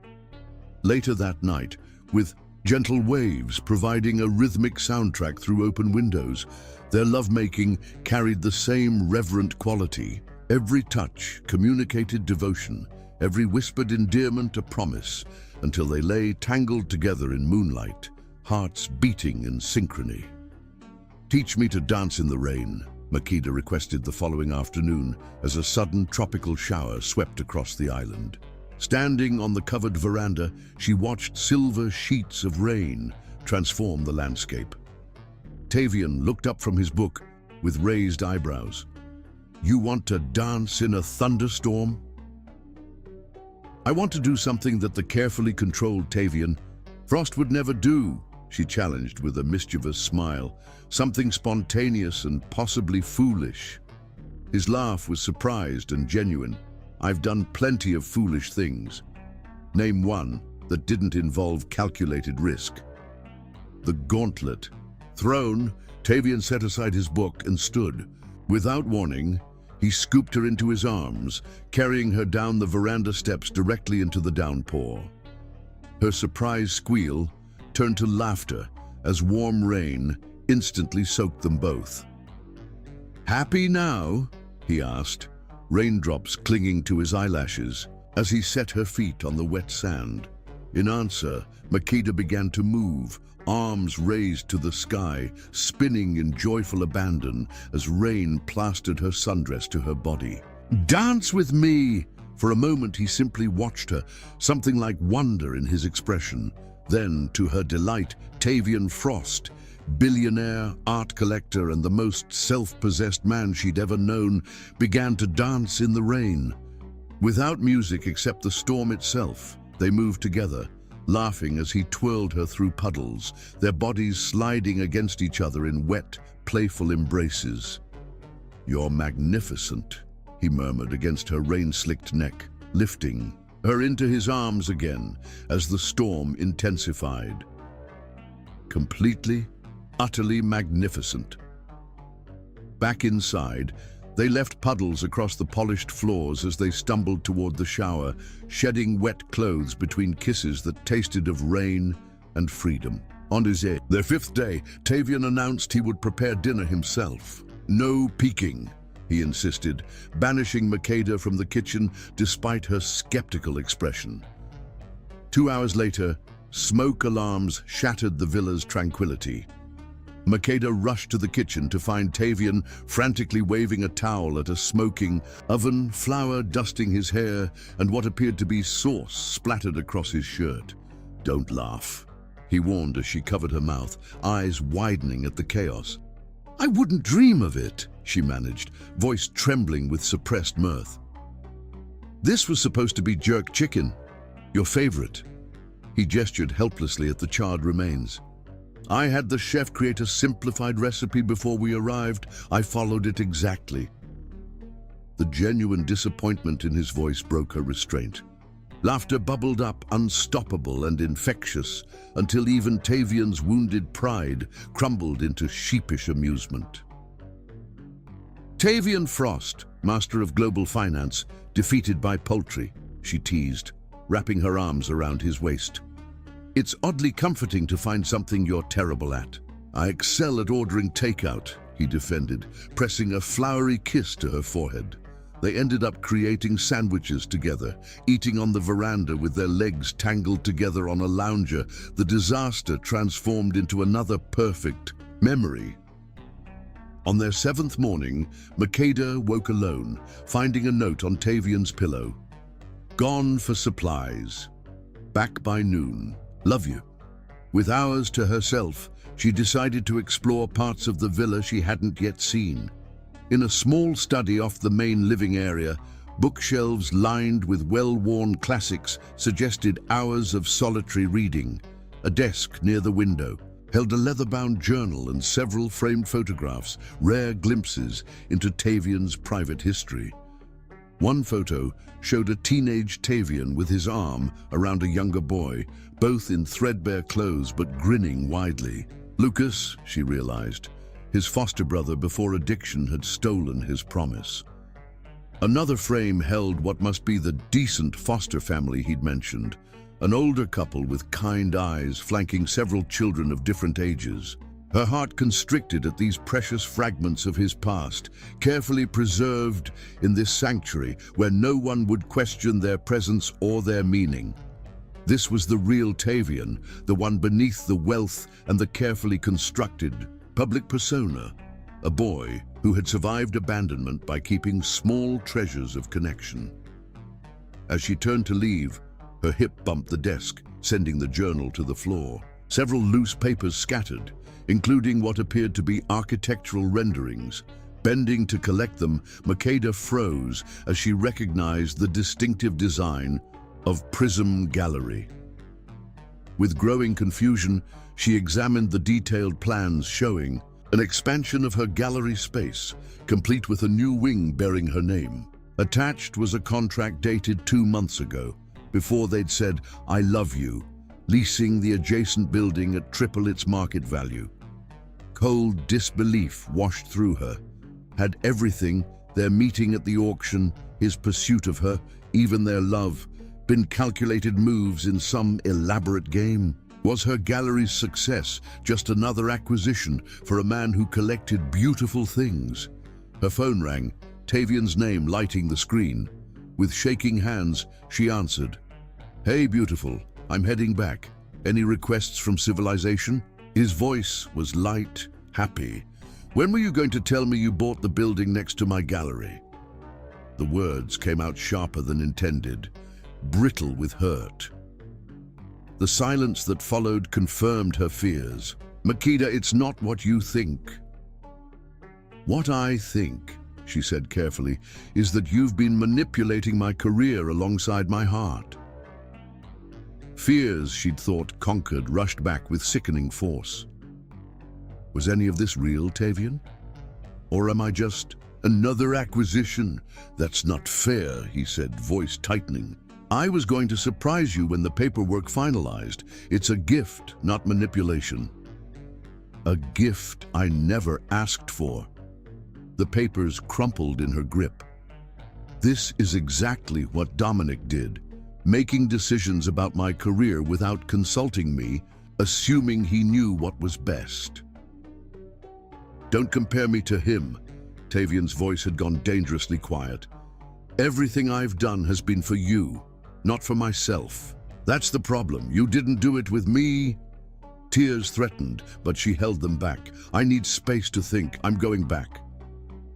Later that night, with gentle waves providing a rhythmic soundtrack through open windows, their lovemaking carried the same reverent quality. Every touch communicated devotion, every whispered endearment a promise, until they lay tangled together in moonlight, hearts beating in synchrony. Teach me to dance in the rain, Makeda requested the following afternoon as a sudden tropical shower swept across the island. Standing on the covered veranda, she watched silver sheets of rain transform the landscape. Tavian looked up from his book with raised eyebrows. You want to dance in a thunderstorm? I want to do something that the carefully controlled Tavian Frost would never do, she challenged with a mischievous smile, something spontaneous and possibly foolish. His laugh was surprised and genuine. I've done plenty of foolish things. Name one that didn't involve calculated risk. The gauntlet. Thrown, Tavian set aside his book and stood. Without warning, he scooped her into his arms, carrying her down the veranda steps directly into the downpour. Her surprised squeal turned to laughter as warm rain instantly soaked them both. "Happy now?" he asked, raindrops clinging to his eyelashes as he set her feet on the wet sand. In answer, Makeda began to move, arms raised to the sky, spinning in joyful abandon as rain plastered her sundress to her body. "Dance with me!" For a moment he simply watched her, something like wonder in his expression. Then, to her delight, Tavian Frost, billionaire, art collector, and the most self-possessed man she'd ever known, began to dance in the rain. Without music except the storm itself, they moved together, laughing as he twirled her through puddles, their bodies sliding against each other in wet, playful embraces. "You're magnificent," he murmured against her rain-slicked neck, lifting her into his arms again as the storm intensified. Completely, utterly magnificent. Back inside, they left puddles across the polished floors as they stumbled toward the shower, shedding wet clothes between kisses that tasted of rain and freedom. On their fifth day, Tavian announced he would prepare dinner himself. "No peeking," he insisted, banishing Makeda from the kitchen despite her skeptical expression. 2 hours later, smoke alarms shattered the villa's tranquility. Makeda rushed to the kitchen to find Tavian frantically waving a towel at a smoking oven, flour dusting his hair, and what appeared to be sauce splattered across his shirt. "Don't laugh," he warned as she covered her mouth, eyes widening at the chaos. "I wouldn't dream of it," she managed, voice trembling with suppressed mirth. "This was supposed to be jerk chicken, your favorite." He gestured helplessly at the charred remains. "I had the chef create a simplified recipe before we arrived. I followed it exactly." The genuine disappointment in his voice broke her restraint. Laughter bubbled up, unstoppable and infectious, until even Tavian's wounded pride crumbled into sheepish amusement. "Tavian Frost, master of global finance, defeated by poultry," she teased, wrapping her arms around his waist. "It's oddly comforting to find something you're terrible at." "I excel at ordering takeout," he defended, pressing a flowery kiss to her forehead. They ended up creating sandwiches together, eating on the veranda with their legs tangled together on a lounger. The disaster transformed into another perfect memory. On their 7th morning, Makeda woke alone, finding a note on Tavian's pillow. "Gone for supplies. Back by noon. Love you." With hours to herself, she decided to explore parts of the villa she hadn't yet seen. In a small study off the main living area, bookshelves lined with well-worn classics suggested hours of solitary reading. A desk near the window held a leather-bound journal and several framed photographs, rare glimpses into Tavian's private history. One photo showed a teenage Tavian with his arm around a younger boy, both in threadbare clothes but grinning widely. Lucas, she realized, his foster brother before addiction had stolen his promise. Another frame held what must be the decent foster family he'd mentioned, an older couple with kind eyes flanking several children of different ages. Her heart constricted at these precious fragments of his past, carefully preserved in this sanctuary where no one would question their presence or their meaning. This was the real Tavian, the one beneath the wealth and the carefully constructed public persona, a boy who had survived abandonment by keeping small treasures of connection. As she turned to leave, her hip bumped the desk, sending the journal to the floor. Several loose papers scattered, including what appeared to be architectural renderings. Bending to collect them, Makeda froze as she recognized the distinctive design of Prism Gallery. With growing confusion, She examined the detailed plans showing an expansion of her gallery space, complete with a new wing bearing her name. Attached was a contract dated 2 months ago, before they'd said, "I love you," leasing the adjacent building at triple its market value. Cold disbelief washed through her. Had everything, their meeting at the auction, his pursuit of her, even their love, been calculated moves in some elaborate game? Was her gallery's success just another acquisition for a man who collected beautiful things? Her phone rang, Tavian's name lighting the screen. With shaking hands, she answered. "Hey, beautiful, I'm heading back. Any requests from civilization?" His voice was light, happy. "When were you going to tell me you bought the building next to my gallery?" The words came out sharper than intended, brittle with hurt. The silence that followed confirmed her fears. "Makeda, it's not what you think." "What I think," she said carefully, "is that you've been manipulating my career alongside my heart." Fears she'd thought conquered rushed back with sickening force. Was any of this real, Tavian? Or am I just another acquisition? "That's not fair," he said, voice tightening. "I was going to surprise you when the paperwork finalized. It's a gift, not manipulation." "A gift I never asked for." The papers crumpled in her grip. "This is exactly what Dominic did, making decisions about my career without consulting me, assuming he knew what was best." "Don't compare me to him." Tavian's voice had gone dangerously quiet. "Everything I've done has been for you, not for myself. That's the problem. You didn't do it with me." Tears threatened, but she held them back. "I need space to think. I'm going back."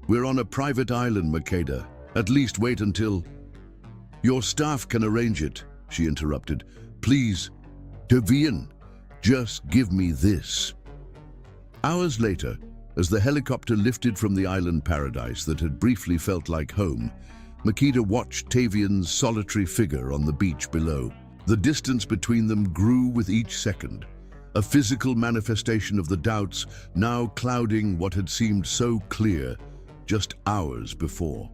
"We're on a private island, Makeda. At least wait until—" "Your staff can arrange it," she interrupted. "Please, Tavian, just give me this." Hours later, as the helicopter lifted from the island paradise that had briefly felt like home, Makeda watched Tavian's solitary figure on the beach below. The distance between them grew with each second, a physical manifestation of the doubts now clouding what had seemed so clear just hours before.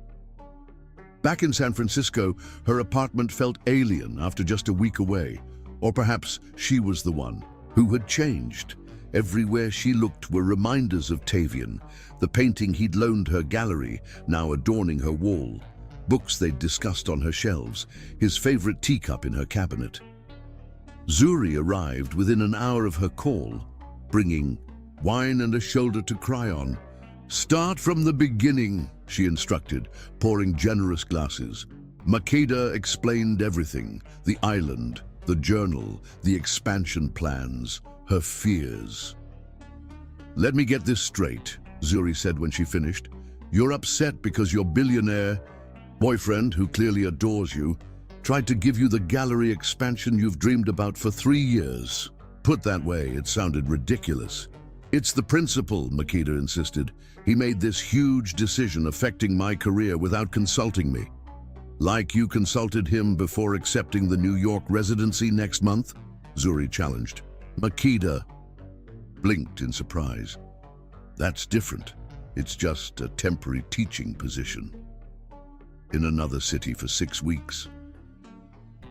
Back in San Francisco, her apartment felt alien after just a week away. Or perhaps she was the one who had changed. Everywhere she looked were reminders of Tavian, the painting he'd loaned her gallery, now adorning her wall, books they'd discussed on her shelves, his favorite teacup in her cabinet. Zuri arrived within an hour of her call, bringing wine and a shoulder to cry on. "Start from the beginning," she instructed, pouring generous glasses. Makeda explained everything: the island, the journal, the expansion plans, her fears. "Let me get this straight," Zuri said when she finished. "You're upset because your billionaire boyfriend, who clearly adores you, tried to give you the gallery expansion you've dreamed about for 3 years. Put that way, it sounded ridiculous." "It's the principle," Makeda insisted. "He made this huge decision affecting my career without consulting me." "Like you consulted him before accepting the New York residency next month?" Zuri challenged. Makeda blinked in surprise. "That's different. It's just a temporary teaching position. In another city for 6 weeks."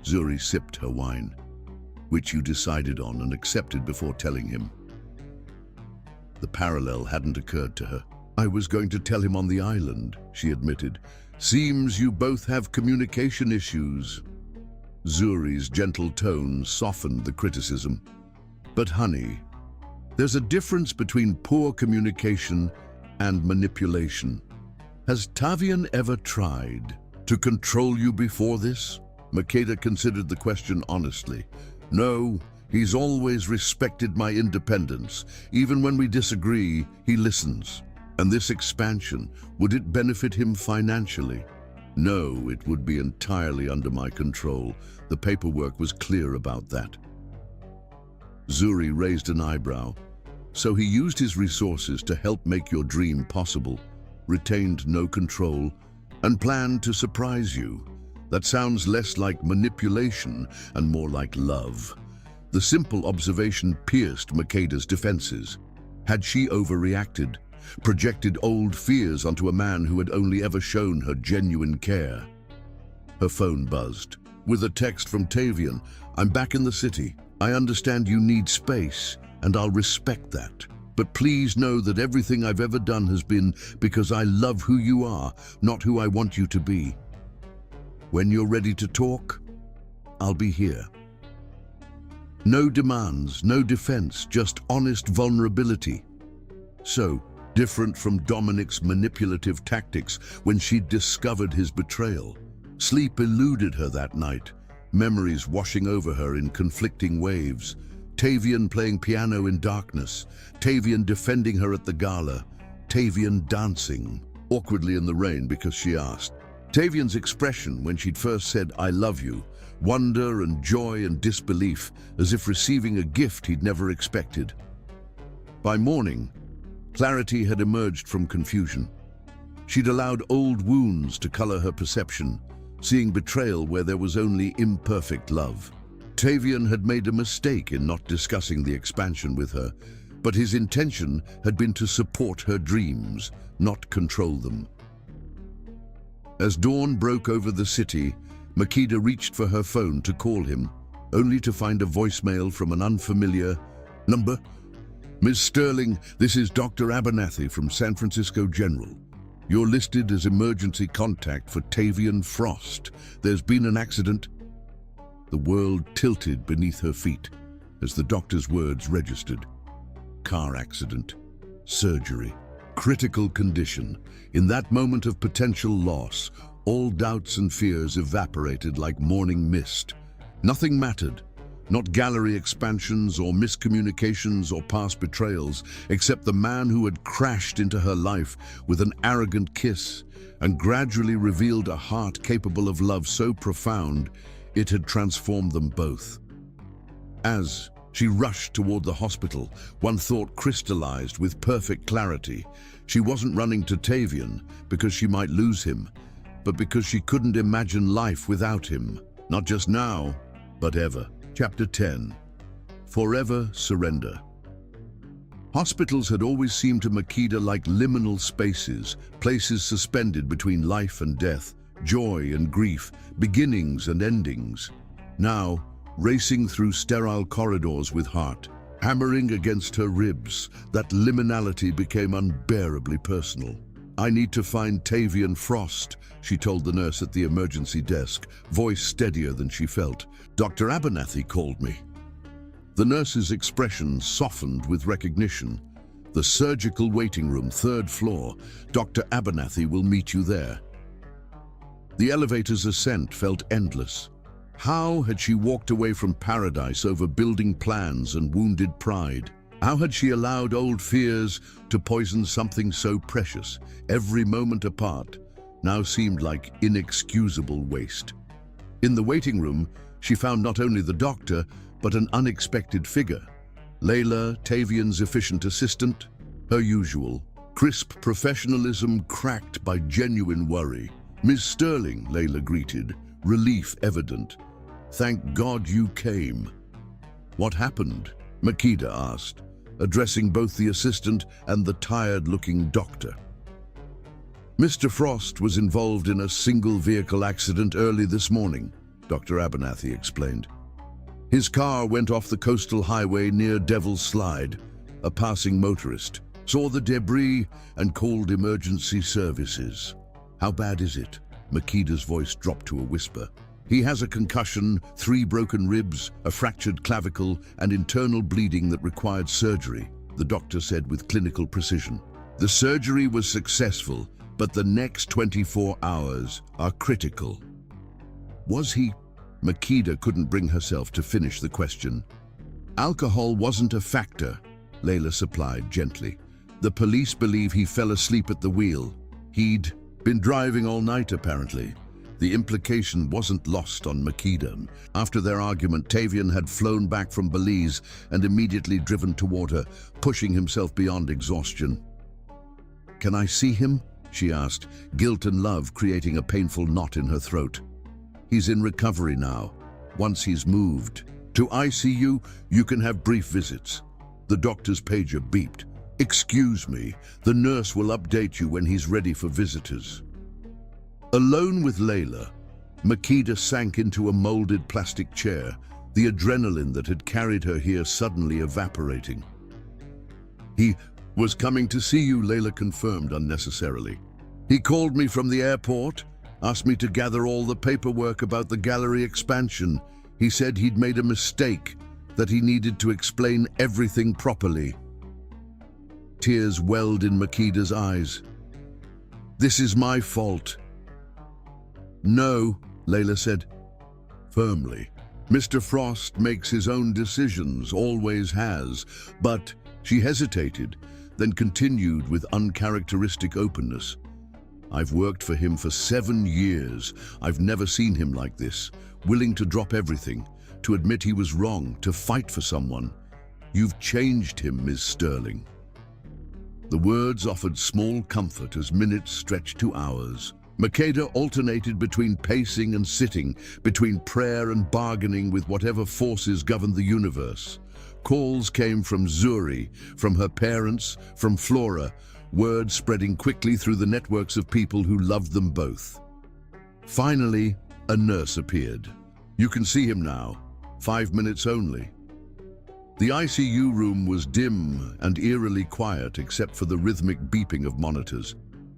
Zuri sipped her wine. "Which you decided on and accepted before telling him." The parallel hadn't occurred to her. "I was going to tell him on the island," she admitted. "Seems you both have communication issues." Zuri's gentle tone softened the criticism. "But honey, there's a difference between poor communication and manipulation. Has Tavian ever tried to control you before this?" Makeda considered the question honestly. "No, he's always respected my independence. Even when we disagree, he listens." "And this expansion, would it benefit him financially?" "No, it would be entirely under my control. The paperwork was clear about that." Zuri raised an eyebrow. "So he used his resources to help make your dream possible, retained no control, and planned to surprise you. That sounds less like manipulation and more like love. The simple observation pierced Makeda's defenses. Had she overreacted, projected old fears onto a man who had only ever shown her genuine care? Her phone buzzed. With a text from Tavian, "I'm back in the city. I understand you need space, and I'll respect that. But please know that everything I've ever done has been because I love who you are, not who I want you to be. When you're ready to talk, I'll be here." No demands, no defense, just honest vulnerability. So, different from Dominic's manipulative tactics when she'd discovered his betrayal. Sleep eluded her that night, memories washing over her in conflicting waves. Tavian playing piano in darkness, Tavian defending her at the gala, Tavian dancing, awkwardly in the rain because she asked. Tavian's expression when she'd first said, "I love you," wonder and joy and disbelief, as if receiving a gift he'd never expected. By morning, clarity had emerged from confusion. She'd allowed old wounds to color her perception, seeing betrayal where there was only imperfect love. Tavian had made a mistake in not discussing the expansion with her, but his intention had been to support her dreams, not control them. As dawn broke over the city, Makeda reached for her phone to call him, only to find a voicemail from an unfamiliar number. "Miss Sterling, this is Dr. Abernathy from San Francisco General. You're listed as emergency contact for Tavian Frost. There's been an accident." The world tilted beneath her feet as the doctor's words registered. Car accident, surgery, critical condition. In that moment of potential loss, all doubts and fears evaporated like morning mist. Nothing mattered. Not gallery expansions or miscommunications or past betrayals, except the man who had crashed into her life with an arrogant kiss and gradually revealed a heart capable of love so profound it had transformed them both. As she rushed toward the hospital, one thought crystallized with perfect clarity. She wasn't running to Tavian because she might lose him, but because she couldn't imagine life without him, not just now, but ever. Chapter 10. Forever Surrender. Hospitals had always seemed to Makeda like liminal spaces, places suspended between life and death, joy and grief, beginnings and endings. Now, racing through sterile corridors with heart, hammering against her ribs, that liminality became unbearably personal. "I need to find Tavian Frost," she told the nurse at the emergency desk, voice steadier than she felt. "Dr. Abernathy called me." The nurse's expression softened with recognition. "The surgical waiting room, 3rd floor. Dr. Abernathy will meet you there." The elevator's ascent felt endless. How had she walked away from paradise over building plans and wounded pride? How had she allowed old fears to poison something so precious? Every moment apart now seemed like inexcusable waste. In the waiting room, she found not only the doctor, but an unexpected figure. Layla, Tavian's efficient assistant, her usual, crisp professionalism cracked by genuine worry. "Miss Sterling," Layla greeted, relief evident. "Thank God you came." "What happened?" Makeda asked, addressing both the assistant and the tired-looking doctor. "Mr. Frost was involved in a single-vehicle accident early this morning," Dr. Abernathy explained. "His car went off the coastal highway near Devil's Slide. A passing motorist saw the debris and called emergency services." "How bad is it?" Makeda's voice dropped to a whisper. "He has a concussion, 3 broken ribs, a fractured clavicle, and internal bleeding that required surgery," the doctor said with clinical precision. "The surgery was successful, but the next 24 hours are critical." "Was he?" Makeda couldn't bring herself to finish the question. "Alcohol wasn't a factor," Layla supplied gently. "The police believe he fell asleep at the wheel. He'd been driving all night, apparently." The implication wasn't lost on Makeda. After their argument, Tavian had flown back from Belize and immediately driven toward her, pushing himself beyond exhaustion. "Can I see him?" she asked, guilt and love creating a painful knot in her throat. "He's in recovery now. Once he's moved, To ICU, you can have brief visits. The doctor's pager beeped. Excuse me, the nurse will update you when he's ready for visitors. Alone with Layla, Makeda sank into a molded plastic chair, the adrenaline that had carried her here suddenly evaporating. He was coming to see you, Layla confirmed unnecessarily. He called me from the airport, asked me to gather all the paperwork about the gallery expansion. He said he'd made a mistake, that he needed to explain everything properly. Tears welled in Makeda's eyes. This is my fault. No, Layla said, firmly. Mr. Frost makes his own decisions, always has, but she hesitated, then continued with uncharacteristic openness. I've worked for him for 7 years. I've never seen him like this, willing to drop everything, to admit he was wrong, to fight for someone. You've changed him, Ms. Sterling. The words offered small comfort as minutes stretched to hours. Makeda alternated between pacing and sitting, between prayer and bargaining with whatever forces governed the universe. Calls came from Zuri, from her parents, from Flora, words spreading quickly through the networks of people who loved them both. Finally, a nurse appeared. You can see him now, 5 minutes only. The ICU room was dim and eerily quiet except for the rhythmic beeping of monitors.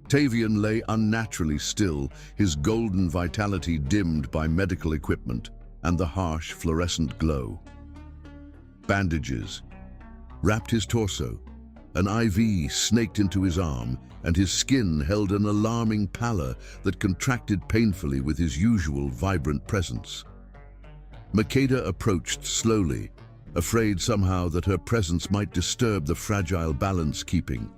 Tavian lay unnaturally still, his golden vitality dimmed by medical equipment and the harsh fluorescent glow. Bandages wrapped his torso. An IV snaked into his arm, and his skin held an alarming pallor that contracted painfully with his usual vibrant presence. Makeda approached slowly, afraid somehow that her presence might disturb the fragile balance keeping.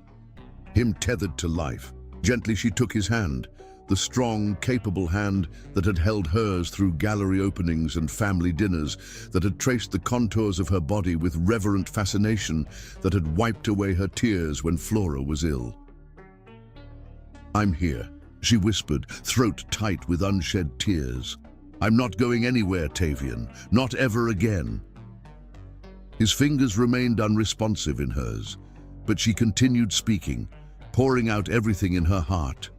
Him tethered to life. Gently she took his hand, the strong, capable hand that had held hers through gallery openings and family dinners, that had traced the contours of her body with reverent fascination, that had wiped away her tears when Flora was ill. I'm here, she whispered, throat tight with unshed tears. I'm not going anywhere, Tavian, not ever again. His fingers remained unresponsive in hers, but she continued speaking, pouring out everything in her heart,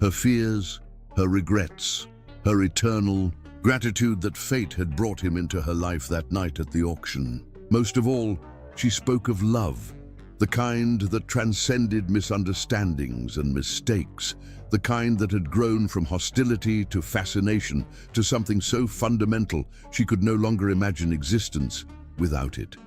her fears, her regrets, her eternal gratitude that fate had brought him into her life that night at the auction. Most of all, she spoke of love, the kind that transcended misunderstandings and mistakes, the kind that had grown from hostility to fascination to something so fundamental she could no longer imagine existence without it.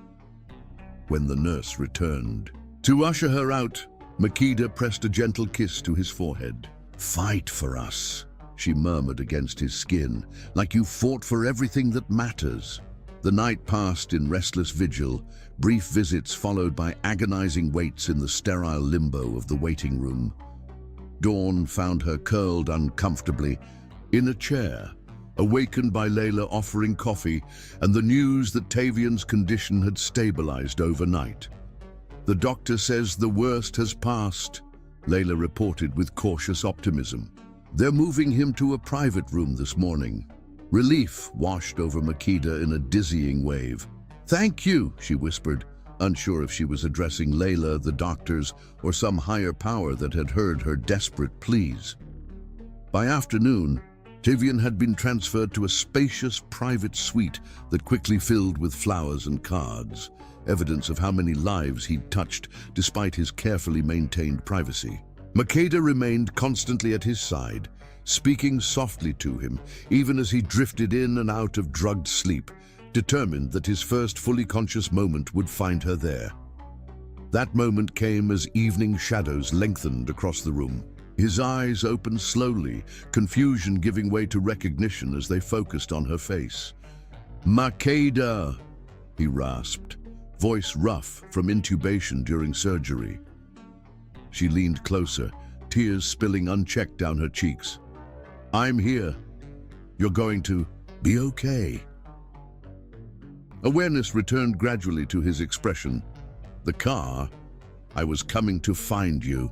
When the nurse returned, to usher her out, Makeda pressed a gentle kiss to his forehead. Fight for us, she murmured against his skin, like you fought for everything that matters. The night passed in restless vigil, brief visits followed by agonizing waits in the sterile limbo of the waiting room. Dawn found her curled uncomfortably in a chair, awakened by Layla offering coffee and the news that Tavian's condition had stabilized overnight. The doctor says the worst has passed, Layla reported with cautious optimism. They're moving him to a private room this morning. Relief washed over Makeda in a dizzying wave. Thank you, she whispered, unsure if she was addressing Layla, the doctors, or some higher power that had heard her desperate pleas. By afternoon, Tavian had been transferred to a spacious private suite that quickly filled with flowers and cards, evidence of how many lives he'd touched despite his carefully maintained privacy. Makeda remained constantly at his side, speaking softly to him, even as he drifted in and out of drugged sleep, determined that his first fully conscious moment would find her there. That moment came as evening shadows lengthened across the room. His eyes opened slowly, confusion giving way to recognition as they focused on her face. Makeda, he rasped, voice rough from intubation during surgery. She leaned closer, tears spilling unchecked down her cheeks. I'm here. You're going to be okay. Awareness returned gradually to his expression. The car, I was coming to find you.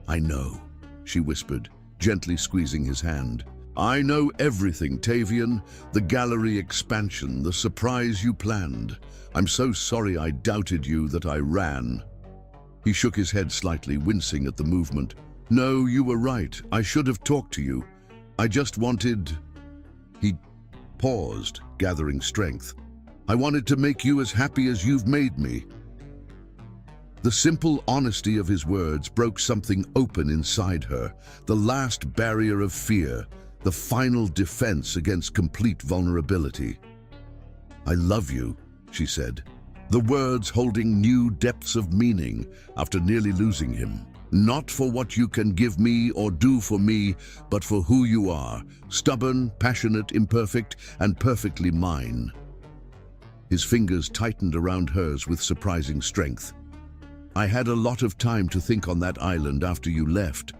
I know, she whispered, gently squeezing his hand. I know everything, Tavian. The gallery expansion, the surprise you planned. I'm so sorry I doubted you that I ran. He shook his head slightly, wincing at the movement. No, you were right. I should have talked to you. I just wanted... He paused, gathering strength. I wanted to make you as happy as you've made me. The simple honesty of his words broke something open inside her, the last barrier of fear, the final defense against complete vulnerability. I love you, she said, the words holding new depths of meaning after nearly losing him. Not for what you can give me or do for me, but for who you are, stubborn, passionate, imperfect, and perfectly mine. His fingers tightened around hers with surprising strength. I had a lot of time to think on that island after you left,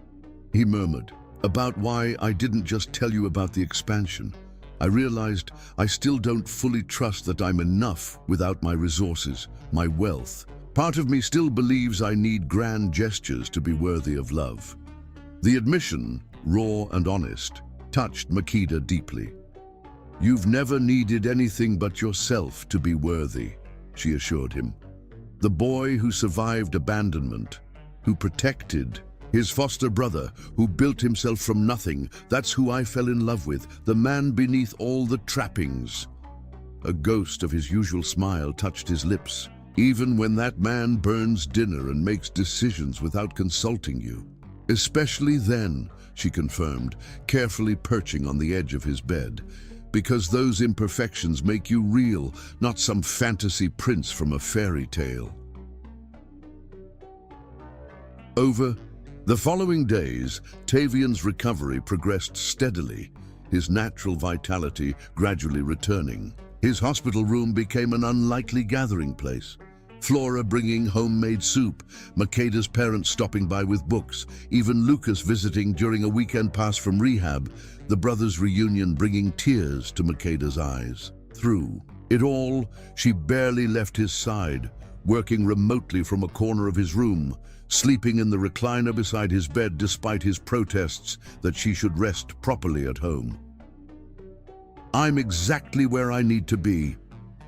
he murmured, about why I didn't just tell you about the expansion. I realized I still don't fully trust that I'm enough without my resources, my wealth. Part of me still believes I need grand gestures to be worthy of love. The admission, raw and honest, touched Makeda deeply. You've never needed anything but yourself to be worthy, she assured him. The boy who survived abandonment, who protected his foster brother, who built himself from nothing, that's who I fell in love with, the man beneath all the trappings. A ghost of his usual smile touched his lips. Even when that man burns dinner and makes decisions without consulting you. Especially then, she confirmed, carefully perching on the edge of his bed. Because those imperfections make you real, not some fantasy prince from a fairy tale. Over the following days, Tavian's recovery progressed steadily, his natural vitality gradually returning. His hospital room became an unlikely gathering place. Flora bringing homemade soup, Makeda's parents stopping by with books, even Lucas visiting during a weekend pass from rehab, the brothers' reunion bringing tears to Makeda's eyes. Through it all, she barely left his side, working remotely from a corner of his room, sleeping in the recliner beside his bed despite his protests that she should rest properly at home. I'm exactly where I need to be,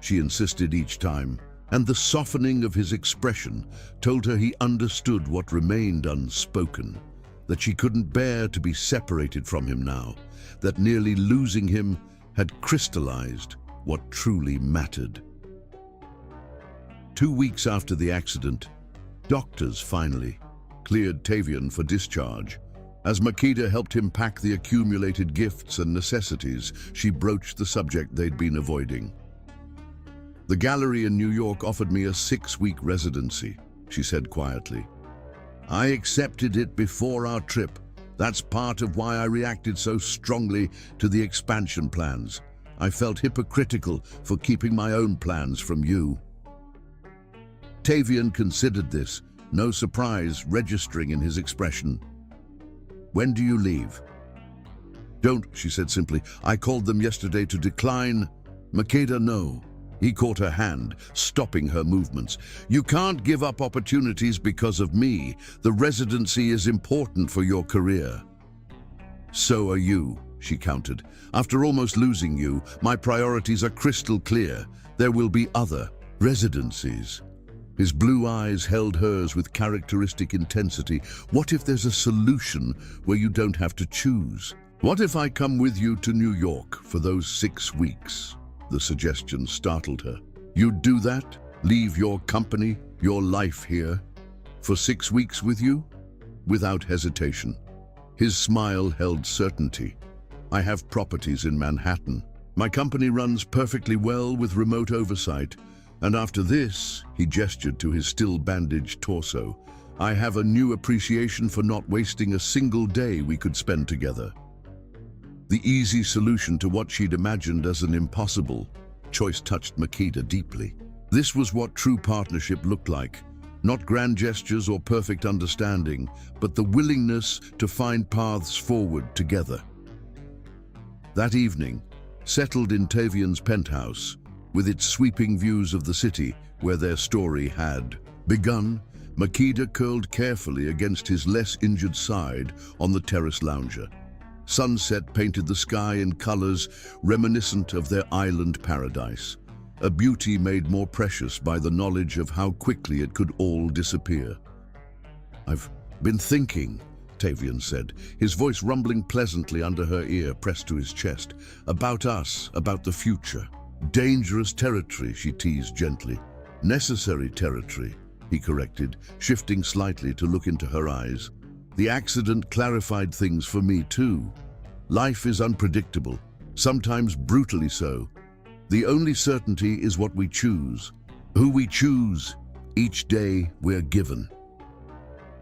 she insisted each time. And the softening of his expression told her he understood what remained unspoken, that she couldn't bear to be separated from him now, that nearly losing him had crystallized what truly mattered. 2 weeks after the accident, doctors finally cleared Tavian for discharge. As Makeda helped him pack the accumulated gifts and necessities, she broached the subject they'd been avoiding. The gallery in New York offered me a 6-week residency, she said quietly. I accepted it before our trip. That's part of why I reacted so strongly to the expansion plans. I felt hypocritical for keeping my own plans from you. Tavian considered this, no surprise registering in his expression. When do you leave? Don't, she said simply. I called them yesterday to decline. Makeda, no. He caught her hand, stopping her movements. You can't give up opportunities because of me. The residency is important for your career. So are you, she countered. After almost losing you, my priorities are crystal clear. There will be other residencies. His blue eyes held hers with characteristic intensity. What if there's a solution where you don't have to choose? What if I come with you to New York for those 6 weeks? The suggestion startled her. You'd do that? Leave your company, your life here? For 6 weeks with you? Without hesitation. His smile held certainty. I have properties in Manhattan. My company runs perfectly well with remote oversight. And after this, he gestured to his still bandaged torso, I have a new appreciation for not wasting a single day we could spend together. The easy solution to what she'd imagined as an impossible choice touched Makeda deeply. This was what true partnership looked like. Not grand gestures or perfect understanding, but the willingness to find paths forward together. That evening, settled in Tavian's penthouse, with its sweeping views of the city where their story had begun, Makeda curled carefully against his less injured side on the terrace lounger. Sunset painted the sky in colors reminiscent of their island paradise, a beauty made more precious by the knowledge of how quickly it could all disappear. "I've been thinking," Tavian said, his voice rumbling pleasantly under her ear pressed to his chest, "about us, about the future." "Dangerous territory," she teased gently. "Necessary territory," he corrected, shifting slightly to look into her eyes. "The accident clarified things for me too. Life is unpredictable, sometimes brutally so. The only certainty is what we choose. Who we choose, each day we're given."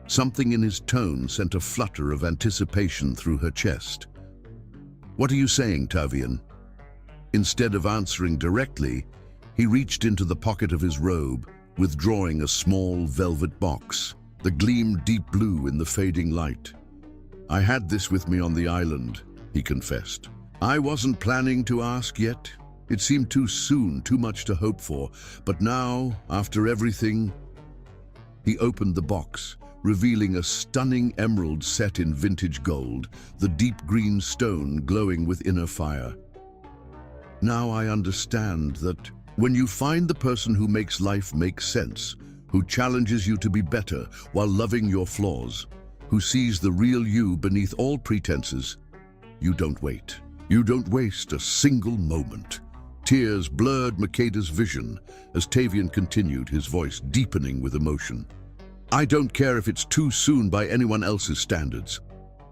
Something in his tone sent a flutter of anticipation through her chest. "What are you saying, Tavian?" Instead of answering directly, he reached into the pocket of his robe, withdrawing a small velvet box. The gleam deep blue in the fading light. "I had this with me on the island," he confessed. "I wasn't planning to ask yet. It seemed too soon, too much to hope for. But now, after everything..." He opened the box, revealing a stunning emerald set in vintage gold, the deep green stone glowing with inner fire. "Now I understand that when you find the person who makes life make sense, who challenges you to be better while loving your flaws, who sees the real you beneath all pretenses, you don't wait. You don't waste a single moment." Tears blurred Makeda's vision as Tavian continued, his voice deepening with emotion. "I don't care if it's too soon by anyone else's standards.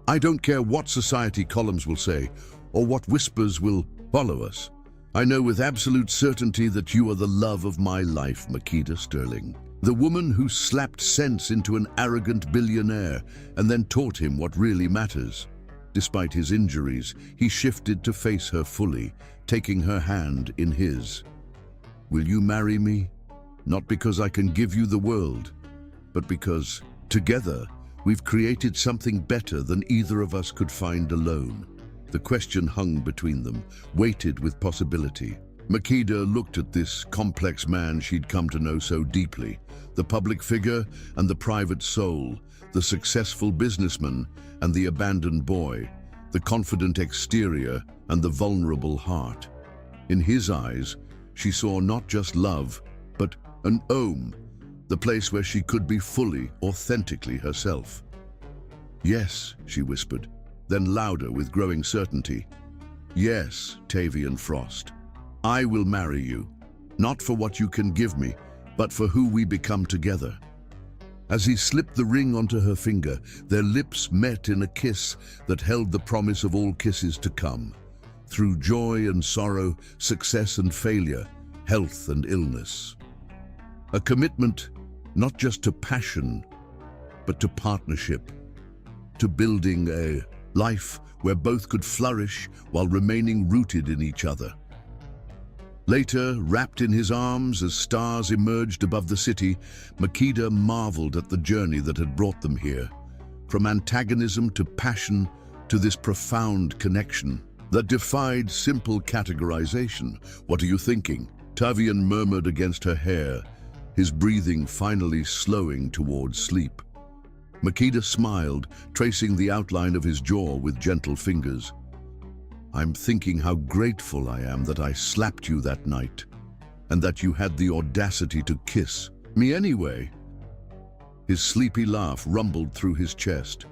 I don't care what society columns will say or what whispers will follow us. I know with absolute certainty that you are the love of my life, Makeda Sterling. The woman who slapped sense into an arrogant billionaire and then taught him what really matters." Despite his injuries, he shifted to face her fully, taking her hand in his. "Will you marry me? Not because I can give you the world, but because, together, we've created something better than either of us could find alone." The question hung between them, weighted with possibility. Makeda looked at this complex man she'd come to know so deeply, the public figure and the private soul, the successful businessman and the abandoned boy, the confident exterior and the vulnerable heart. In his eyes, she saw not just love, but an home, the place where she could be fully, authentically herself. "Yes," she whispered, then louder with growing certainty. "Yes, Tavian Frost. I will marry you, not for what you can give me, but for who we become together." As he slipped the ring onto her finger, their lips met in a kiss that held the promise of all kisses to come. Through joy and sorrow, success and failure, health and illness. A commitment not just to passion, but to partnership, to building a life where both could flourish while remaining rooted in each other. Later, wrapped in his arms as stars emerged above the city, Makeda marveled at the journey that had brought them here. From antagonism to passion to this profound connection that defied simple categorization. "What are you thinking?" Tavian murmured against her hair, his breathing finally slowing towards sleep. Makeda smiled, tracing the outline of his jaw with gentle fingers. "I'm thinking how grateful I am that I slapped you that night, and that you had the audacity to kiss me anyway." His sleepy laugh rumbled through his chest.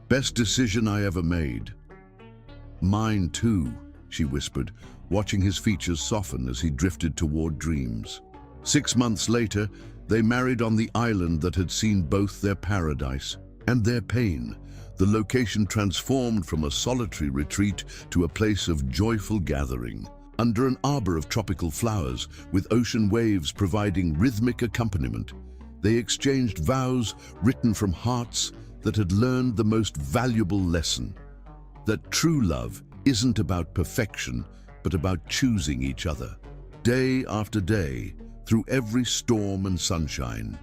"Best decision I ever made." "Mine too," she whispered, watching his features soften as he drifted toward dreams. 6 months later, they married on the island that had seen both their paradise and their pain. The location transformed from a solitary retreat to a place of joyful gathering, under an arbor of tropical flowers, with ocean waves providing rhythmic accompaniment. They exchanged vows written from hearts that had learned the most valuable lesson: that true love isn't about perfection, but about choosing each other, day after day, through every storm and sunshine.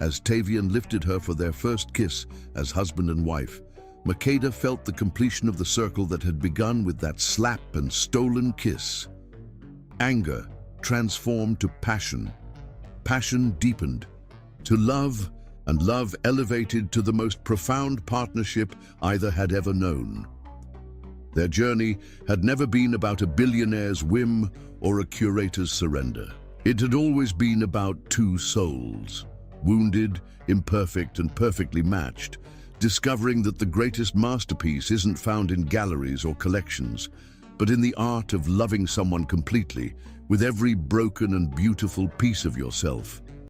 As Tavian lifted her for their first kiss as husband and wife, Makeda felt the completion of the circle that had begun with that slap and stolen kiss. Anger transformed to passion. Passion deepened to love, and love elevated to the most profound partnership either had ever known. Their journey had never been about a billionaire's whim or a curator's surrender. It had always been about two souls, wounded, imperfect, and perfectly matched, discovering that the greatest masterpiece isn't found in galleries or collections, but in the art of loving someone completely, with every broken and beautiful piece of yourself.